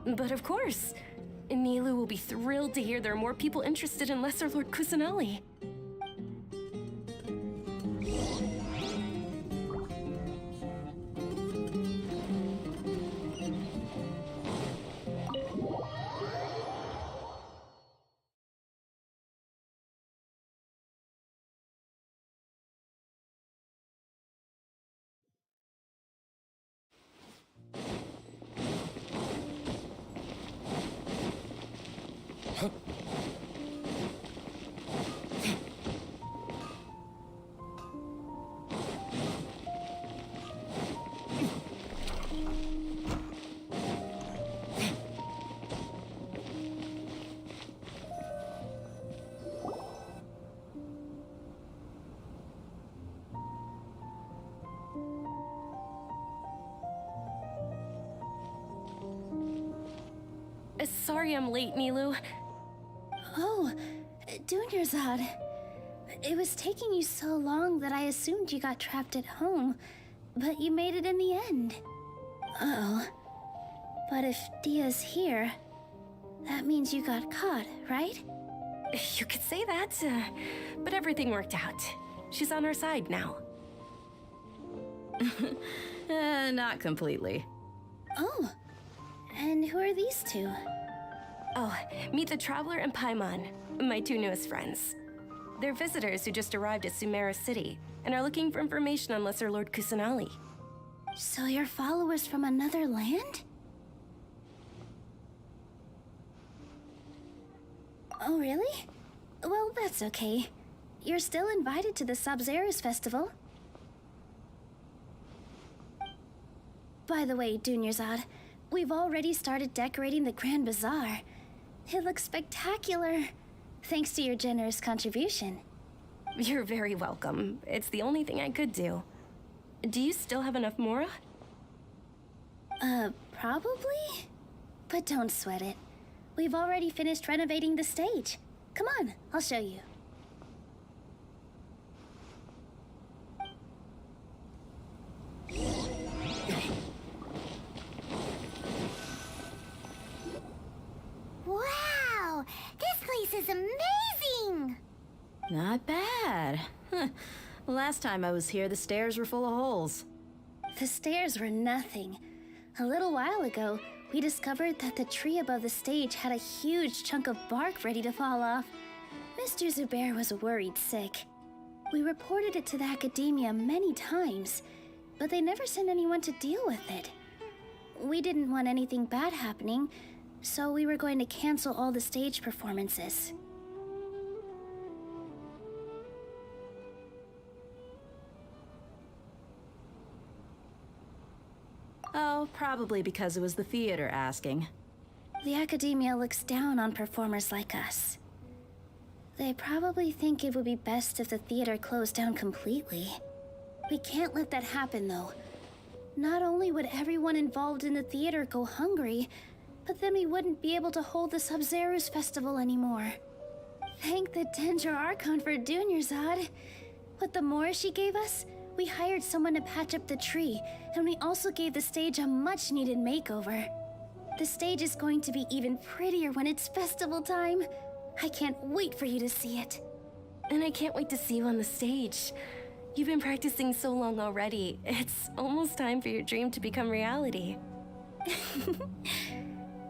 But of course, Nilu will be thrilled to hear there are more people interested in Lesser Lord Kusanali. Sorry I'm late, Nilu. Oh, Dunyarzad. It was taking you so long that I assumed you got trapped at home, but you made it in the end. Uh-oh. But if Dia's here, that means you got caught, right? You could say that, but everything worked out. She's on our side now. Not completely. Oh, and who are these two? Oh, meet the Traveler and Paimon, my two newest friends. They're visitors who just arrived at Sumeru City and are looking for information on Lesser Lord Kusanali. So you're followers from another land? Oh, really? Well, that's okay. You're still invited to the Sabzeruz Festival. By the way, Dunyarzad, we've already started decorating the Grand Bazaar. It looks spectacular, thanks to your generous contribution. You're very welcome. It's the only thing I could do. Do you still have enough Mora? Probably? But don't sweat it. We've already finished renovating the stage. Come on, I'll show you. Wow! This place is amazing! Not bad. Huh. Last time I was here, the stairs were full of holes. The stairs were nothing. A little while ago, we discovered that the tree above the stage had a huge chunk of bark ready to fall off. Mr. Zubair was worried sick. We reported it to the academia many times, but they never sent anyone to deal with it. We didn't want anything bad happening, so we were going to cancel all the stage performances. Oh, probably because it was the theater asking. The academia looks down on performers like us. They probably think it would be best if the theater closed down completely. We can't let that happen, though. Not only would everyone involved in the theater go hungry, but then we wouldn't be able to hold the Sabzeruz Festival anymore. Thank the Dendro Archon for Dunyarzad. With the Mora she gave us, we hired someone to patch up the tree, and we also gave the stage a much-needed makeover. The stage is going to be even prettier when it's festival time. I can't wait for you to see it. And I can't wait to see you on the stage. You've been practicing so long already. It's almost time for your dream to become reality.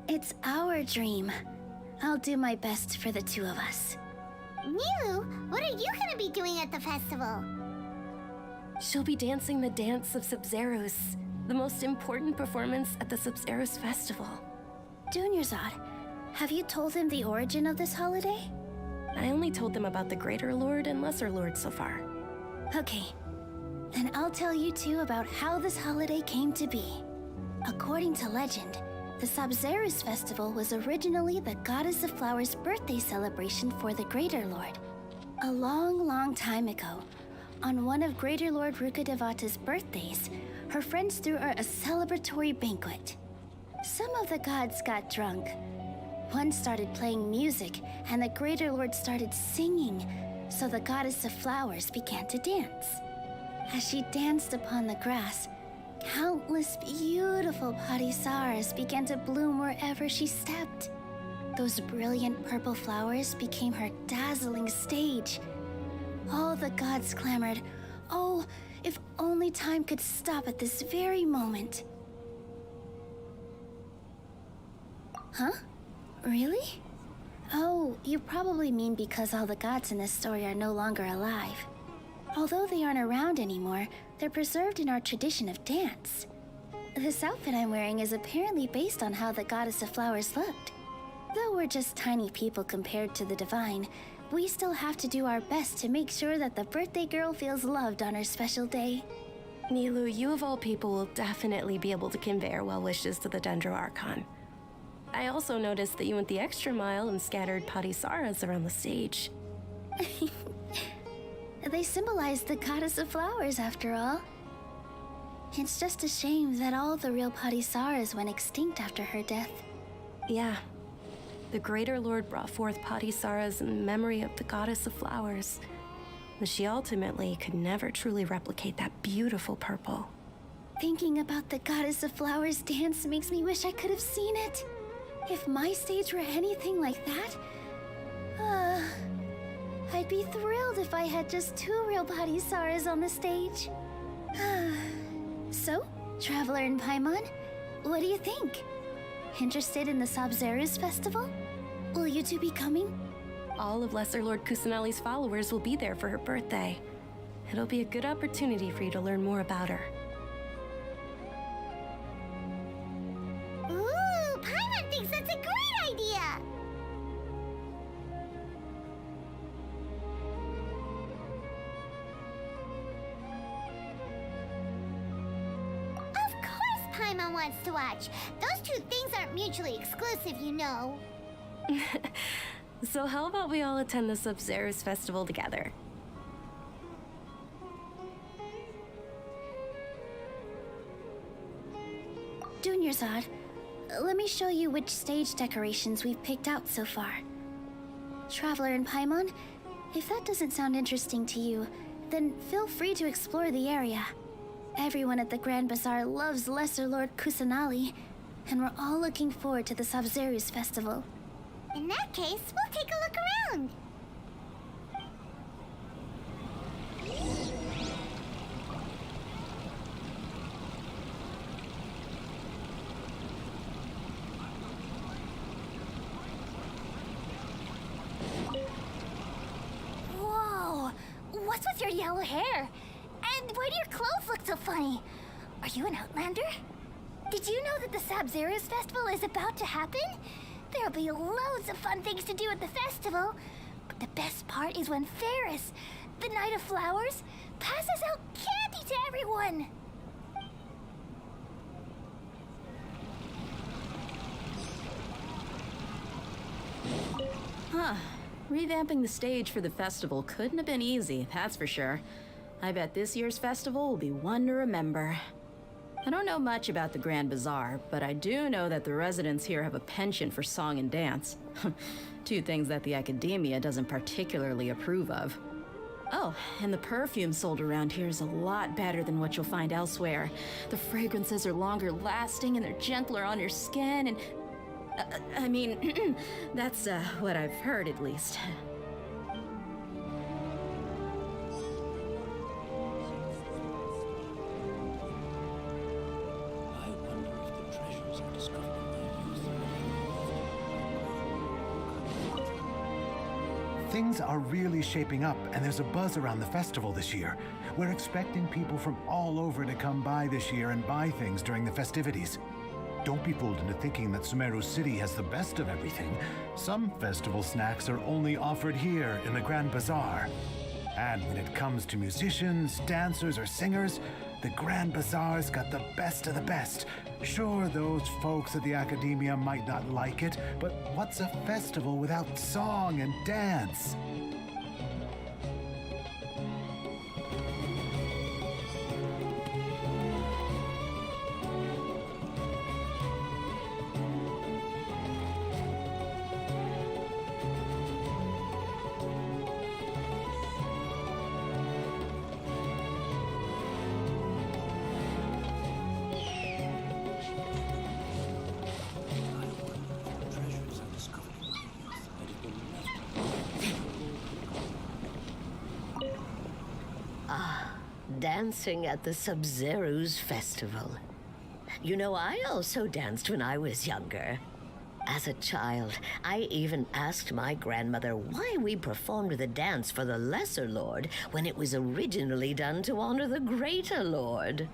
It's our dream. I'll do my best for the two of us. Nilu, what are you gonna be doing at the festival? She'll be dancing the dance of Sabzeruz, the most important performance at the Sabzeruz Festival. Dunyarzad, have you told him the origin of this holiday? I only told them about the Greater Lord and Lesser Lord so far. Okay, then I'll tell you two about how this holiday came to be. According to legend, the Sabzeruz Festival was originally the Goddess of Flowers' birthday celebration for the Greater Lord. A long, long time ago, on one of Greater Lord Rukkhadevata's birthdays, her friends threw her a celebratory banquet. Some of the gods got drunk. One started playing music, and the Greater Lord started singing, so the Goddess of Flowers began to dance. As she danced upon the grass, Countless beautiful Padisaras began to bloom wherever she stepped. Those brilliant purple flowers became her dazzling stage. All the gods clamored, "Oh, if only time could stop at this very moment." Huh? Really? Oh, you probably mean because all the gods in this story are no longer alive. Although they aren't around anymore, they're preserved in our tradition of dance. This outfit I'm wearing is apparently based on how the goddess of flowers looked. Though we're just tiny people compared to the divine, we still have to do our best to make sure that the birthday girl feels loved on her special day. Nilu, you of all people will definitely be able to convey our well wishes to the Dendro Archon. I also noticed that you went the extra mile and scattered Padisaras around the stage. They symbolize the goddess of flowers, after all. It's just a shame that all the real Padisaras went extinct after her death. Yeah. The Greater Lord brought forth Padisaras in memory of the goddess of flowers, but she ultimately could never truly replicate that beautiful purple. Thinking about the goddess of flowers dance makes me wish I could have seen it. If my stage were anything like that, I'd be thrilled if I had just 2 real Padisaras on the stage. So, Traveler and Paimon, what do you think? Interested in the Sabzeruz festival? Will you two be coming? All of Lesser Lord Kusanali's followers will be there for her birthday. It'll be a good opportunity for you to learn more about her. Ooh, Paimon thinks that's a great idea! Of course Paimon wants to watch. Those two things aren't mutually exclusive, you know. So how about we all attend the Sabzeruz festival together? Dunyarzad, let me show you which stage decorations we've picked out so far. Traveler and Paimon, if that doesn't sound interesting to you, then feel free to explore the area. Everyone at the Grand Bazaar loves Lesser Lord Kusanali, and we're all looking forward to the Sabzeruz festival. In that case, we'll take a look around. Whoa! What's with your yellow hair? And why do your clothes look so funny? Are you an Outlander? Did you know that the Sabzeruz festival is about to happen? There'll be loads of fun things to do at the festival. But the best part is when Ferris, the Knight of Flowers, passes out candy to everyone. Huh. Revamping the stage for the festival couldn't have been easy, that's for sure. I bet this year's festival will be one to remember. I don't know much about the Grand Bazaar, but I do know that the residents here have a penchant for song and dance. 2 things that the academia doesn't particularly approve of. Oh, and the perfume sold around here is a lot better than what you'll find elsewhere. The fragrances are longer lasting and they're gentler on your skin and... I mean, that's what I've heard at least. Things are really shaping up, and there's a buzz around the festival this year. We're expecting people from all over to come by this year and buy things during the festivities. Don't be fooled into thinking that Sumeru City has the best of everything. Some festival snacks are only offered here in the Grand Bazaar. And when it comes to musicians, dancers, or singers, the Grand Bazaar's got the best of the best. Sure, those folks at the academia might not like it, but what's a festival without song and dance? Dancing at the Sub-Zero's festival. You know, I also danced when I was younger. As a child, I even asked my grandmother why we performed the dance for the Lesser Lord when it was originally done to honor the Greater Lord.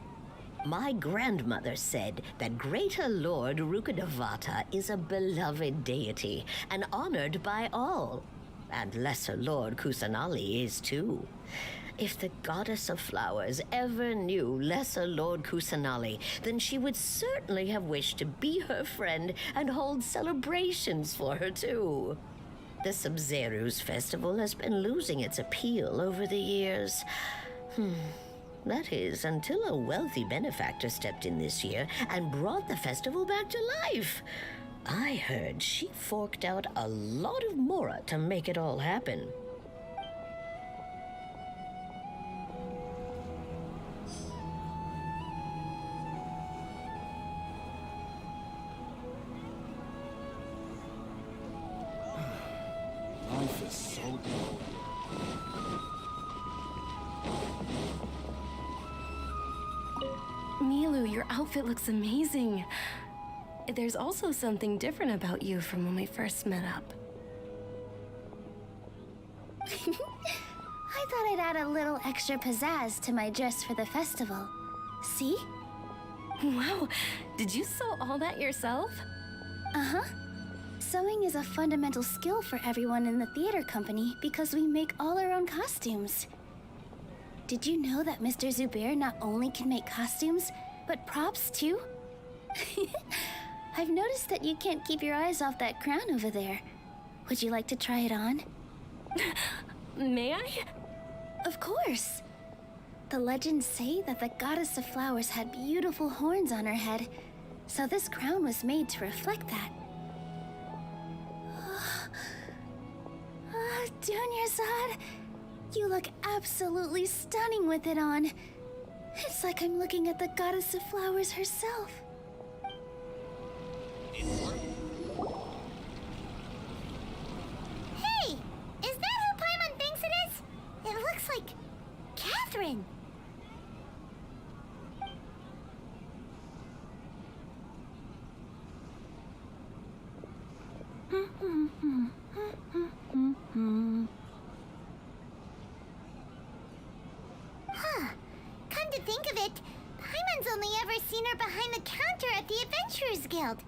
My grandmother said that Greater Lord Rukkhadevata is a beloved deity and honored by all. And Lesser Lord Kusanali is too. If the goddess of flowers ever knew Lesser Lord Kusanali, then she would certainly have wished to be her friend and hold celebrations for her too. The Sub-Zero's festival has been losing its appeal over the years. That is, until a wealthy benefactor stepped in this year and brought the festival back to life. I heard she forked out a lot of mora to make it all happen. Life is so dull. Milu, your outfit looks amazing. There's also something different about you from when we first met up. I thought I'd add a little extra pizzazz to my dress for the festival. See? Wow, did you sew all that yourself? Uh-huh. Sewing is a fundamental skill for everyone in the theater company because we make all our own costumes. Did you know that Mr. Zubair not only can make costumes, but props too? I've noticed that you can't keep your eyes off that crown over there. Would you like to try it on? May I? Of course. The legends say that the goddess of flowers had beautiful horns on her head, so this crown was made to reflect that. Dunyarzad, you look absolutely stunning with it on. It's like I'm looking at the goddess of flowers herself. Hey! Is that who Paimon thinks it is? It looks like Catherine. Huh. Come to think of it, Paimon's only ever seen her behind the counter at the Adventurers Guild.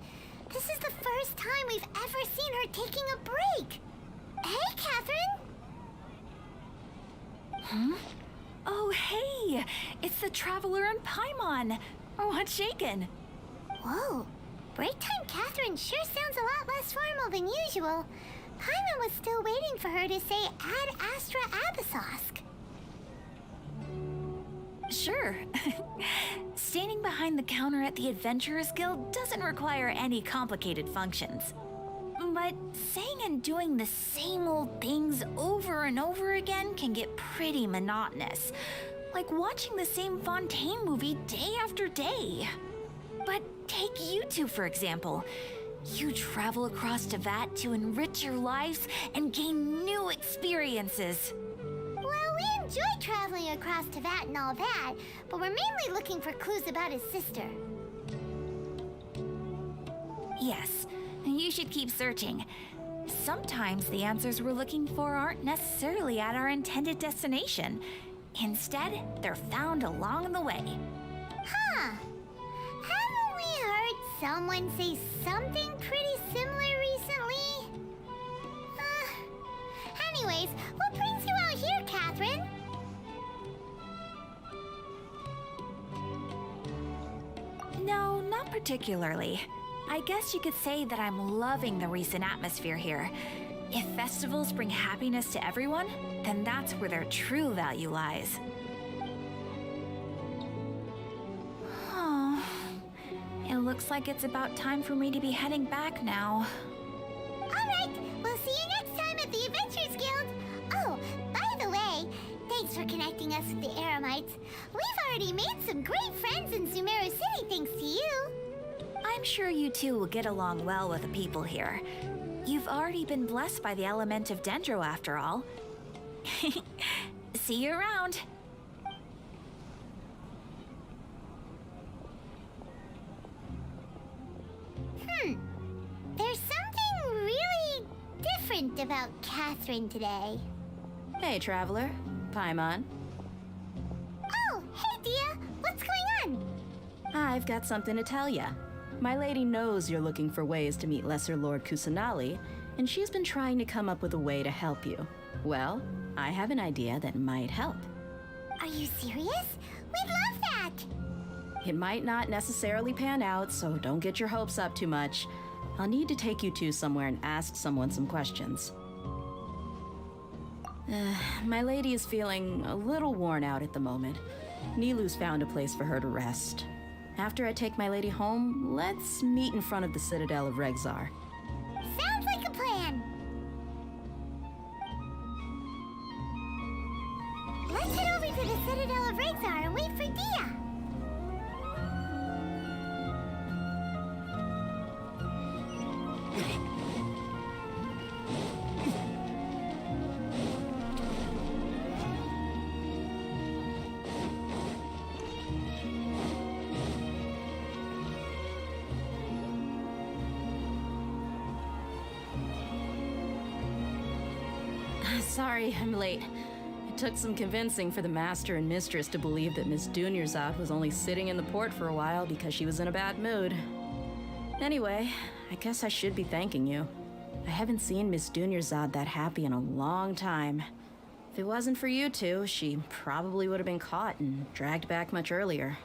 This is the first time we've ever seen her taking a break. Hey, Catherine! Huh? Oh, hey! It's the Traveler and Paimon! What's shaken? Whoa. Break time Catherine sure sounds a lot less formal than usual. Paimon was still waiting for her to say Ad Astra Abyssosque. Sure. Standing behind the counter at the Adventurers Guild doesn't require any complicated functions. But saying and doing the same old things over and over again can get pretty monotonous. Like watching the same Fontaine movie day after day. But take you two, for example. You travel across Tevat to enrich your lives and gain new experiences. Well, we enjoy traveling across Tevat and all that, but we're mainly looking for clues about his sister. Yes, you should keep searching. Sometimes the answers we're looking for aren't necessarily at our intended destination. Instead, they're found along the way. Huh. Haven't we heard someone say something pretty similar recently? Anyways, what brings you out here, Catherine? No, not particularly. I guess you could say that I'm loving the recent atmosphere here. If festivals bring happiness to everyone, then that's where their true value lies. Oh, it looks like it's about time for me to be heading back now. Alright, we'll see you next time at the Adventurers Guild. Oh, by the way, thanks for connecting us with the Eremites. We've already made some great friends in Sumeru City thanks to you. I'm sure you two will get along well with the people here. You've already been blessed by the element of Dendro after all. See you around. different about Catherine today. Hey, traveler. Paimon. Oh, hey, Dia. What's going on? I've got something to tell ya. My lady knows you're looking for ways to meet Lesser Lord Kusanali, and she's been trying to come up with a way to help you. Well, I have an idea that might help. Are you serious? We'd love that! It might not necessarily pan out, so don't get your hopes up too much. I'll need to take you two somewhere and ask someone some questions. My lady is feeling a little worn out at the moment. Nilu's found a place for her to rest. After I take my lady home, let's meet in front of the Citadel of Regzar. Sounds like a plan! Let's head over to the Citadel of Regzar and wait for Dia! Sorry, I'm late. It took some convincing for the master and mistress to believe that Miss Dunyarzad was only sitting in the port for a while because she was in a bad mood. Anyway, I guess I should be thanking you. I haven't seen Miss Dunyarzad that happy in a long time. If it wasn't for you two, she probably would have been caught and dragged back much earlier.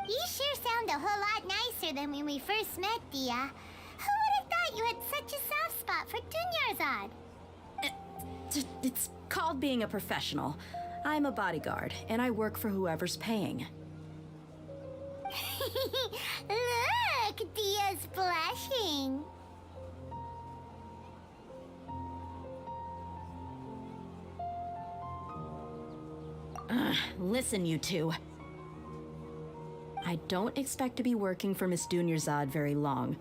You sure sound a whole lot nicer than when we first met, Dia. Who would have thought you had such a soft spot for Dunyarzad? It's called being a professional. I'm a bodyguard, and I work for whoever's paying. Look, Dia's blushing. Listen, you two. I don't expect to be working for Miss Dunyarzad very long,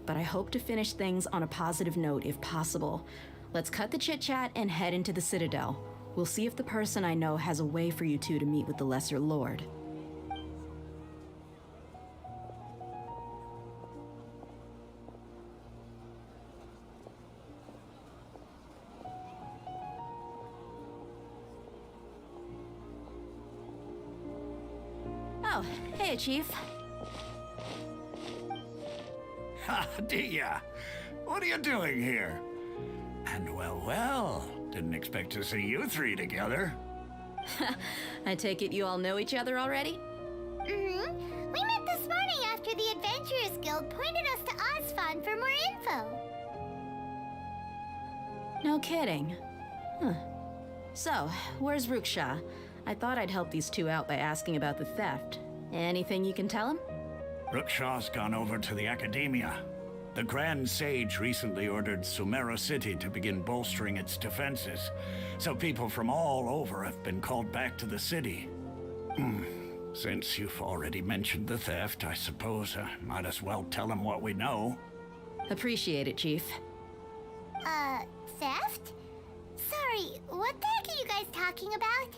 but I hope to finish things on a positive note if possible. Let's cut the chit-chat and head into the Citadel. We'll see if the person I know has a way for you two to meet with the Lesser Lord. Oh, hey, Chief. Ha, Dia! What are you doing here? And well, didn't expect to see you three together. I take it you all know each other already? Mm-hmm. We met this morning after the Adventurers Guild pointed us to Osfon for more info. No kidding. Huh. So, where's Ruksha? I thought I'd help these two out by asking about the theft. Anything you can tell him? Ruksha's gone over to the Academia. The Grand Sage recently ordered Sumeru City to begin bolstering its defenses, so people from all over have been called back to the city. Since you've already mentioned the theft, I suppose I might as well tell them what we know. Appreciate it, Chief. Theft? Sorry, what the heck are you guys talking about?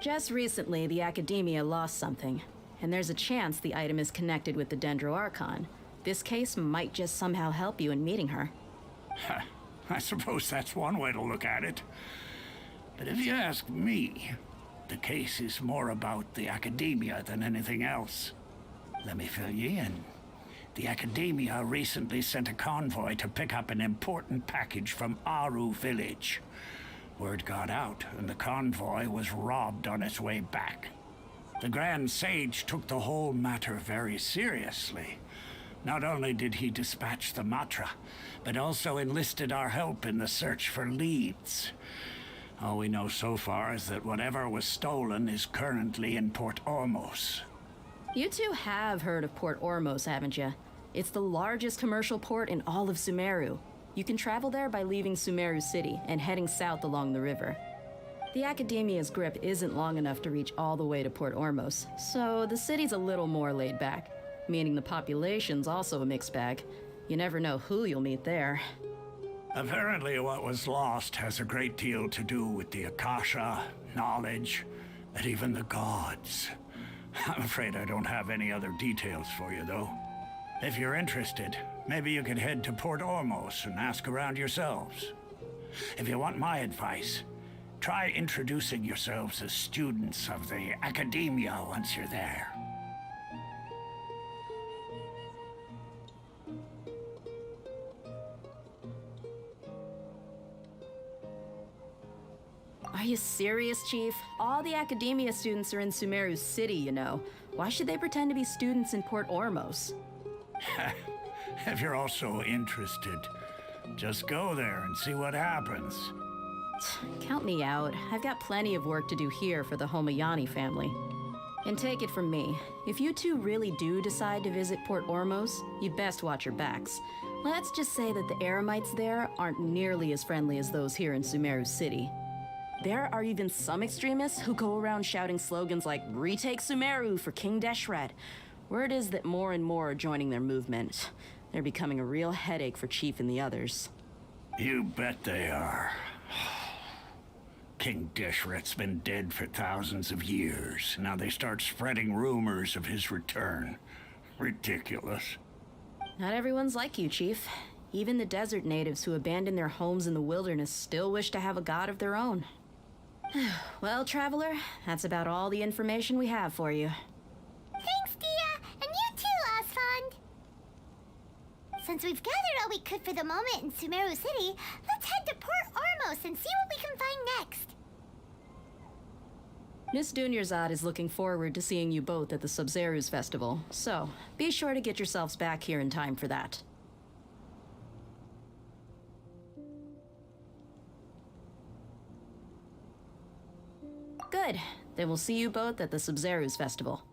Just recently, the Academia lost something, and there's a chance the item is connected with the Dendro Archon. This case might just somehow help you in meeting her. I suppose that's one way to look at it. But if you ask me, the case is more about the Academia than anything else. Let me fill you in. The Academia recently sent a convoy to pick up an important package from Aru village. Word got out, and the convoy was robbed on its way back. The Grand Sage took the whole matter very seriously. Not only did he dispatch the Matra, but also enlisted our help in the search for leads. All we know so far is that whatever was stolen is currently in Port Ormos. You two have heard of Port Ormos, haven't you? It's the largest commercial port in all of Sumeru. You can travel there by leaving Sumeru City and heading south along the river. The Academia's grip isn't long enough to reach all the way to Port Ormos, so the city's a little more laid back, meaning the population's also a mixed bag. You never know who you'll meet there. Apparently what was lost has a great deal to do with the Akasha, knowledge, and even the gods. I'm afraid I don't have any other details for you, though. If you're interested, maybe you could head to Port Ormos and ask around yourselves. If you want my advice, try introducing yourselves as students of the academia once you're there. Are you serious, Chief? All the academia students are in Sumeru City, you know. Why should they pretend to be students in Port Ormos? If you're all so interested, just go there and see what happens. Count me out. I've got plenty of work to do here for the Homayani family. And take it from me, if you two really do decide to visit Port Ormos, you'd best watch your backs. Let's just say that the Eremites there aren't nearly as friendly as those here in Sumeru City. There are even some extremists who go around shouting slogans like, "Retake Sumeru for King Deshret." Word is that more and more are joining their movement. They're becoming a real headache for Chief and the others. You bet they are. King Deshret's been dead for thousands of years. Now they start spreading rumors of his return. Ridiculous. Not everyone's like you, Chief. Even the desert natives who abandoned their homes in the wilderness still wish to have a god of their own. Well, Traveler, that's about all the information we have for you. Thanks, Dia, and you too, Osfond. Since we've gathered all we could for the moment in Sumeru City, let's head to Port Ormos and see what we can find next. Miss Dunyarzad is looking forward to seeing you both at the Sub-Zeru's festival, so be sure to get yourselves back here in time for that. Good. Then we'll see you both at the Sub-Zeru's festival.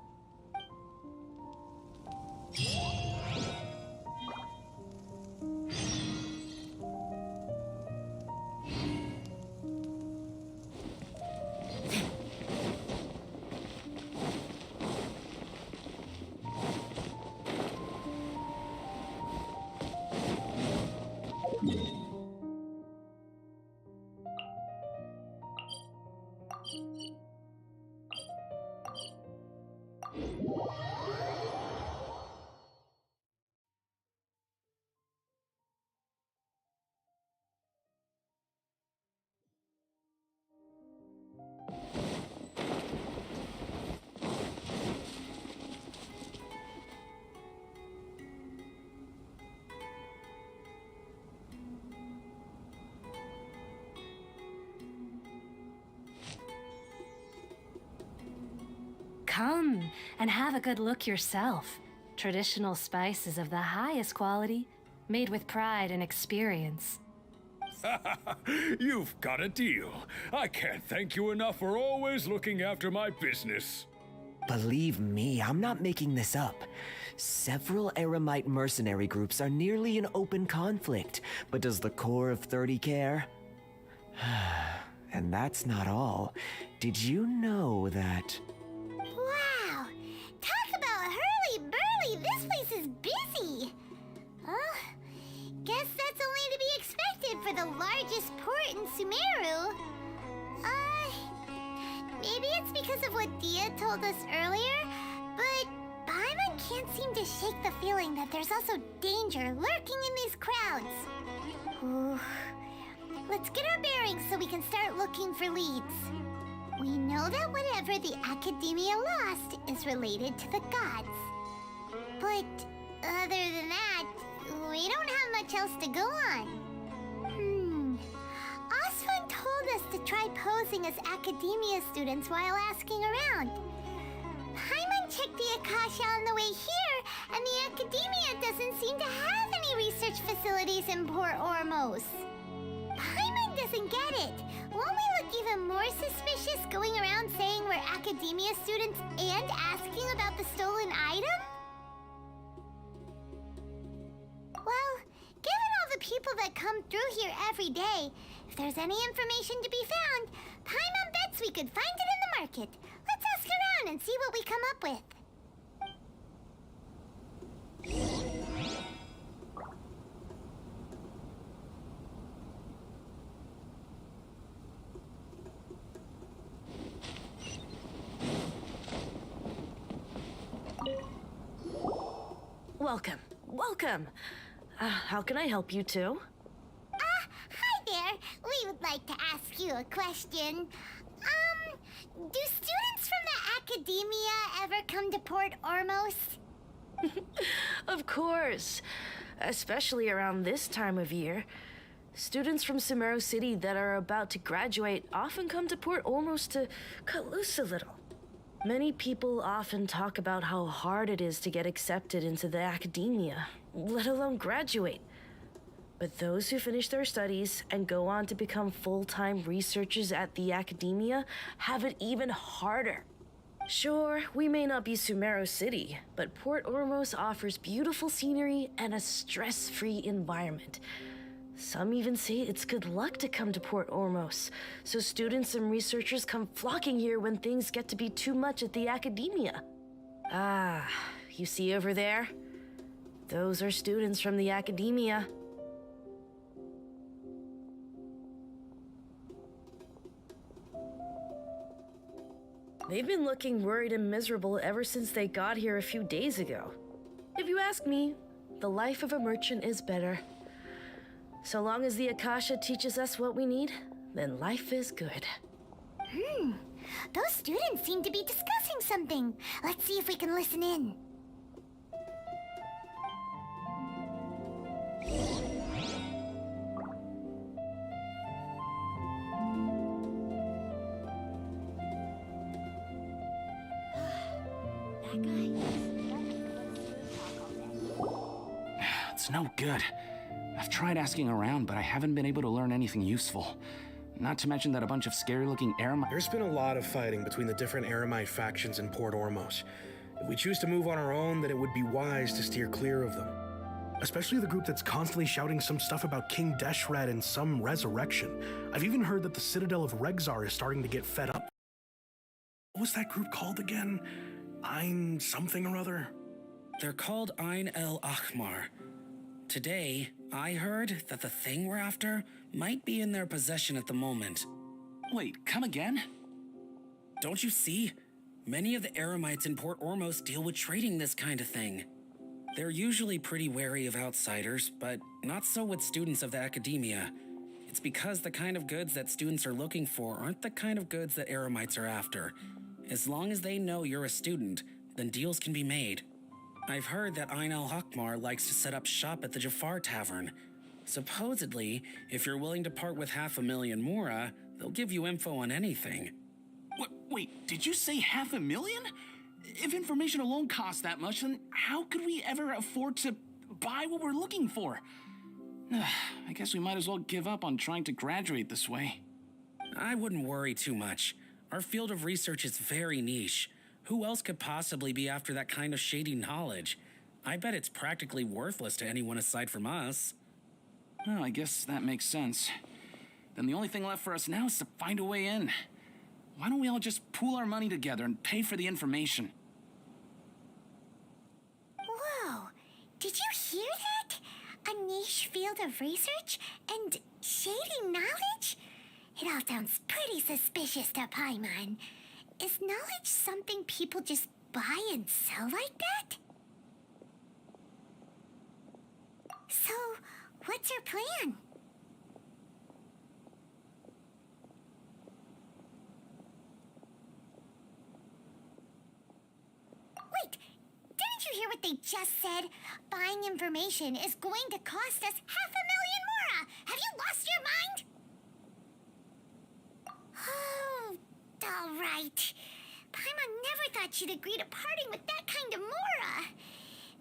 Come and have a good look yourself. Traditional spices of the highest quality, made with pride and experience. You've got a deal. I can't thank you enough for always looking after my business. Believe me, I'm not making this up. Several Eremite mercenary groups are nearly in open conflict, but does the core of 30 care? And that's not all. Did you know that... Wow! Talk about hurly-burly! This place is busy! Guess that's only to be expected for the largest port in Sumeru. Maybe it's because of what Dia told us earlier, but Paimon can't seem to shake the feeling that there's also danger lurking in these crowds. Ooh. Let's get our bearings so we can start looking for leads. We know that whatever the Academia lost is related to the gods. But other than that, we don't have much else to go on. Osfun told us to try posing as Academia students while asking around. Paimon checked the Akasha on the way here, and the Academia doesn't seem to have any research facilities in Port Ormos. Paimon doesn't get it. Won't we look even more suspicious going around saying we're Academia students and asking about the stolen item? Well, given all the people that come through here every day, if there's any information to be found, Paimon bets we could find it in the market. Let's ask around and see what we come up with. Welcome. Welcome. How can I help you two? Hi there. We like to ask you a question. Do students from the academia ever come to Port Ormos? Of course. Especially around this time of year. Students from Sumeru City that are about to graduate often come to Port Ormos to cut loose a little. Many people often talk about how hard it is to get accepted into the academia, let alone graduate. But those who finish their studies and go on to become full-time researchers at the academia have it even harder. Sure, we may not be Sumeru City, but Port Ormos offers beautiful scenery and a stress-free environment. Some even say it's good luck to come to Port Ormos, so students and researchers come flocking here when things get to be too much at the academia. Ah, you see over there? Those are students from the academia. They've been looking worried and miserable ever since they got here a few days ago. If you ask me, the life of a merchant is better. So long as the Akasha teaches us what we need, then life is good. Those students seem to be discussing something. Let's see if we can listen in. It's no good. I've tried asking around, but I haven't been able to learn anything useful. Not to mention that a bunch of scary-looking Eremite— There's been a lot of fighting between the different Eremite factions in Port Ormos. If we choose to move on our own, then it would be wise to steer clear of them. Especially the group that's constantly shouting some stuff about King Deshret and some resurrection. I've even heard that the Citadel of Regzar is starting to get fed up. What was that group called again? Ein something or other? They're called Ein El Ahmar. Today, I heard that the thing we're after might be in their possession at the moment. Wait, come again? Don't you see? Many of the Eremites in Port Ormos deal with trading this kind of thing. They're usually pretty wary of outsiders, but not so with students of the academia. It's because the kind of goods that students are looking for aren't the kind of goods that Eremites are after. As long as they know you're a student, then deals can be made. I've heard that Ein El Hakmar likes to set up shop at the Jafar Tavern. Supposedly, if you're willing to part with 500,000 Mora, they'll give you info on anything. Wait, did you say 500,000? If information alone costs that much, then how could we ever afford to buy what we're looking for? I guess we might as well give up on trying to graduate this way. I wouldn't worry too much. Our field of research is very niche. Who else could possibly be after that kind of shady knowledge? I bet it's practically worthless to anyone aside from us. Well, I guess that makes sense. Then the only thing left for us now is to find a way in. Why don't we all just pool our money together and pay for the information? Whoa! Did you hear that? A niche field of research and shady knowledge? It all sounds pretty suspicious to Paimon. Is knowledge something people just buy and sell like that? So, what's your plan? Wait, didn't you hear what they just said? Buying information is going to cost us 500,000 Mora! Have you lost your mind? Oh, all right. Paimon never thought she'd agree to parting with that kind of Mora.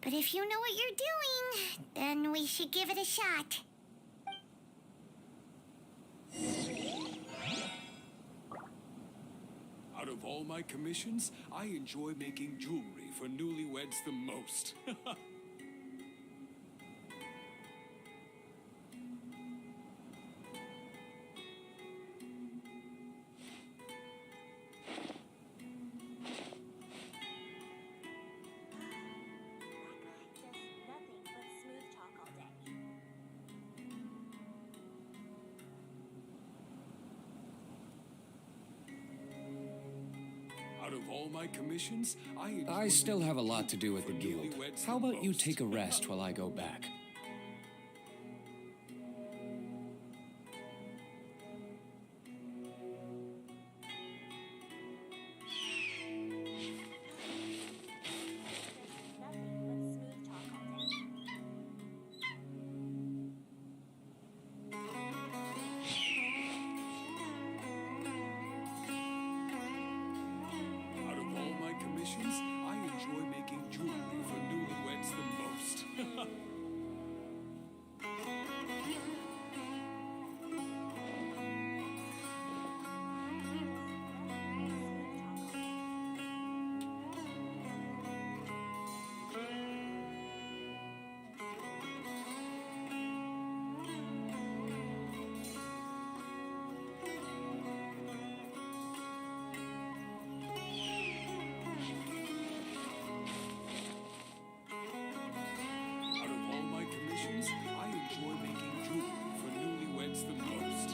But if you know what you're doing, then we should give it a shot. Out of all my commissions, I enjoy making jewelry for newlyweds the most. Out of all my commissions, I still have a lot to do with the guild. How about you take a rest while I go back? commissions, I enjoy making jewelry for newlyweds the most. Out of all my commissions, I enjoy making jewelry for newlyweds the most.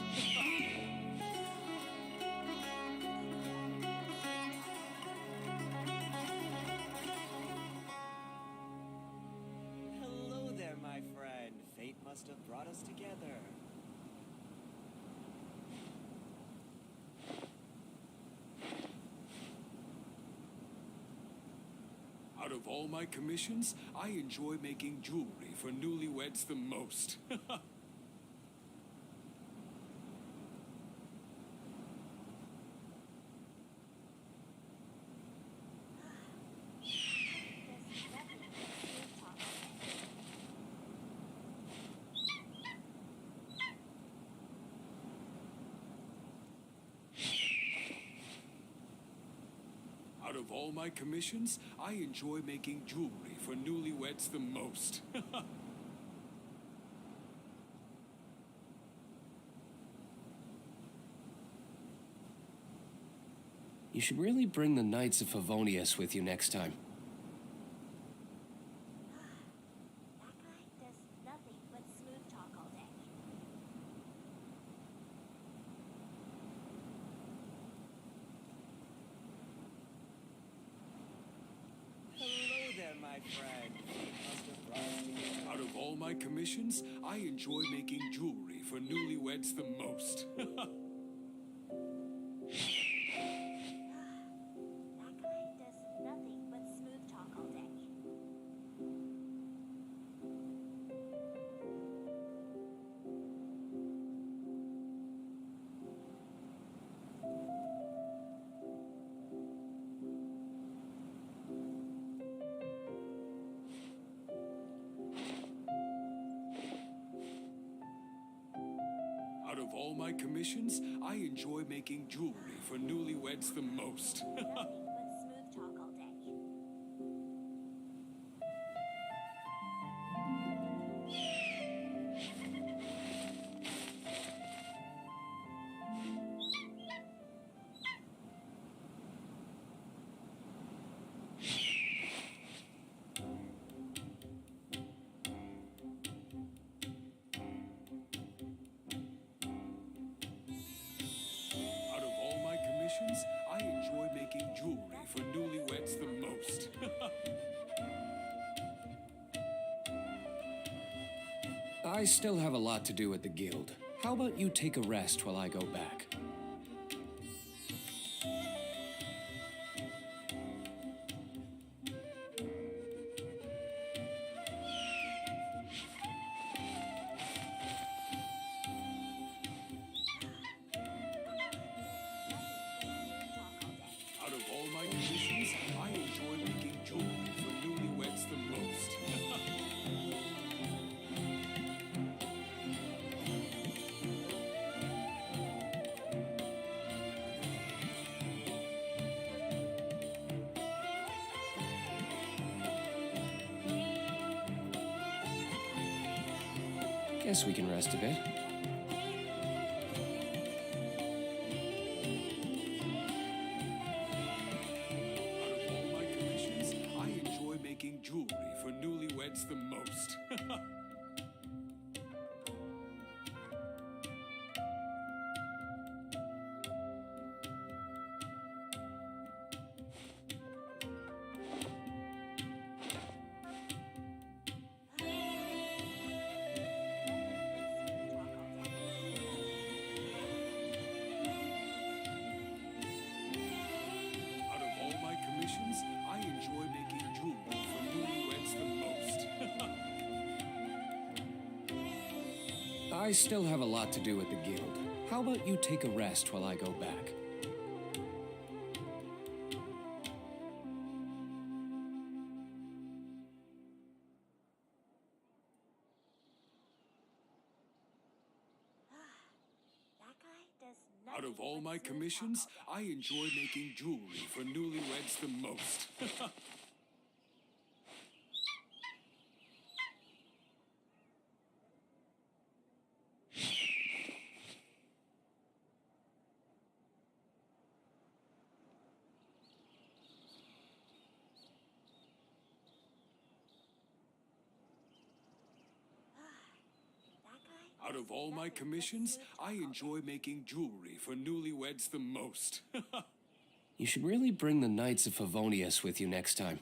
Hello there, my friend. Fate must have brought us together. Out of all my commissions, I enjoy making jewelry for newlyweds the most. Out of all my commissions, I enjoy making jewelry for newlyweds the most. You should really bring the Knights of Favonius with you next time. That guy does nothing but smooth talk all day. Hello there, my friend. Fate must have brought us together. Out of all my commissions, I enjoy making jewelry for newlyweds the most. That guy does nothing but smooth talk all day. Out of all my commissions, I enjoy making jewelry for newlyweds the most. Nothing but smooth talk all day. Out of all my commissions, I enjoy making jewelry for newlyweds the most. I still have a lot to do at the guild. How about you take a rest while I go back? Out of all my commissions, I enjoy making jewelry for newlyweds the most. Guess we can rest a bit. Out of all my commissions, I enjoy making jewelry for newlyweds the most. Out of all my commissions, I enjoy making jewelry for newlyweds the most. I still have a lot to do at the guild. How about you take a rest while I go back? Out of all my commissions, I enjoy making jewelry for newlyweds the most. Out of all my commissions, I enjoy making jewelry for newlyweds the most. You should really bring the Knights of Favonius with you next time.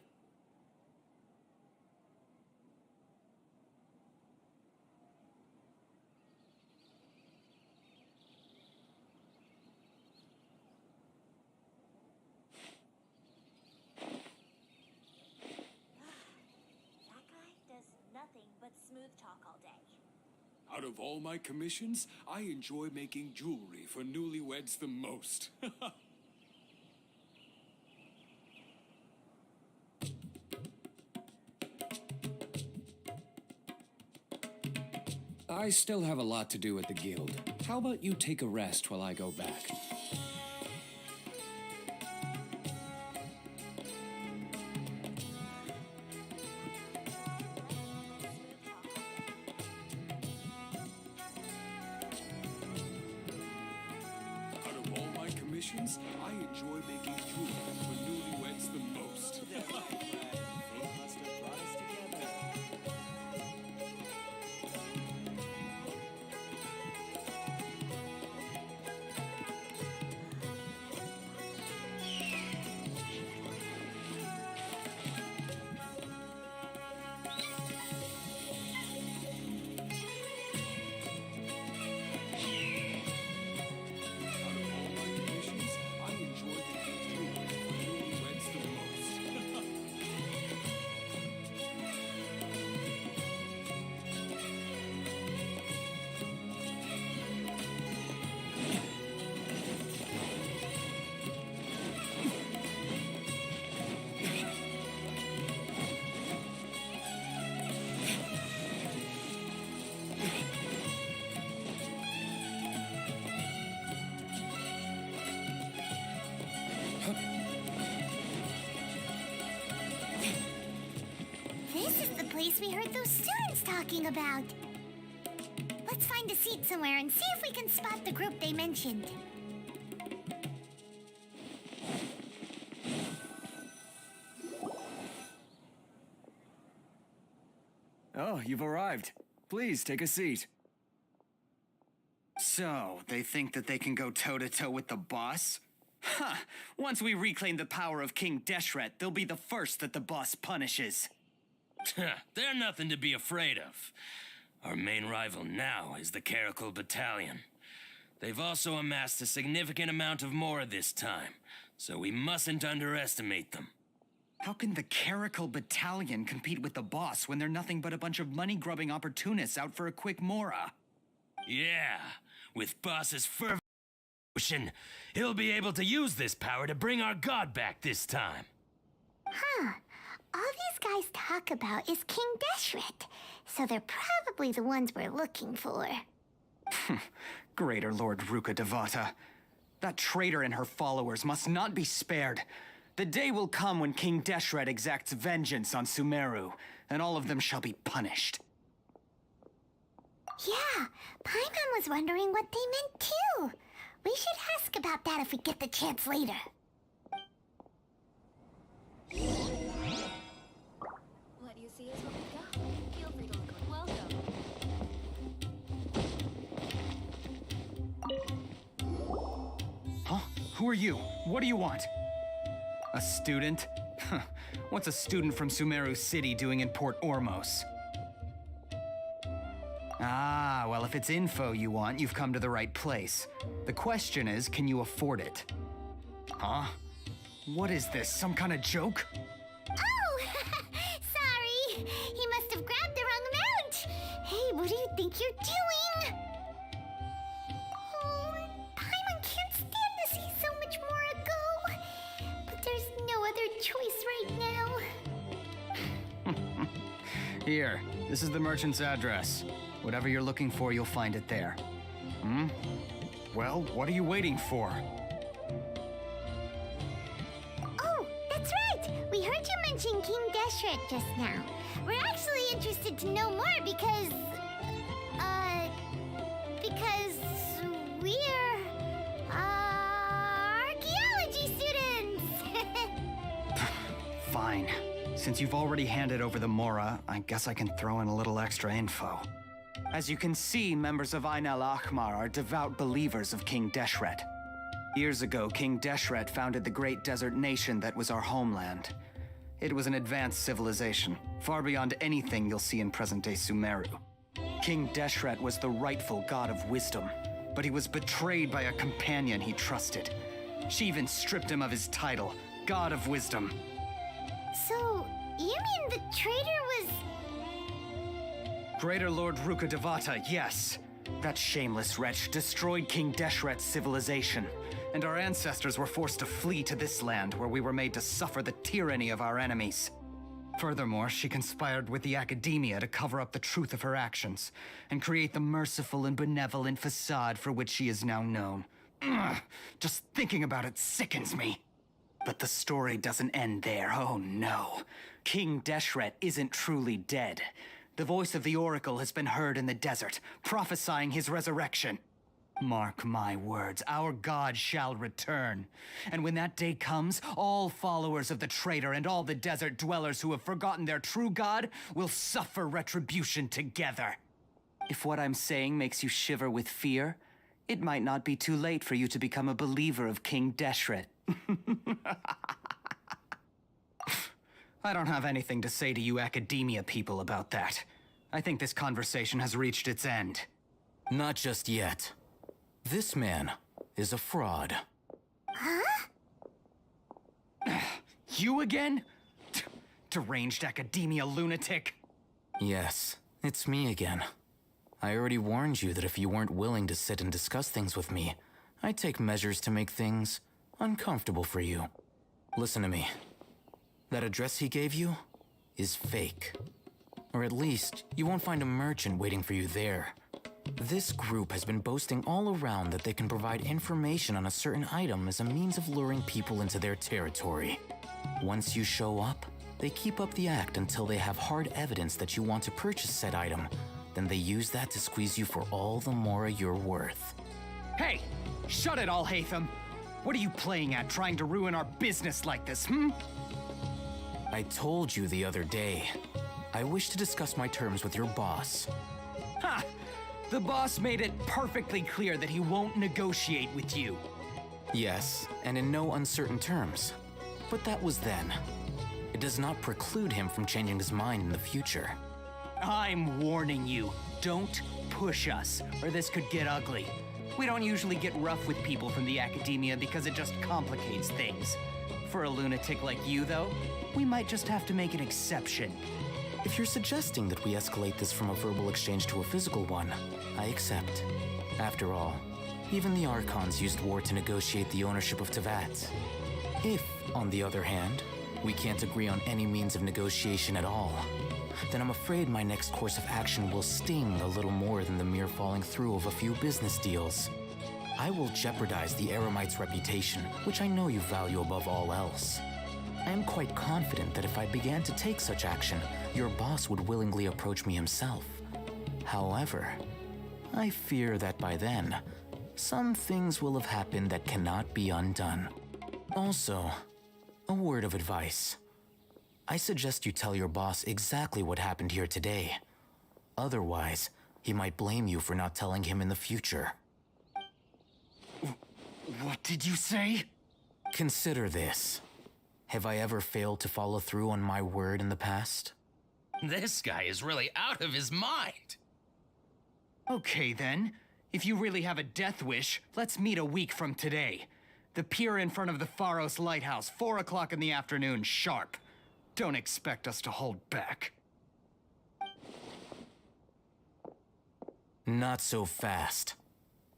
That guy does nothing but smooth talk all day. Out of all my commissions, I enjoy making jewelry for newlyweds the most. I still have a lot to do at the guild. How about you take a rest while I go back? Out of all my commissions, I enjoy making jewelry for newlyweds the most. There, my friend. Fate must have brought us together. I enjoy making jewelry for newlyweds the most. This is the place we heard those students talking about. Let's find a seat somewhere and see if we can spot the group they mentioned. Oh, you've arrived. Please take a seat. So, they think that they can go toe-to-toe with the boss? Ha! Once we reclaim the power of King Deshret, they'll be the first that the boss punishes. They're nothing to be afraid of. Our main rival now is the Caracal Battalion. They've also amassed a significant amount of more this time, so we mustn't underestimate them. How can the Caracal Battalion compete with the boss when they're nothing but a bunch of money-grubbing opportunists out for a quick mora? Yeah, with boss's fervent devotion, he'll be able to use this power to bring our god back this time. Huh. All these guys talk about is King Deshret, so they're probably the ones we're looking for. Greater Lord Ruka Devata. That traitor and her followers must not be spared. The day will come when King Deshret exacts vengeance on Sumeru, and all of them shall be punished. Yeah, Paimon was wondering what they meant too. We should ask about that if we get the chance later. What you see is what we got. Feel free to look around. Welcome. Huh? Who are you? What do you want? A student? What's a student from Sumeru City doing in Port Ormos? Ah, well, if it's info you want, you've come to the right place. The question is, can you afford it? Huh? What is this, some kind of joke? Oh! Sorry! He must have grabbed the wrong amount! Hey, what do you think you're doing? Oh, Paimon can't stand to see so much more ago. But there's no other choice right now. Here, this is the merchant's address. Whatever you're looking for, you'll find it there. Well, what are you waiting for? Oh, that's right! We heard you mention King Deshret just now. We're actually interested to know more because we're, archaeology students! Fine. Since you've already handed over the Mora, I guess I can throw in a little extra info. As you can see, members of Ain al-Ahmar are devout believers of King Deshret. Years ago, King Deshret founded the great desert nation that was our homeland. It was an advanced civilization, far beyond anything you'll see in present-day Sumeru. King Deshret was the rightful god of wisdom, but he was betrayed by a companion he trusted. She even stripped him of his title, God of Wisdom. So, you mean the traitor was... Greater Lord Rukkhadevata, yes. That shameless wretch destroyed King Deshret's civilization, and our ancestors were forced to flee to this land where we were made to suffer the tyranny of our enemies. Furthermore, she conspired with the academia to cover up the truth of her actions and create the merciful and benevolent facade for which she is now known. Ugh, just thinking about it sickens me. But the story doesn't end there, oh no. King Deshret isn't truly dead. The voice of the Oracle has been heard in the desert, prophesying his resurrection. Mark my words, our god shall return. And when that day comes, all followers of the traitor and all the desert dwellers who have forgotten their true god will suffer retribution together. If what I'm saying makes you shiver with fear, it might not be too late for you to become a believer of King Deshret. I don't have anything to say to you academia people about that. I think this conversation has reached its end. Not just yet. This man is a fraud. Huh? You again? Deranged academia lunatic. Yes, it's me again. I already warned you that if you weren't willing to sit and discuss things with me, I'd take measures to make things uncomfortable for you. Listen to me. That address he gave you is fake. Or at least, you won't find a merchant waiting for you there. This group has been boasting all around that they can provide information on a certain item as a means of luring people into their territory. Once you show up, they keep up the act until they have hard evidence that you want to purchase said item. Then they use that to squeeze you for all the more you're worth. Hey! Shut it all, Hatham! What are you playing at, trying to ruin our business like this, I told you the other day. I wish to discuss my terms with your boss. Ha! The boss made it perfectly clear that he won't negotiate with you. Yes, and in no uncertain terms. But that was then. It does not preclude him from changing his mind in the future. I'm warning you, don't push us, or this could get ugly. We don't usually get rough with people from the academia because it just complicates things. For a lunatic like you, though, we might just have to make an exception. If you're suggesting that we escalate this from a verbal exchange to a physical one, I accept. After all, even the Archons used war to negotiate the ownership of Teyvat. If, on the other hand, we can't agree on any means of negotiation at all, then I'm afraid my next course of action will sting a little more than the mere falling through of a few business deals. I will jeopardize the Eremite's reputation, which I know you value above all else. I am quite confident that if I began to take such action, your boss would willingly approach me himself. However, I fear that by then, some things will have happened that cannot be undone. Also, a word of advice. I suggest you tell your boss exactly what happened here today. Otherwise, he might blame you for not telling him in the future. What did you say? Consider this. Have I ever failed to follow through on my word in the past? This guy is really out of his mind. Okay then. If you really have a death wish, let's meet a week from today. The pier in front of the Pharos Lighthouse, 4 o'clock in the afternoon, sharp. Don't expect us to hold back. Not so fast.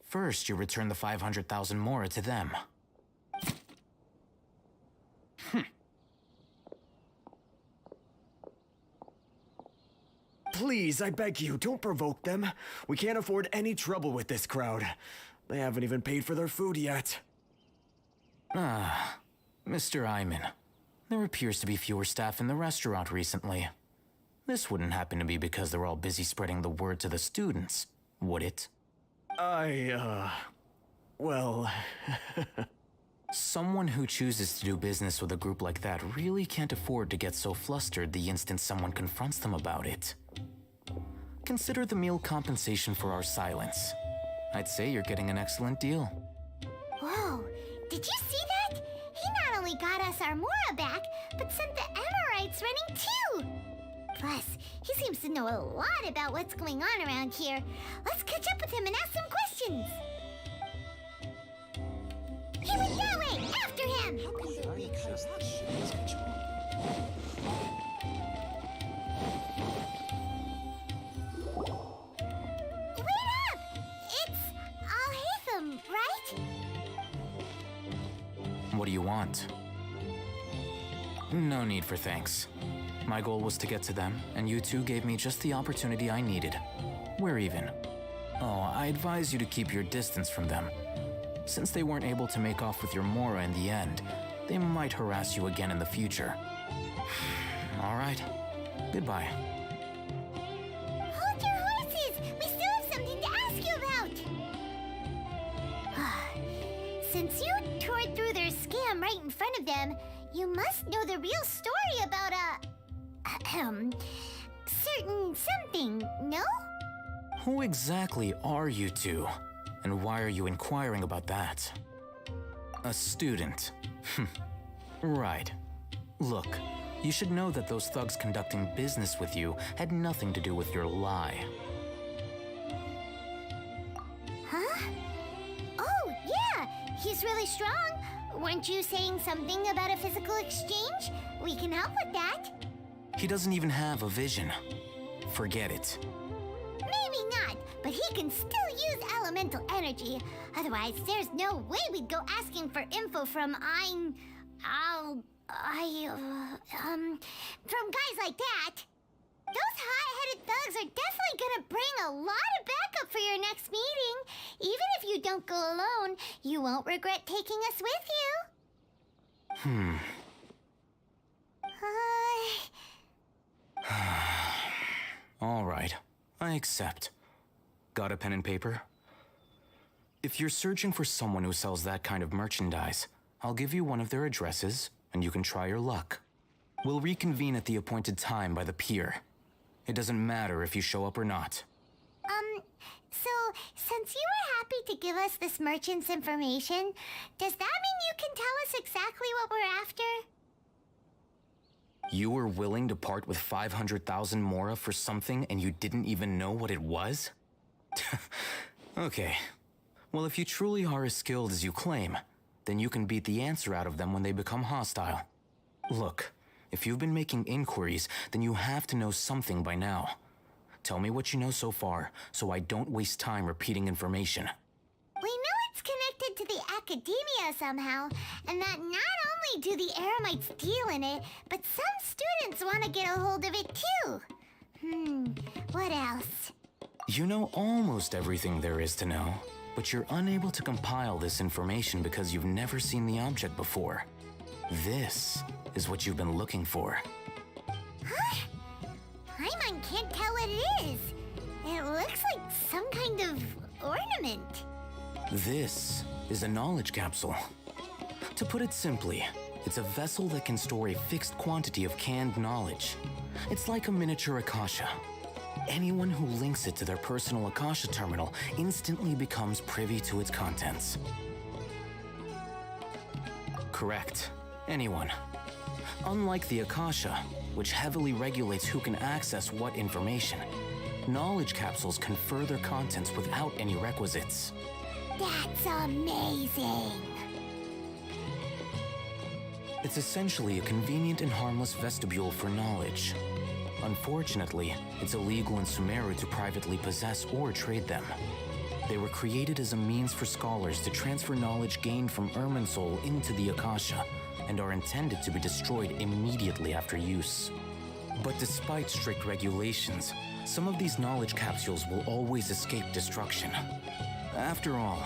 First, you return the 500,000 Mora to them. Please, I beg you, don't provoke them. We can't afford any trouble with this crowd. They haven't even paid for their food yet. Ah, Mr. Iman. There appears to be fewer staff in the restaurant recently. This wouldn't happen to be because they're all busy spreading the word to the students, would it? Well... Someone who chooses to do business with a group like that really can't afford to get so flustered the instant someone confronts them about it. Consider the meal compensation for our silence. I'd say you're getting an excellent deal. Whoa, did you see that? He not only got us our Mora back, but sent the Amorites running too! Plus, he seems to know a lot about what's going on around here. Let's catch up with him and ask some questions! He went that way! After him! Wait up! It's Al-Haytham, right? What do you want? No need for thanks. My goal was to get to them, and you two gave me just the opportunity I needed. We're even. Oh, I advise you to keep your distance from them. Since they weren't able to make off with your Mora in the end, they might harass you again in the future. All right. Goodbye. Hold your horses! We still have something to ask you about! Since you tore through their scam right in front of them, you must know the real story about certain something, no? Who exactly are you two? And why are you inquiring about that? A student. Right. Look, you should know that those thugs conducting business with you had nothing to do with your lie. Huh? Oh, yeah! He's really strong! Weren't you saying something about a physical exchange? We can help with that. He doesn't even have a vision. Forget it. Maybe not, but he can still use elemental energy. Otherwise, there's no way we'd go asking for info from from guys like that. Those hot-headed thugs are definitely gonna bring a lot of backup for your next meeting. Even if you don't go alone, you won't regret taking us with you. All right, I accept. Got a pen and paper? If you're searching for someone who sells that kind of merchandise, I'll give you one of their addresses, and you can try your luck. We'll reconvene at the appointed time by the pier. It doesn't matter if you show up or not. So, since you were happy to give us this merchant's information, does that mean you can tell us exactly what we're after? You were willing to part with 500,000 Mora for something and you didn't even know what it was? Okay. Well, if you truly are as skilled as you claim, then you can beat the answer out of them when they become hostile. Look, if you've been making inquiries, then you have to know something by now. Tell me what you know so far, so I don't waste time repeating information. We know it's connected to the academia somehow, and that not only do the Eremites deal in it, but some students want to get a hold of it too. What else? You know almost everything there is to know, but you're unable to compile this information because you've never seen the object before. This is what you've been looking for. Huh? Paimon can't tell what it is. It looks like some kind of ornament. This is a knowledge capsule. To put it simply, it's a vessel that can store a fixed quantity of canned knowledge. It's like a miniature Akasha. Anyone who links it to their personal Akasha terminal instantly becomes privy to its contents. Correct. Anyone. Unlike the Akasha, which heavily regulates who can access what information, knowledge capsules confer their contents without any requisites. That's amazing! It's essentially a convenient and harmless vestibule for knowledge. Unfortunately, it's illegal in Sumeru to privately possess or trade them. They were created as a means for scholars to transfer knowledge gained from Irminsul into the Akasha, and are intended to be destroyed immediately after use. But despite strict regulations, some of these knowledge capsules will always escape destruction. After all,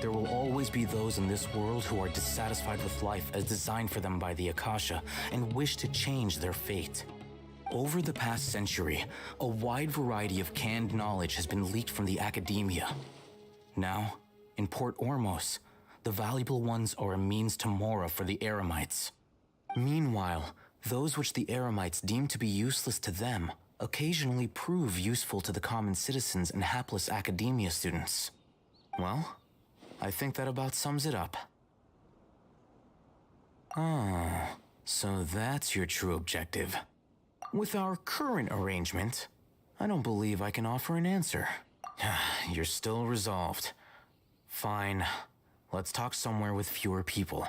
there will always be those in this world who are dissatisfied with life as designed for them by the Akasha and wish to change their fate. Over the past century, a wide variety of canned knowledge has been leaked from the academia. Now, in Port Ormos, the valuable ones are a means to Mora for the Eremites. Meanwhile, those which the Eremites deem to be useless to them occasionally prove useful to the common citizens and hapless academia students. Well, I think that about sums it up. Ah, so that's your true objective. With our current arrangement, I don't believe I can offer an answer. You're still resolved. Fine. Let's talk somewhere with fewer people.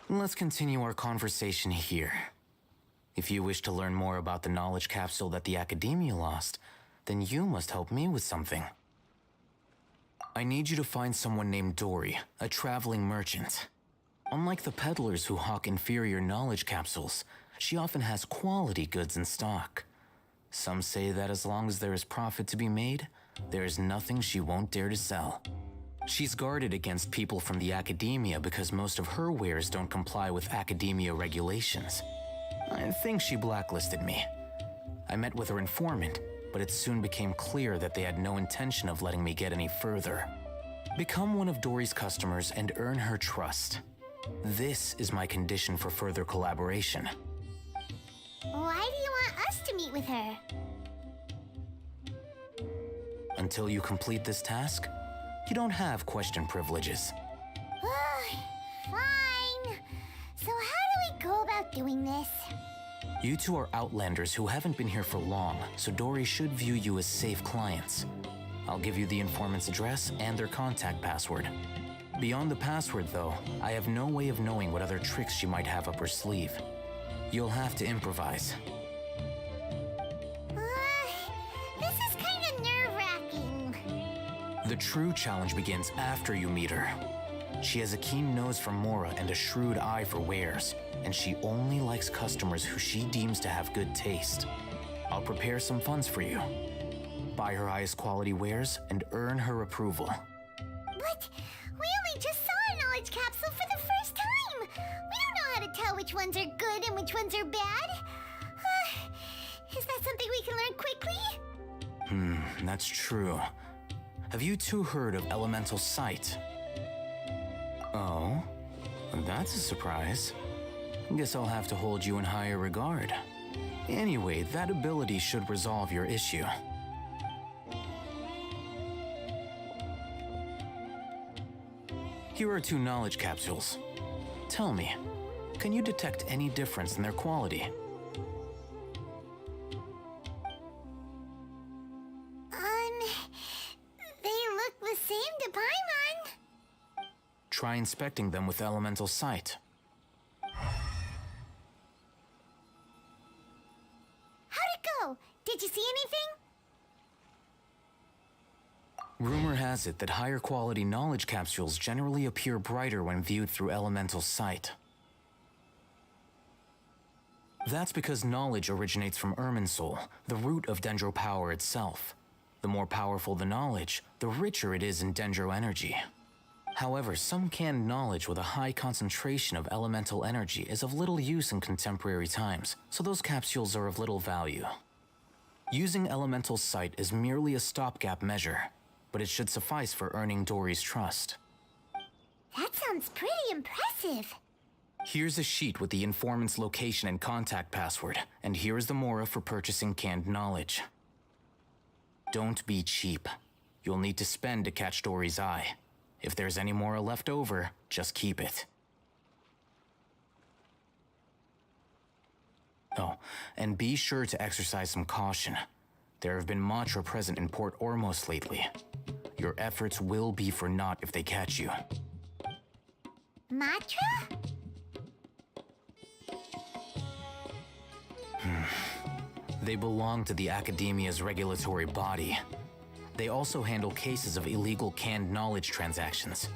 Let's continue our conversation here. If you wish to learn more about the knowledge capsule that the Academia lost, then you must help me with something. I need you to find someone named Dory, a traveling merchant. Unlike the peddlers who hawk inferior knowledge capsules, she often has quality goods in stock. Some say that as long as there is profit to be made, there is nothing she won't dare to sell. She's guarded against people from the Academia because most of her wares don't comply with Academia regulations. I think she blacklisted me. I met with her informant, but it soon became clear that they had no intention of letting me get any further. Become one of Dory's customers and earn her trust. This is my condition for further collaboration. Why do you want us to meet with her? Until you complete this task, you don't have question privileges. Fine. So how do we go about doing this? You two are outlanders who haven't been here for long, so Dory should view you as safe clients. I'll give you the informant's address and their contact password. Beyond the password, though, I have no way of knowing what other tricks she might have up her sleeve. You'll have to improvise. This is kind of nerve-wracking. The true challenge begins after you meet her. She has a keen nose for Mora and a shrewd eye for wares, and she only likes customers who she deems to have good taste. I'll prepare some funds for you. Buy her highest quality wares and earn her approval. But we only just saw a knowledge capsule for the first time. We don't know how to tell which ones are good and which ones are bad. Is that something we can learn quickly? That's true. Have you two heard of elemental sight? Oh, that's a surprise. Guess I'll have to hold you in higher regard. Anyway, that ability should resolve your issue. Here are 2 knowledge capsules. Tell me, can you detect any difference in their quality? They look the same to Paimon. Try inspecting them with elemental sight. How'd it go? Did you see anything? Rumor has it that higher quality knowledge capsules generally appear brighter when viewed through elemental sight. That's because knowledge originates from Irminsul, the root of Dendro power itself. The more powerful the knowledge, the richer it is in Dendro energy. However, some canned knowledge with a high concentration of elemental energy is of little use in contemporary times, so those capsules are of little value. Using elemental sight is merely a stopgap measure, but it should suffice for earning Dory's trust. That sounds pretty impressive. Here's a sheet with the informant's location and contact password, and here's the Mora for purchasing canned knowledge. Don't be cheap. You'll need to spend to catch Dory's eye. If there's any Mora left over, just keep it. Oh, and be sure to exercise some caution. There have been Matra present in Port Ormos lately. Your efforts will be for naught if they catch you. Matra? They belong to the Academia's regulatory body. They also handle cases of illegal canned knowledge transactions.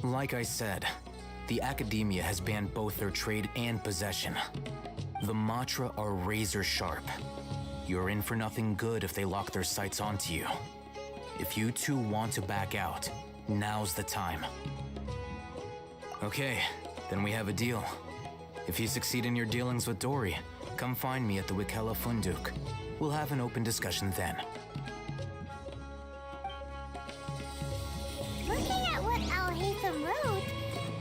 Like I said, the academia has banned both their trade and possession. The Matra are razor sharp. You're in for nothing good if they lock their sights onto you. If you two want to back out, now's the time. Okay, then we have a deal. If you succeed in your dealings with Dory, come find me at the Wikela Funduk. We'll have an open discussion then. Looking at what Al-Haytham wrote,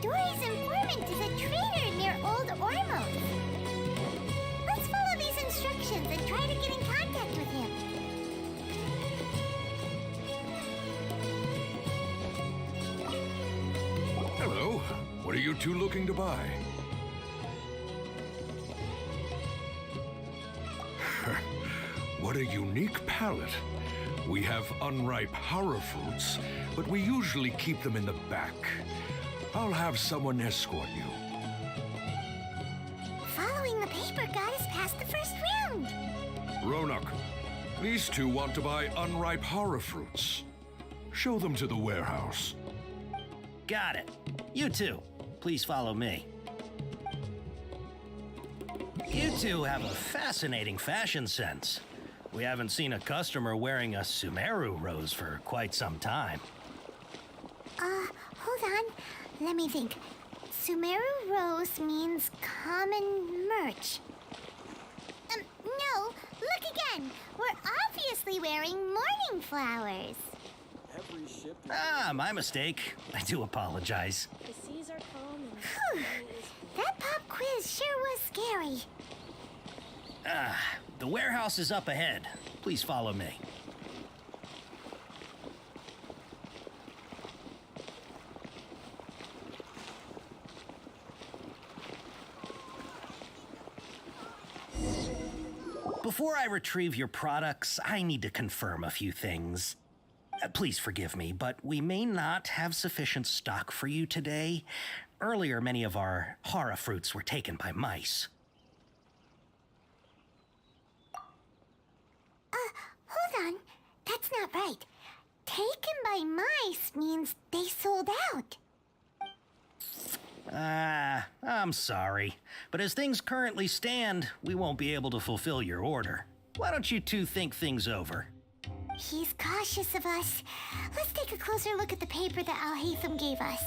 Dory's informant is a traitor near Old Ormos. Let's follow these instructions and try to get in contact with him. Hello. What are you two looking to buy? What a unique palette. We have unripe horror fruits, but we usually keep them in the back. I'll have someone escort you. Following the paper got us past the first round. Ronak, these two want to buy unripe horror fruits. Show them to the warehouse. Got it. You two, please follow me. You two have a fascinating fashion sense. We haven't seen a customer wearing a Sumeru rose for quite some time. Hold on. Let me think. Sumeru Rose means common merch. No, look again. We're obviously wearing morning flowers. Every ship. My mistake. I do apologize. The seas are calm and that pop quiz sure was scary. The warehouse is up ahead. Please follow me. Before I retrieve your products, I need to confirm a few things. Please forgive me, but we may not have sufficient stock for you today. Earlier, many of our hara fruits were taken by mice. Hold on. That's not right. Taken by mice means they sold out. I'm sorry. But as things currently stand, we won't be able to fulfill your order. Why don't you two think things over? He's cautious of us. Let's take a closer look at the paper that Al-Haytham gave us.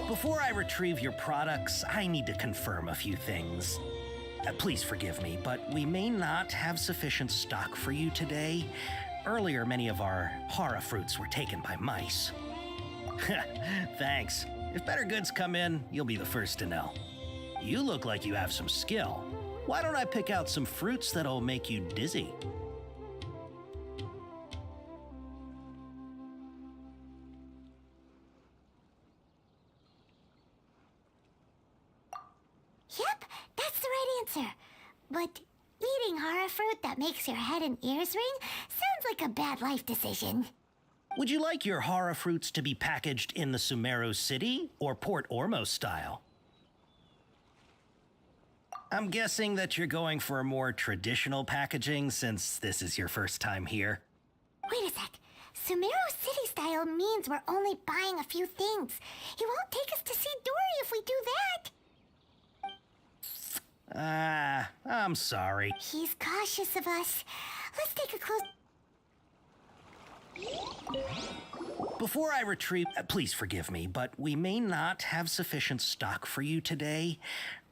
Before I retrieve your products, I need to confirm a few things. Please forgive me, but we may not have sufficient stock for you today. Earlier, many of our hara fruits were taken by mice. Thanks. If better goods come in, you'll be the first to know. You look like you have some skill. Why don't I pick out some fruits that'll make you dizzy? Yep, that's the right answer. But eating hara fruit that makes your head and ears ring sounds like a bad life decision. Would you like your hara fruits to be packaged in the Sumeru City or Port Ormos style? I'm guessing that you're going for a more traditional packaging since this is your first time here. Wait a sec. Sumeru City style means we're only buying a few things. He won't take us to see Dory if we do that. I'm sorry. He's cautious of us. Let's take a close... Before I retrieve, please forgive me, but we may not have sufficient stock for you today.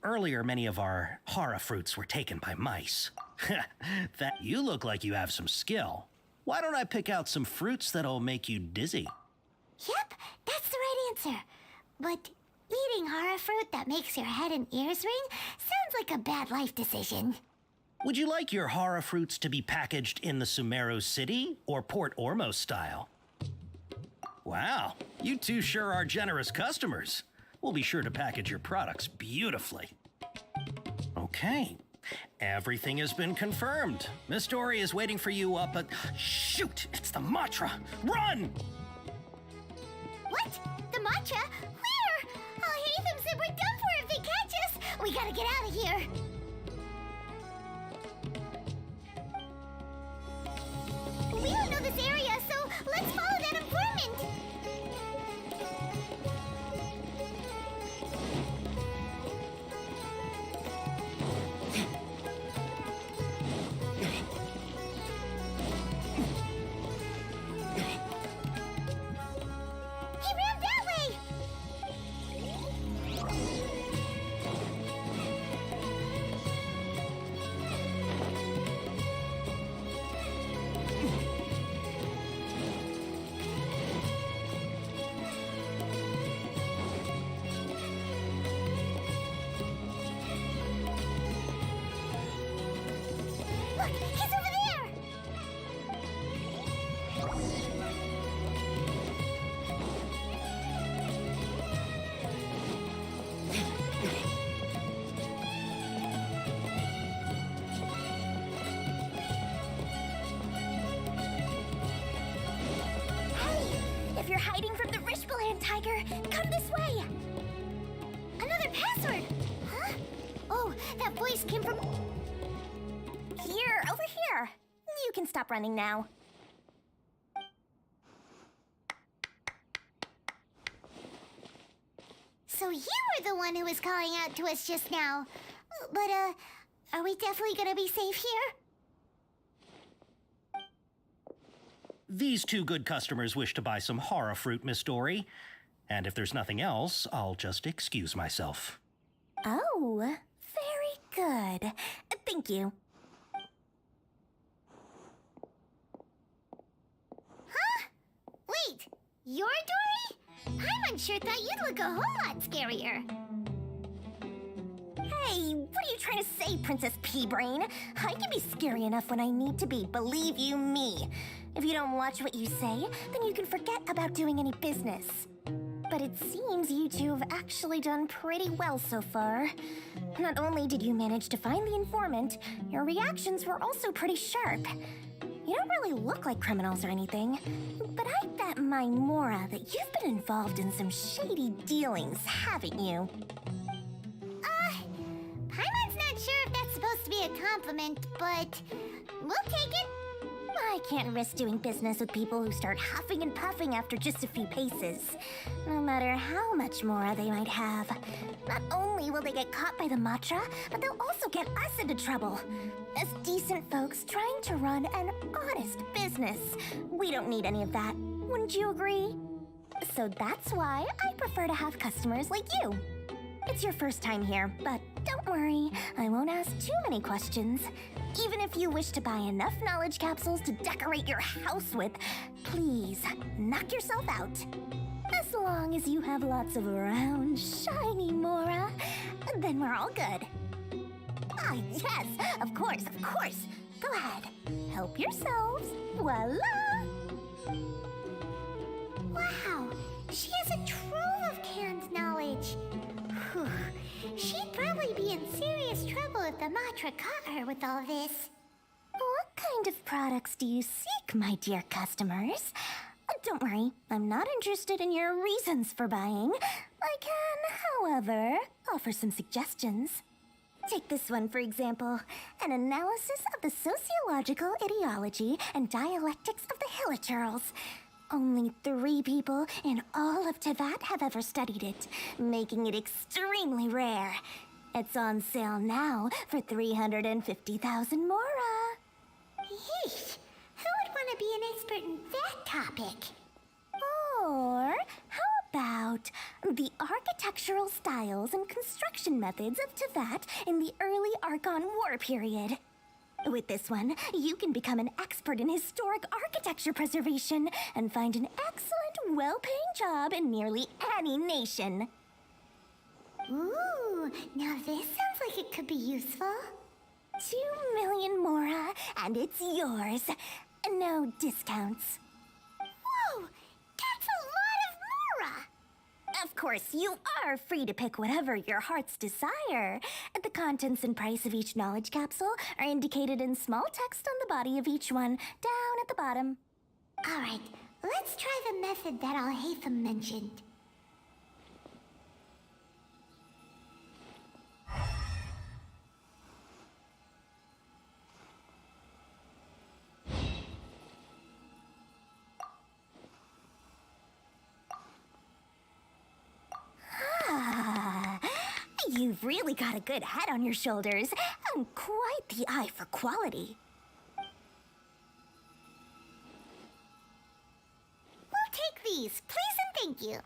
Earlier, many of our hara fruits were taken by mice. That you look like you have some skill. Why don't I pick out some fruits that'll make you dizzy? Yep, that's the right answer. But eating hara fruit that makes your head and ears ring sounds like a bad life decision. Would you like your hara fruits to be packaged in the Sumeru City or Port Ormos style? Wow, you two sure are generous customers. We'll be sure to package your products beautifully. Okay, everything has been confirmed. Miss Dory is waiting for you up at... Shoot, it's the Matra! Run! What? The Matra? Where? Oh, Hatham said we're done for if they catch us. We gotta get out of here. We don't know this area, so let's follow that informant. He ran that way. Look, he's over there! Hey! If you're hiding from the Rishbaland tiger, come this way! Another password! Huh? Oh, that voice came from... Here, over here. You can stop running now. So you were the one who was calling out to us just now. But, are we definitely gonna be safe here? These two good customers wish to buy some hara fruit, Miss Dory. And if there's nothing else, I'll just excuse myself. Oh, very good. Thank you. Huh? Wait, you're Dory? I'm unsure thought you'd look a whole lot scarier. Hey, what are you trying to say, Princess Pea-Brain? I can be scary enough when I need to be, believe you me. If you don't watch what you say, then you can forget about doing any business. But it seems you two have actually done pretty well so far. Not only did you manage to find the informant, your reactions were also pretty sharp. You don't really look like criminals or anything, but I bet my Mora that you've been involved in some shady dealings, haven't you? Paimon's not sure if that's supposed to be a compliment, but we'll take it. I can't risk doing business with people who start huffing and puffing after just a few paces. No matter how much Mora they might have. Not only will they get caught by the Matra, but they'll also get us into trouble. As decent folks trying to run an honest business. We don't need any of that. Wouldn't you agree? So that's why I prefer to have customers like you. It's your first time here, but don't worry, I won't ask too many questions. Even if you wish to buy enough knowledge capsules to decorate your house with, please knock yourself out. As long as you have lots of round, shiny Mora, then we're all good. Ah, yes, of course, of course. Go ahead, help yourselves. Voila! Wow, she has a trove of canned knowledge. Whew. She'd probably be in serious trouble if the Matra caught her with all this. What kind of products do you seek, my dear customers? Don't worry, I'm not interested in your reasons for buying. I can, however, offer some suggestions. Take this one, for example. An analysis of the sociological ideology and dialectics of the Hilichurls. Only 3 people in all of Tevat have ever studied it, making it extremely rare. It's on sale now for 350,000 mora. Yeesh. Who would want to be an expert in that topic? Or how about the architectural styles and construction methods of Tevat in the early Archon War period? With this one, you can become an expert in historic architecture preservation and find an excellent, well-paying job in nearly any nation. Ooh, now this sounds like it could be useful. 2 million mora, and it's yours. No discounts. Whoa, that's a lot of mora! Of course, you are free to pick whatever your heart's desire. The contents and price of each knowledge capsule are indicated in small text on the body of each one, down at the bottom. All right, let's try the method that Al-Haytham mentioned. You've really got a good head on your shoulders, and quite the eye for quality. We'll take these, please and thank you.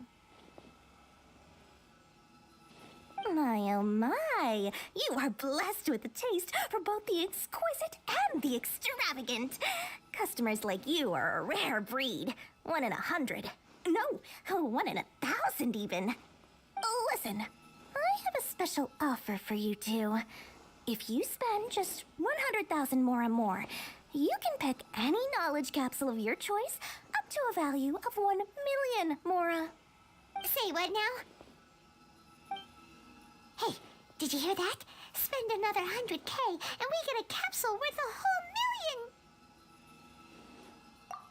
My oh my, you are blessed with a taste for both the exquisite and the extravagant. Customers like you are a rare breed. 1 in 100. No, 1 in 1,000 even. Listen. I have a special offer for you two. If you spend just 100,000 more, you can pick any knowledge capsule of your choice up to a value of 1 million mora. Say what now? Hey, did you hear that? Spend another 100K and we get a capsule worth a whole million!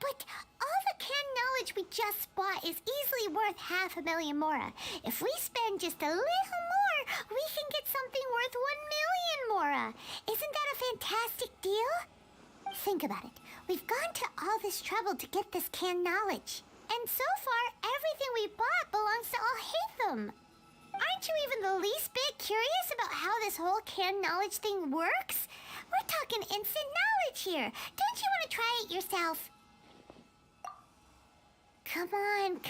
But all the canned knowledge we just bought is easily worth 500,000 mora. If we spend just a little more, we can get something worth 1 million mora. Isn't that a fantastic deal? Think about it. We've gone to all this trouble to get this canned knowledge. And so far, everything we bought belongs to Al-Haytham. Aren't you even the least bit curious about how this whole canned knowledge thing works? We're talking instant knowledge here. Don't you want to try it yourself? Come on.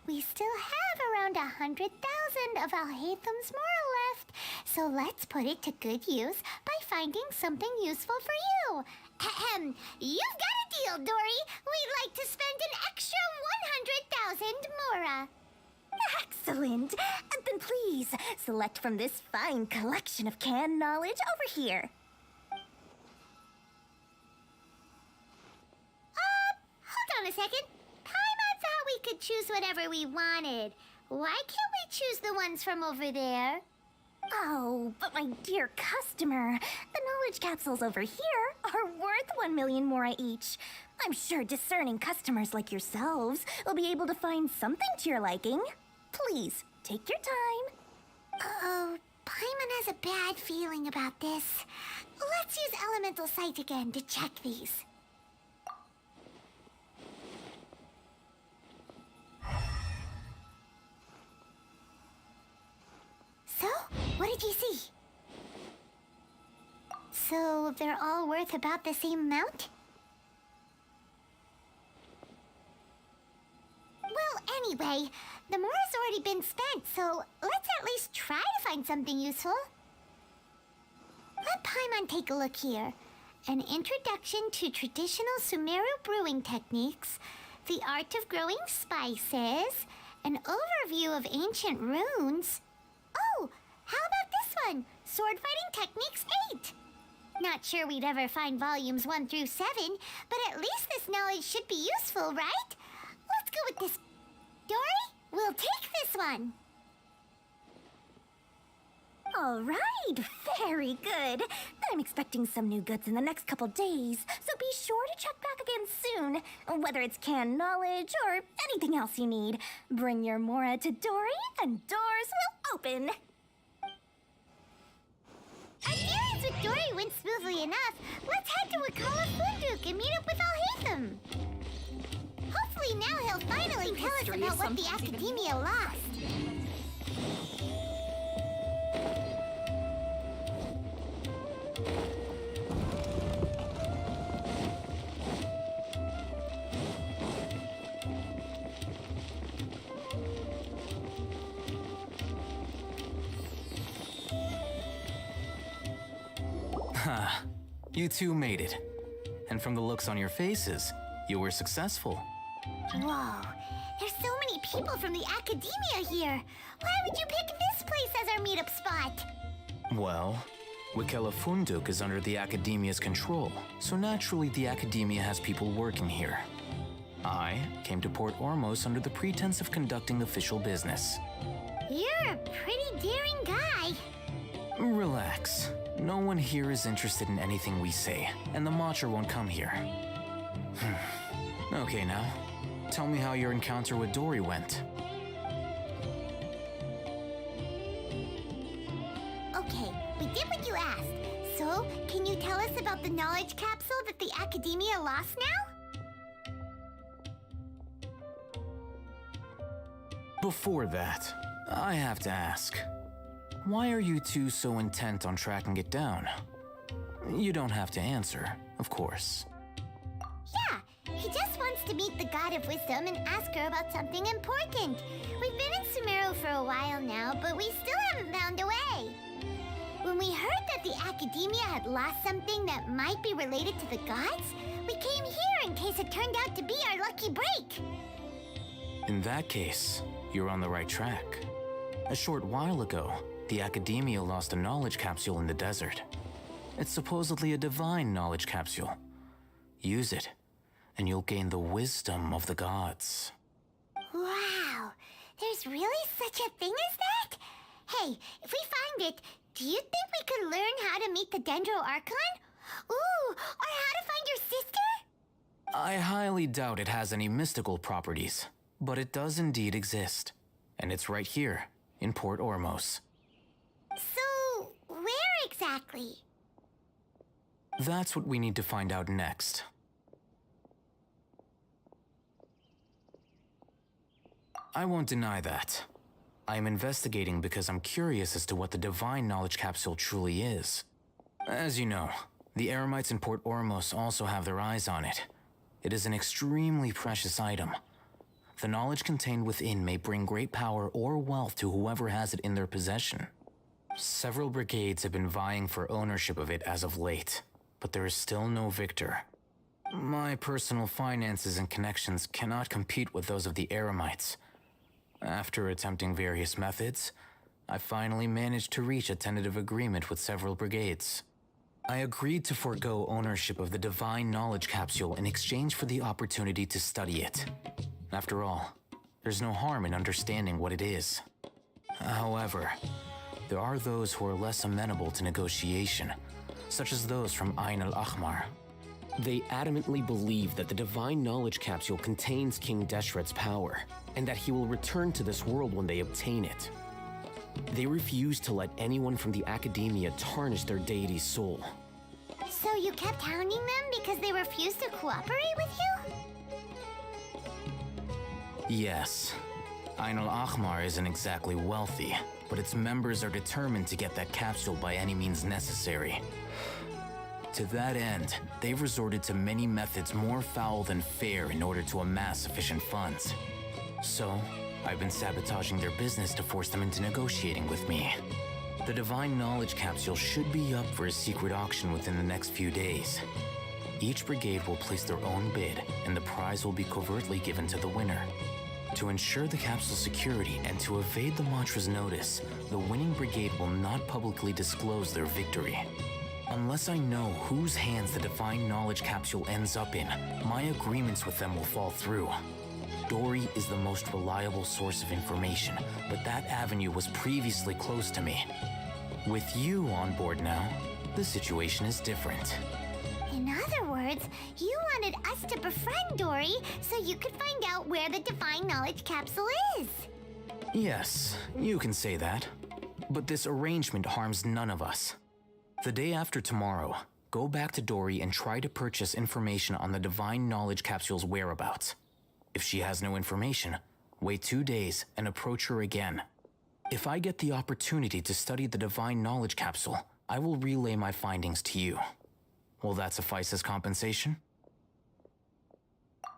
We still have around 100,000 of Al-Haytham's mora left. So let's put it to good use by finding something useful for you. Ahem. You've got a deal, Dory. We'd like to spend an extra 100,000 mora. Excellent. Then please, select from this fine collection of canned knowledge over here. Hold on a second. Paimon thought we could choose whatever we wanted. Why can't we choose the ones from over there? Oh, but my dear customer, the knowledge capsules over here are worth 1 million mora each. I'm sure discerning customers like yourselves will be able to find something to your liking. Please, take your time. Uh-oh, Paimon has a bad feeling about this. Let's use Elemental Sight again to check these. So, what did you see? So, they're all worth about the same amount? Well, anyway, the mora's already been spent, so let's at least try to find something useful. Let Paimon take a look here. An introduction to traditional Sumeru brewing techniques, the art of growing spices, an overview of ancient runes. Oh, how about this one? Sword Fighting Techniques 8. Not sure we'd ever find volumes 1 through 7, but at least this knowledge should be useful, right? Let's go with this. Dory, we'll take this one. All right, very good. I'm expecting some new goods in the next couple days, so be sure to check back again soon. Whether it's canned knowledge or anything else you need, bring your mora to Dory and doors will open. Our dealings with Dory went smoothly enough. Let's head to Wakala Funduk and meet up with Al-Haytham. Hopefully now he'll finally tell us about what the Academia lost. You two made it. And from the looks on your faces, you were successful. Whoa, there's so many people from the Academia here. Why would you pick this place as our meetup spot? Well, Wakela Funduk is under the Academia's control, so naturally the Academia has people working here. I came to Port Ormos under the pretense of conducting official business. You're a pretty daring guy. Relax. No one here is interested in anything we say, and the Matcha won't come here. Okay now, tell me how your encounter with Dory went. Okay, we did what you asked. So, can you tell us about the knowledge capsule that the Academia lost now? Before that, I have to ask. Why are you two so intent on tracking it down? You don't have to answer, of course. Yeah, he just wants to meet the God of Wisdom and ask her about something important. We've been in Sumeru for a while now, but we still haven't found a way. When we heard that the Academia had lost something that might be related to the gods, we came here in case it turned out to be our lucky break. In that case, you're on the right track. A short while ago, the Academia lost a knowledge capsule in the desert. It's supposedly a divine knowledge capsule. Use it, and you'll gain the wisdom of the gods. Wow, there's really such a thing as that? Hey, if we find it, do you think we could learn how to meet the Dendro Archon? Ooh, or how to find your sister? I highly doubt it has any mystical properties, but it does indeed exist. And it's right here, in Port Ormos. So, where exactly? That's what we need to find out next. I won't deny that. I am investigating because I'm curious as to what the divine knowledge capsule truly is. As you know, the Eremites in Port Ormos also have their eyes on it. It is an extremely precious item. The knowledge contained within may bring great power or wealth to whoever has it in their possession. Several brigades have been vying for ownership of it as of late, but there is still no victor. My personal finances and connections cannot compete with those of the Eremites. After attempting various methods, I finally managed to reach a tentative agreement with several brigades. I agreed to forego ownership of the divine knowledge capsule in exchange for the opportunity to study it. After all, there's no harm in understanding what it is. However, there are those who are less amenable to negotiation, such as those from Ain al-Ahmar. They adamantly believe that the divine knowledge capsule contains King Deshret's power, and that he will return to this world when they obtain it. They refuse to let anyone from the Academia tarnish their deity's soul. So you kept hounding them because they refused to cooperate with you? Yes. Ain al-Ahmar isn't exactly wealthy, but its members are determined to get that capsule by any means necessary. To that end, they've resorted to many methods more foul than fair in order to amass sufficient funds. So, I've been sabotaging their business to force them into negotiating with me. The divine knowledge capsule should be up for a secret auction within the next few days. Each brigade will place their own bid, and the prize will be covertly given to the winner. To ensure the capsule's security and to evade the mantra's notice, the winning brigade will not publicly disclose their victory. Unless I know whose hands the divine knowledge capsule ends up in, my agreements with them will fall through. Dory is the most reliable source of information, but that avenue was previously closed to me. With you on board now, the situation is different. In other words, you wanted us to befriend Dory so you could find out where the divine knowledge capsule is. Yes, you can say that. But this arrangement harms none of us. The day after tomorrow, go back to Dory and try to purchase information on the Divine Knowledge Capsule's whereabouts. If she has no information, wait 2 days and approach her again. If I get the opportunity to study the Divine Knowledge Capsule, I will relay my findings to you. Will that suffice as compensation?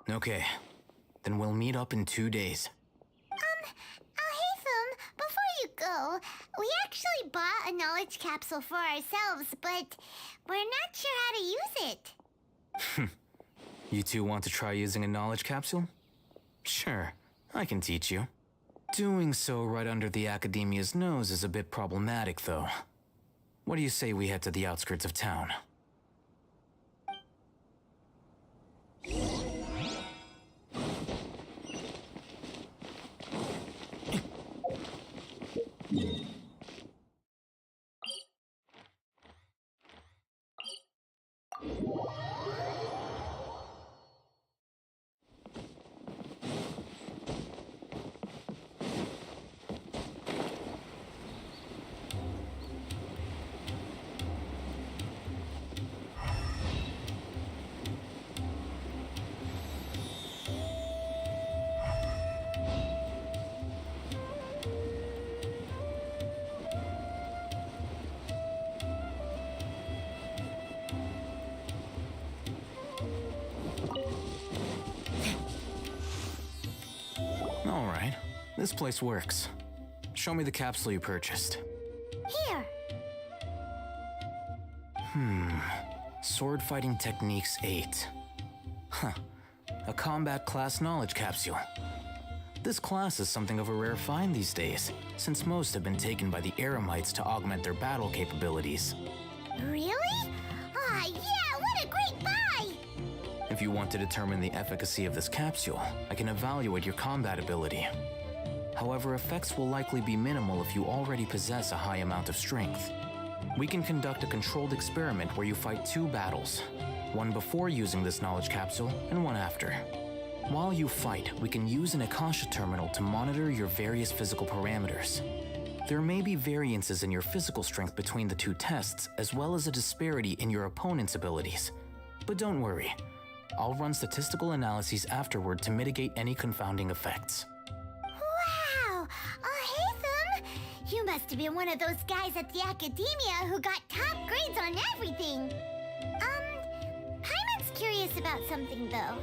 Okay, then we'll meet up in 2 days. Haytham, before you go, we actually bought a knowledge capsule for ourselves, but we're not sure how to use it. You two want to try using a knowledge capsule? Sure, I can teach you. Doing so right under the Academia's nose is a bit problematic, though. What do you say we head to the outskirts of town? All right, this place works. Show me the capsule you purchased. Here. Sword Fighting Techniques 8. Huh. A combat class knowledge capsule. This class is something of a rare find these days, since most have been taken by the Eremites to augment their battle capabilities. Really? Ah, yeah, what a great buy! If you want to determine the efficacy of this capsule, I can evaluate your combat ability. However, effects will likely be minimal if you already possess a high amount of strength. We can conduct a controlled experiment where you fight 2 battles, one before using this knowledge capsule and one after. While you fight, we can use an Akasha terminal to monitor your various physical parameters. There may be variances in your physical strength between the 2 tests, as well as a disparity in your opponent's abilities. But don't worry, I'll run statistical analyses afterward to mitigate any confounding effects. Wow! Haytham! You must have been one of those guys at the Academia who got top grades on everything. Paimon's curious about something, though.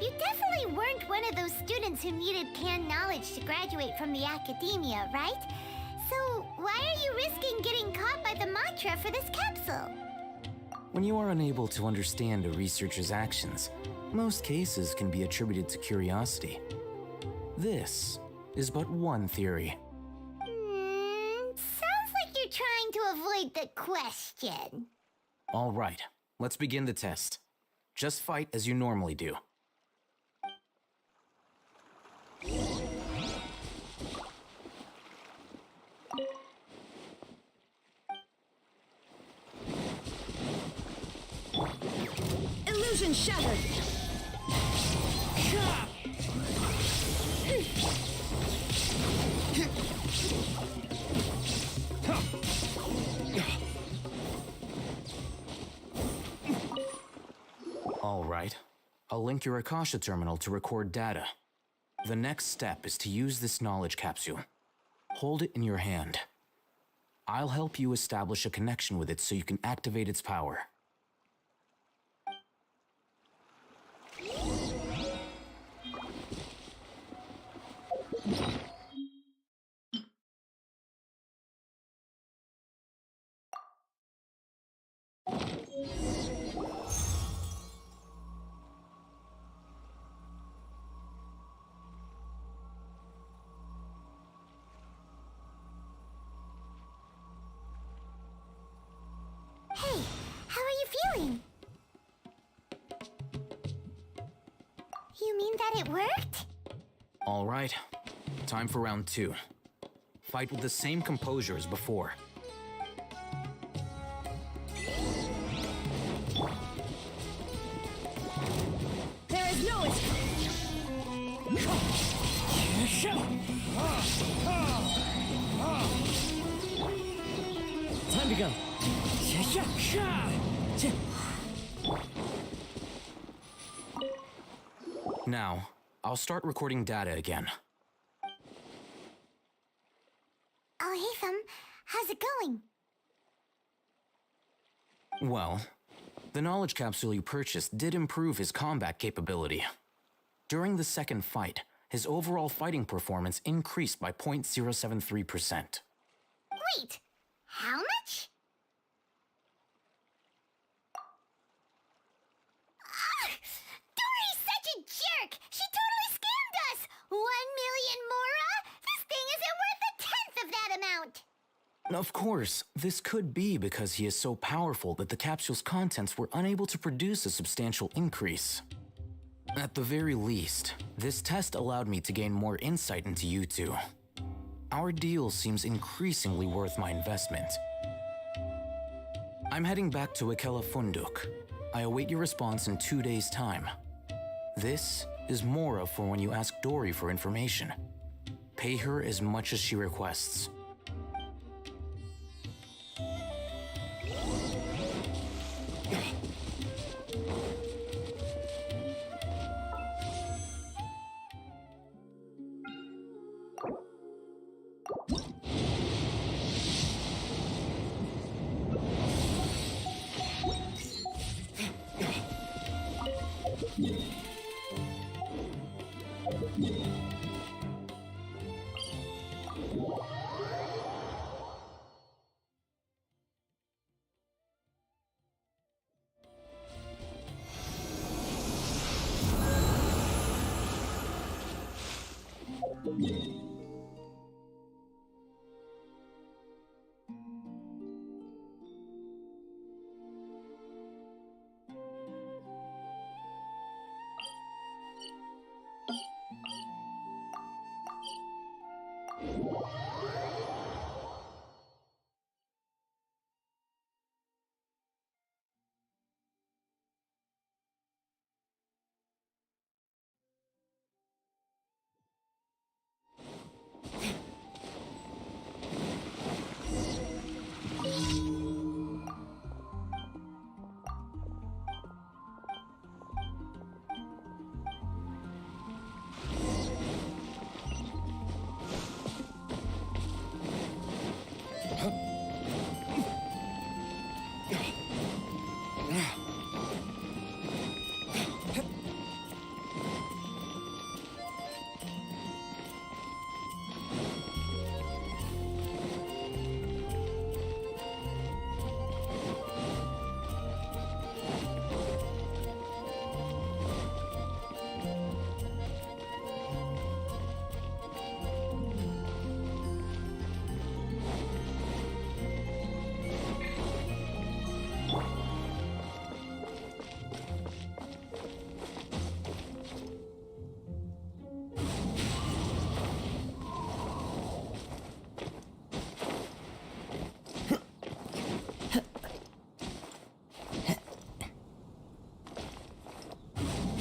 You definitely weren't one of those students who needed canned knowledge to graduate from the Academia, right? So why are you risking getting caught by the mantra for this capsule? When you are unable to understand a researcher's actions, most cases can be attributed to curiosity. This is but one theory. Sounds like you're trying to avoid the question. All right, let's begin the test. Just fight as you normally do. Illusion shattered! All right, I'll link your Akasha terminal to record data. The next step is to use this knowledge capsule. Hold it in your hand. I'll help you establish a connection with it so you can activate its power. Hey, how are you feeling? You mean that it worked? All right, time for round 2. Fight with the same composure as before. There is no Time to go. Now, I'll start recording data again. Oh, hey, Thumb. How's it going? Well, the knowledge capsule you purchased did improve his combat capability. During the second fight, his overall fighting performance increased by 0.073%. Wait, how much? Dory's such a jerk! She totally scammed us! 1 million mora? This thing isn't worth a tenth of that amount! Of course, this could be because he is so powerful that the capsule's contents were unable to produce a substantial increase. At the very least, this test allowed me to gain more insight into you two. Our deal seems increasingly worth my investment. I'm heading back to Ikela Funduk. I await your response in 2 days' time. This is Mora for when you ask Dory for information. Pay her as much as she requests.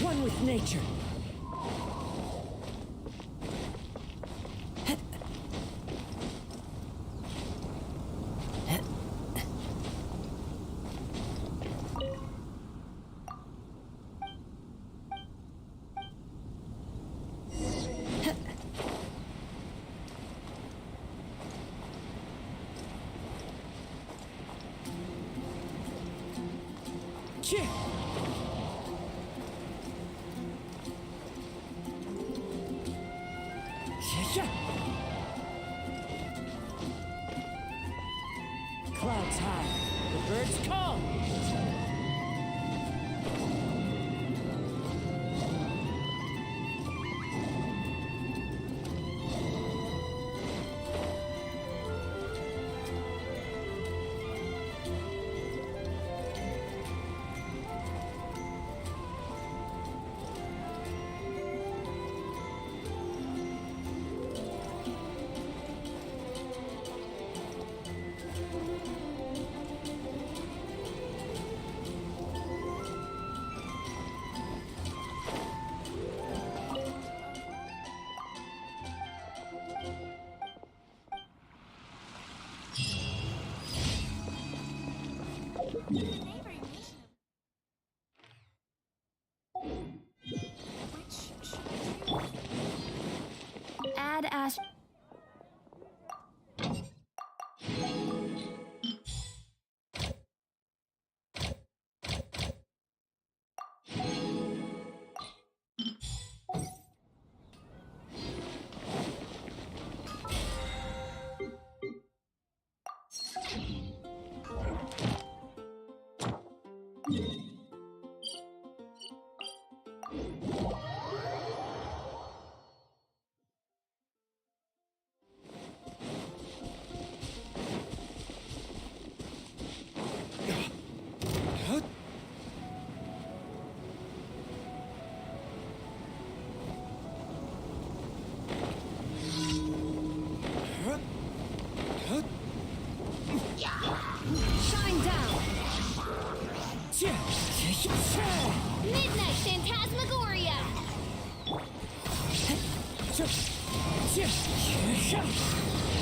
One with nature. Clouds high, the birds call.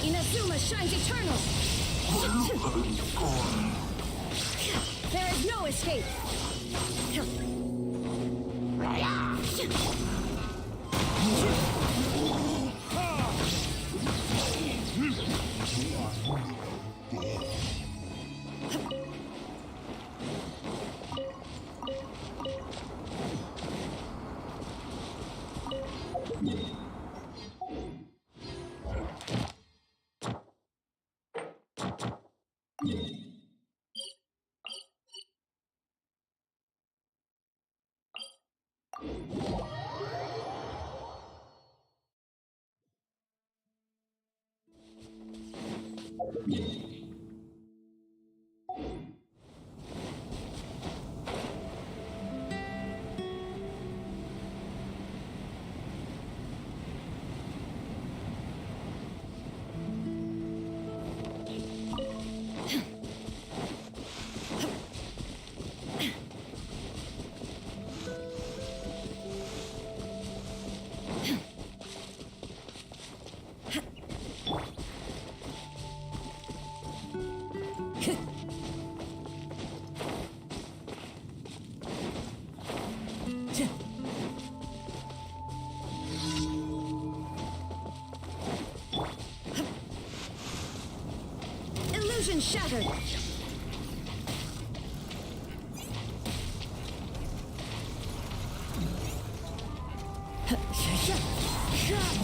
Inazuma shines eternal! There is no escape! Illusion shattered!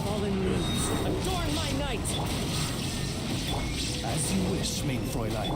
Fallen leaves, adorn my night! As you wish, mein Fräulein.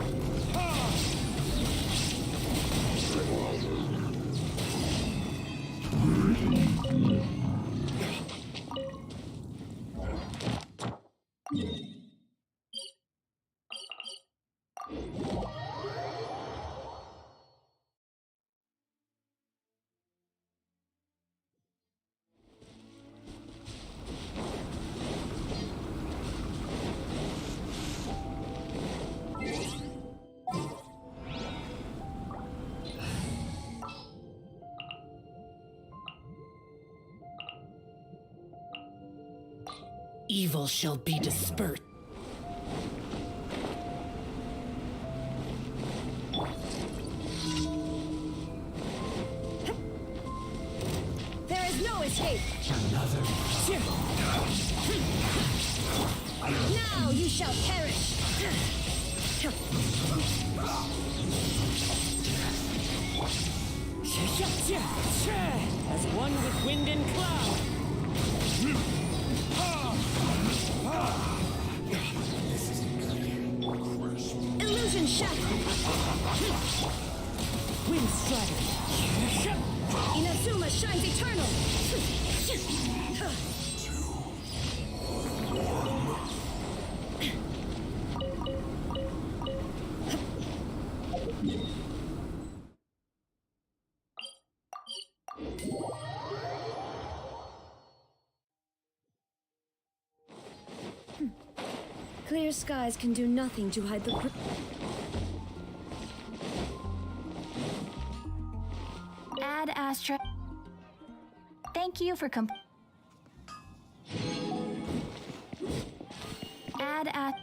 Evil shall be dispersed. There is no escape! Another. Now you shall perish! As one with wind and cloud. Illusion shattered! Wind strider. Inazuma shines eternal! Clear skies can do nothing to hide the... Ad Astra. Thank you for Ad At.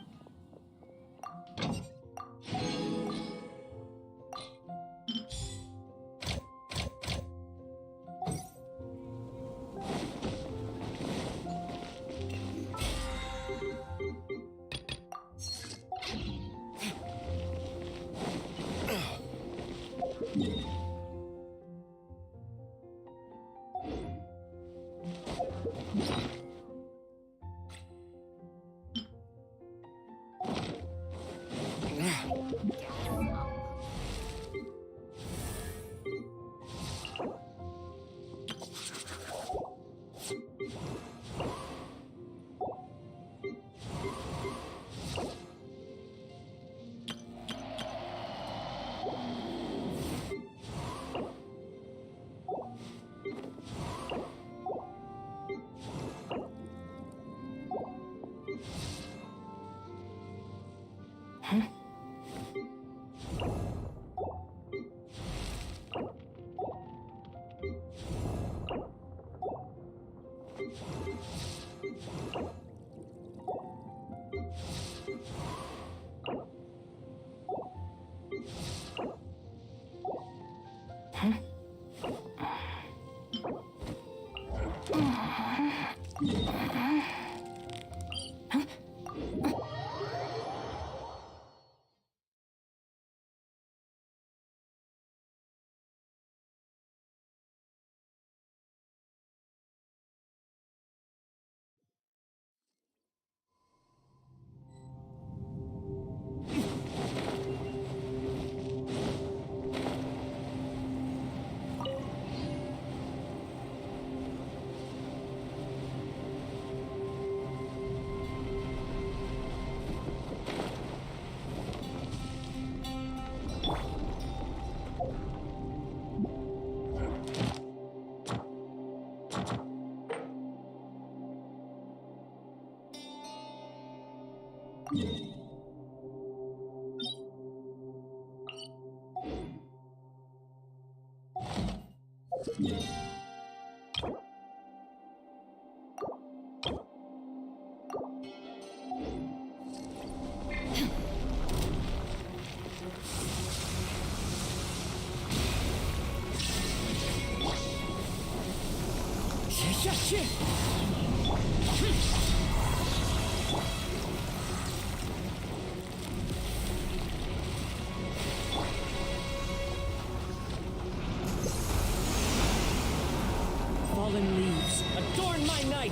Fallen leaves, adorn my night!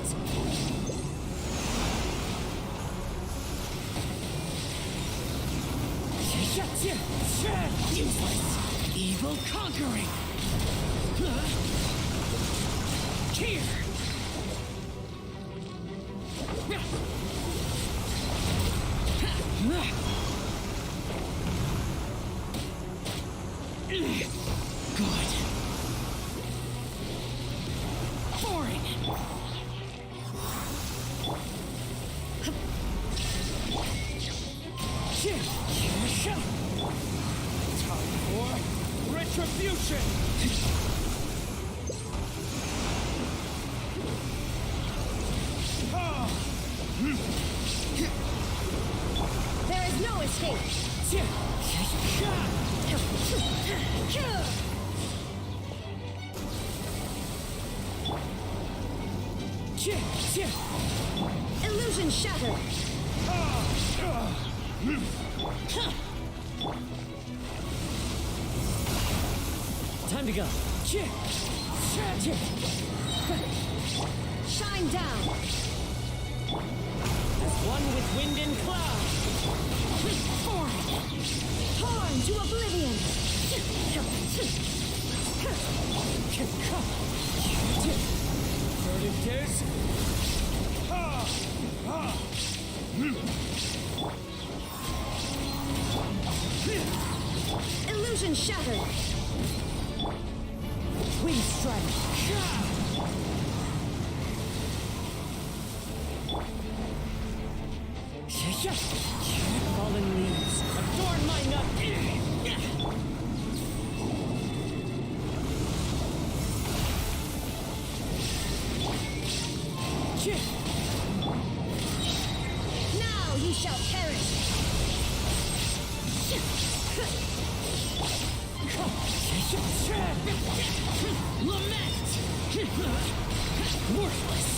Useless! Evil conquering! Here! Good. Boring! Time for retribution! There is no escape! Illusion shattered! Time to go. Shine down! As one with wind and cloud. Torn to oblivion! Verdict is... Illusion shattered! Wind strike. Fallen leaves, adorn my nut. Now you shall perish! Lament! Worthless!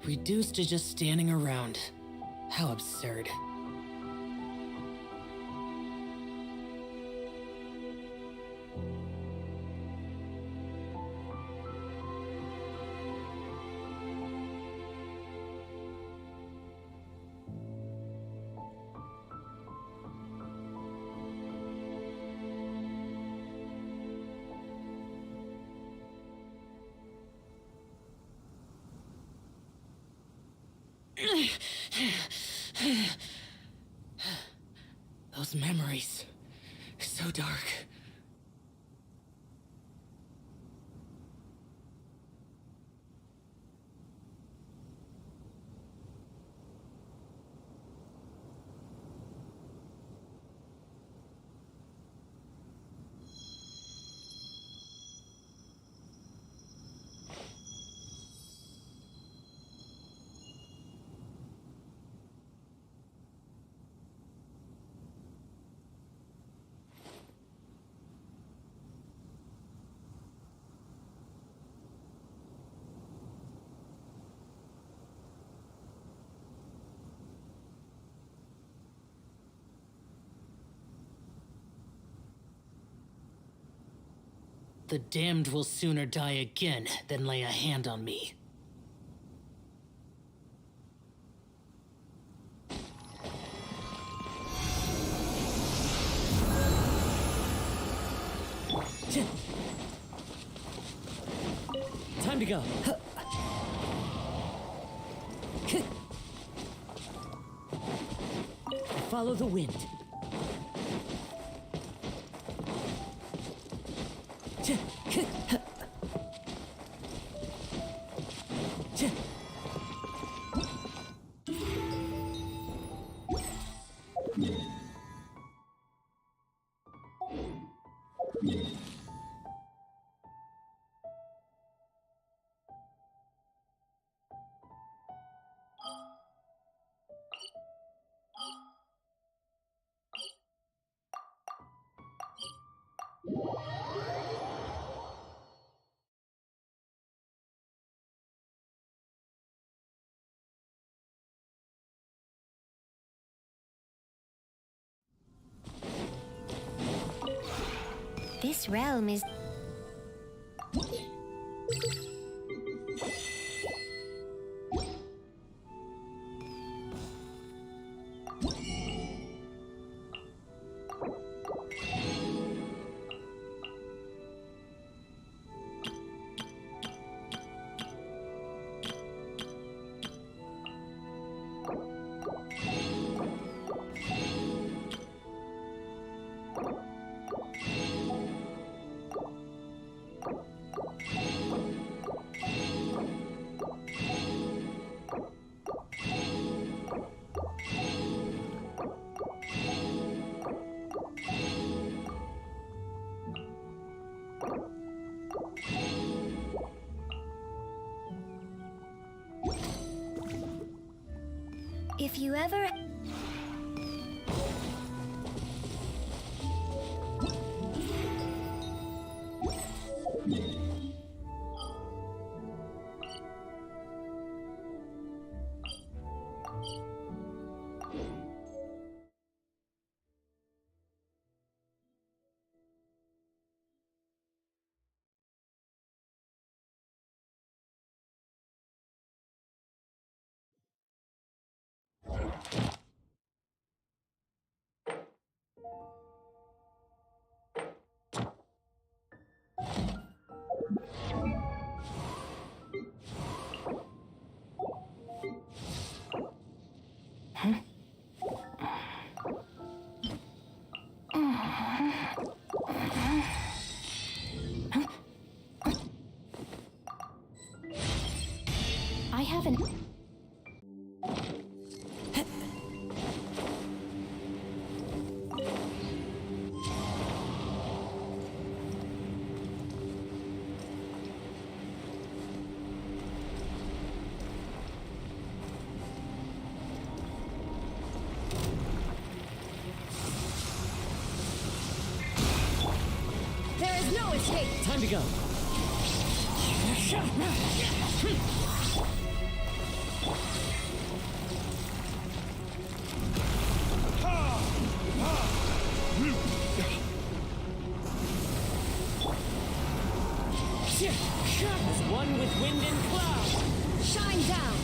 Reduced to just standing around. How absurd. Those memories. So dark. The damned will sooner die again than lay a hand on me. Time to go. Follow the wind. This realm is... If you ever... I haven't... There is no escape! Time to go. As one with wind and cloud. Shine down!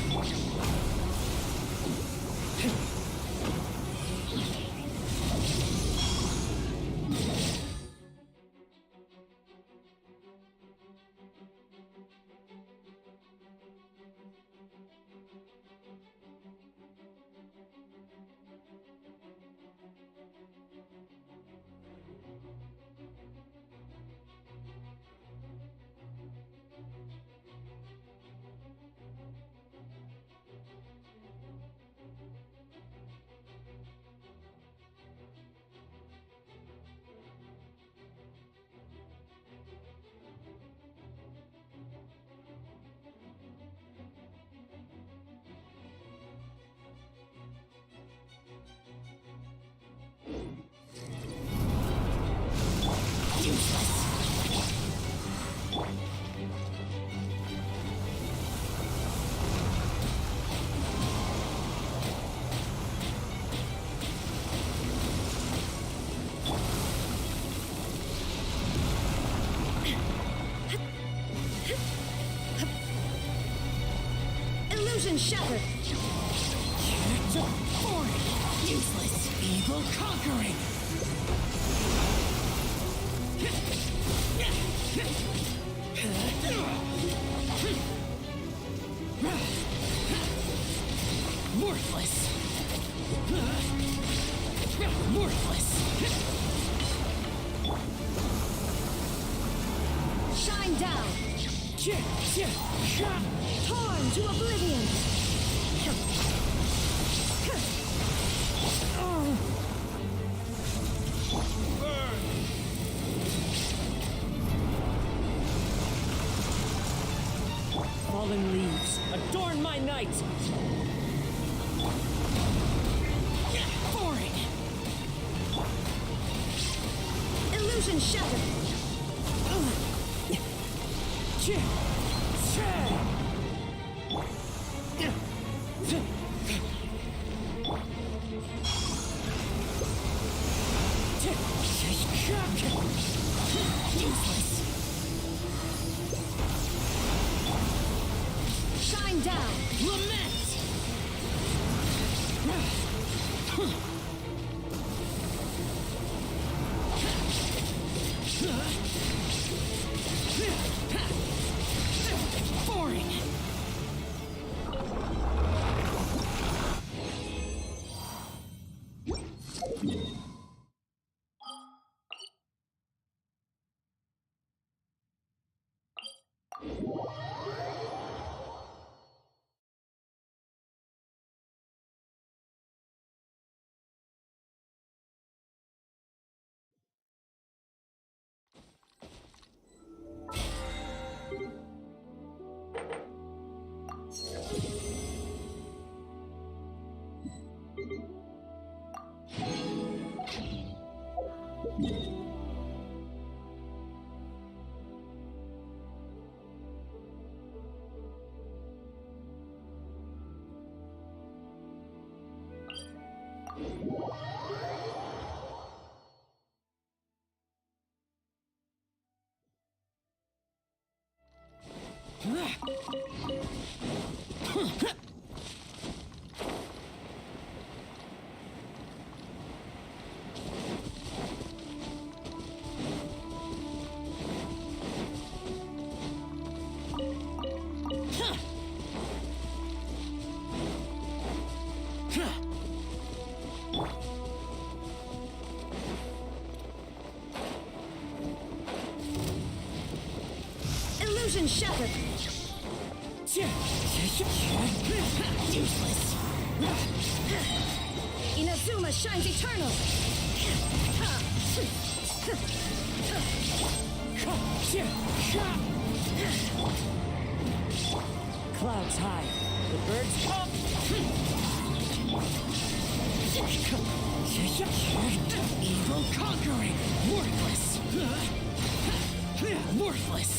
Illusion shattered! Useless. Evil conquering. Worthless. Worthless. Shine down! Torn to oblivion! Fallen leaves, adorn my night! Boring! Illusion shattered! Useless! Shine down! Lament! Boring! Illusion shattered! Useless! Inazuma shines eternal! Clouds high. The birds come! Evil conquering! Worthless! Worthless!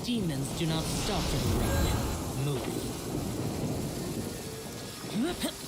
demons do not stop in rain. Move.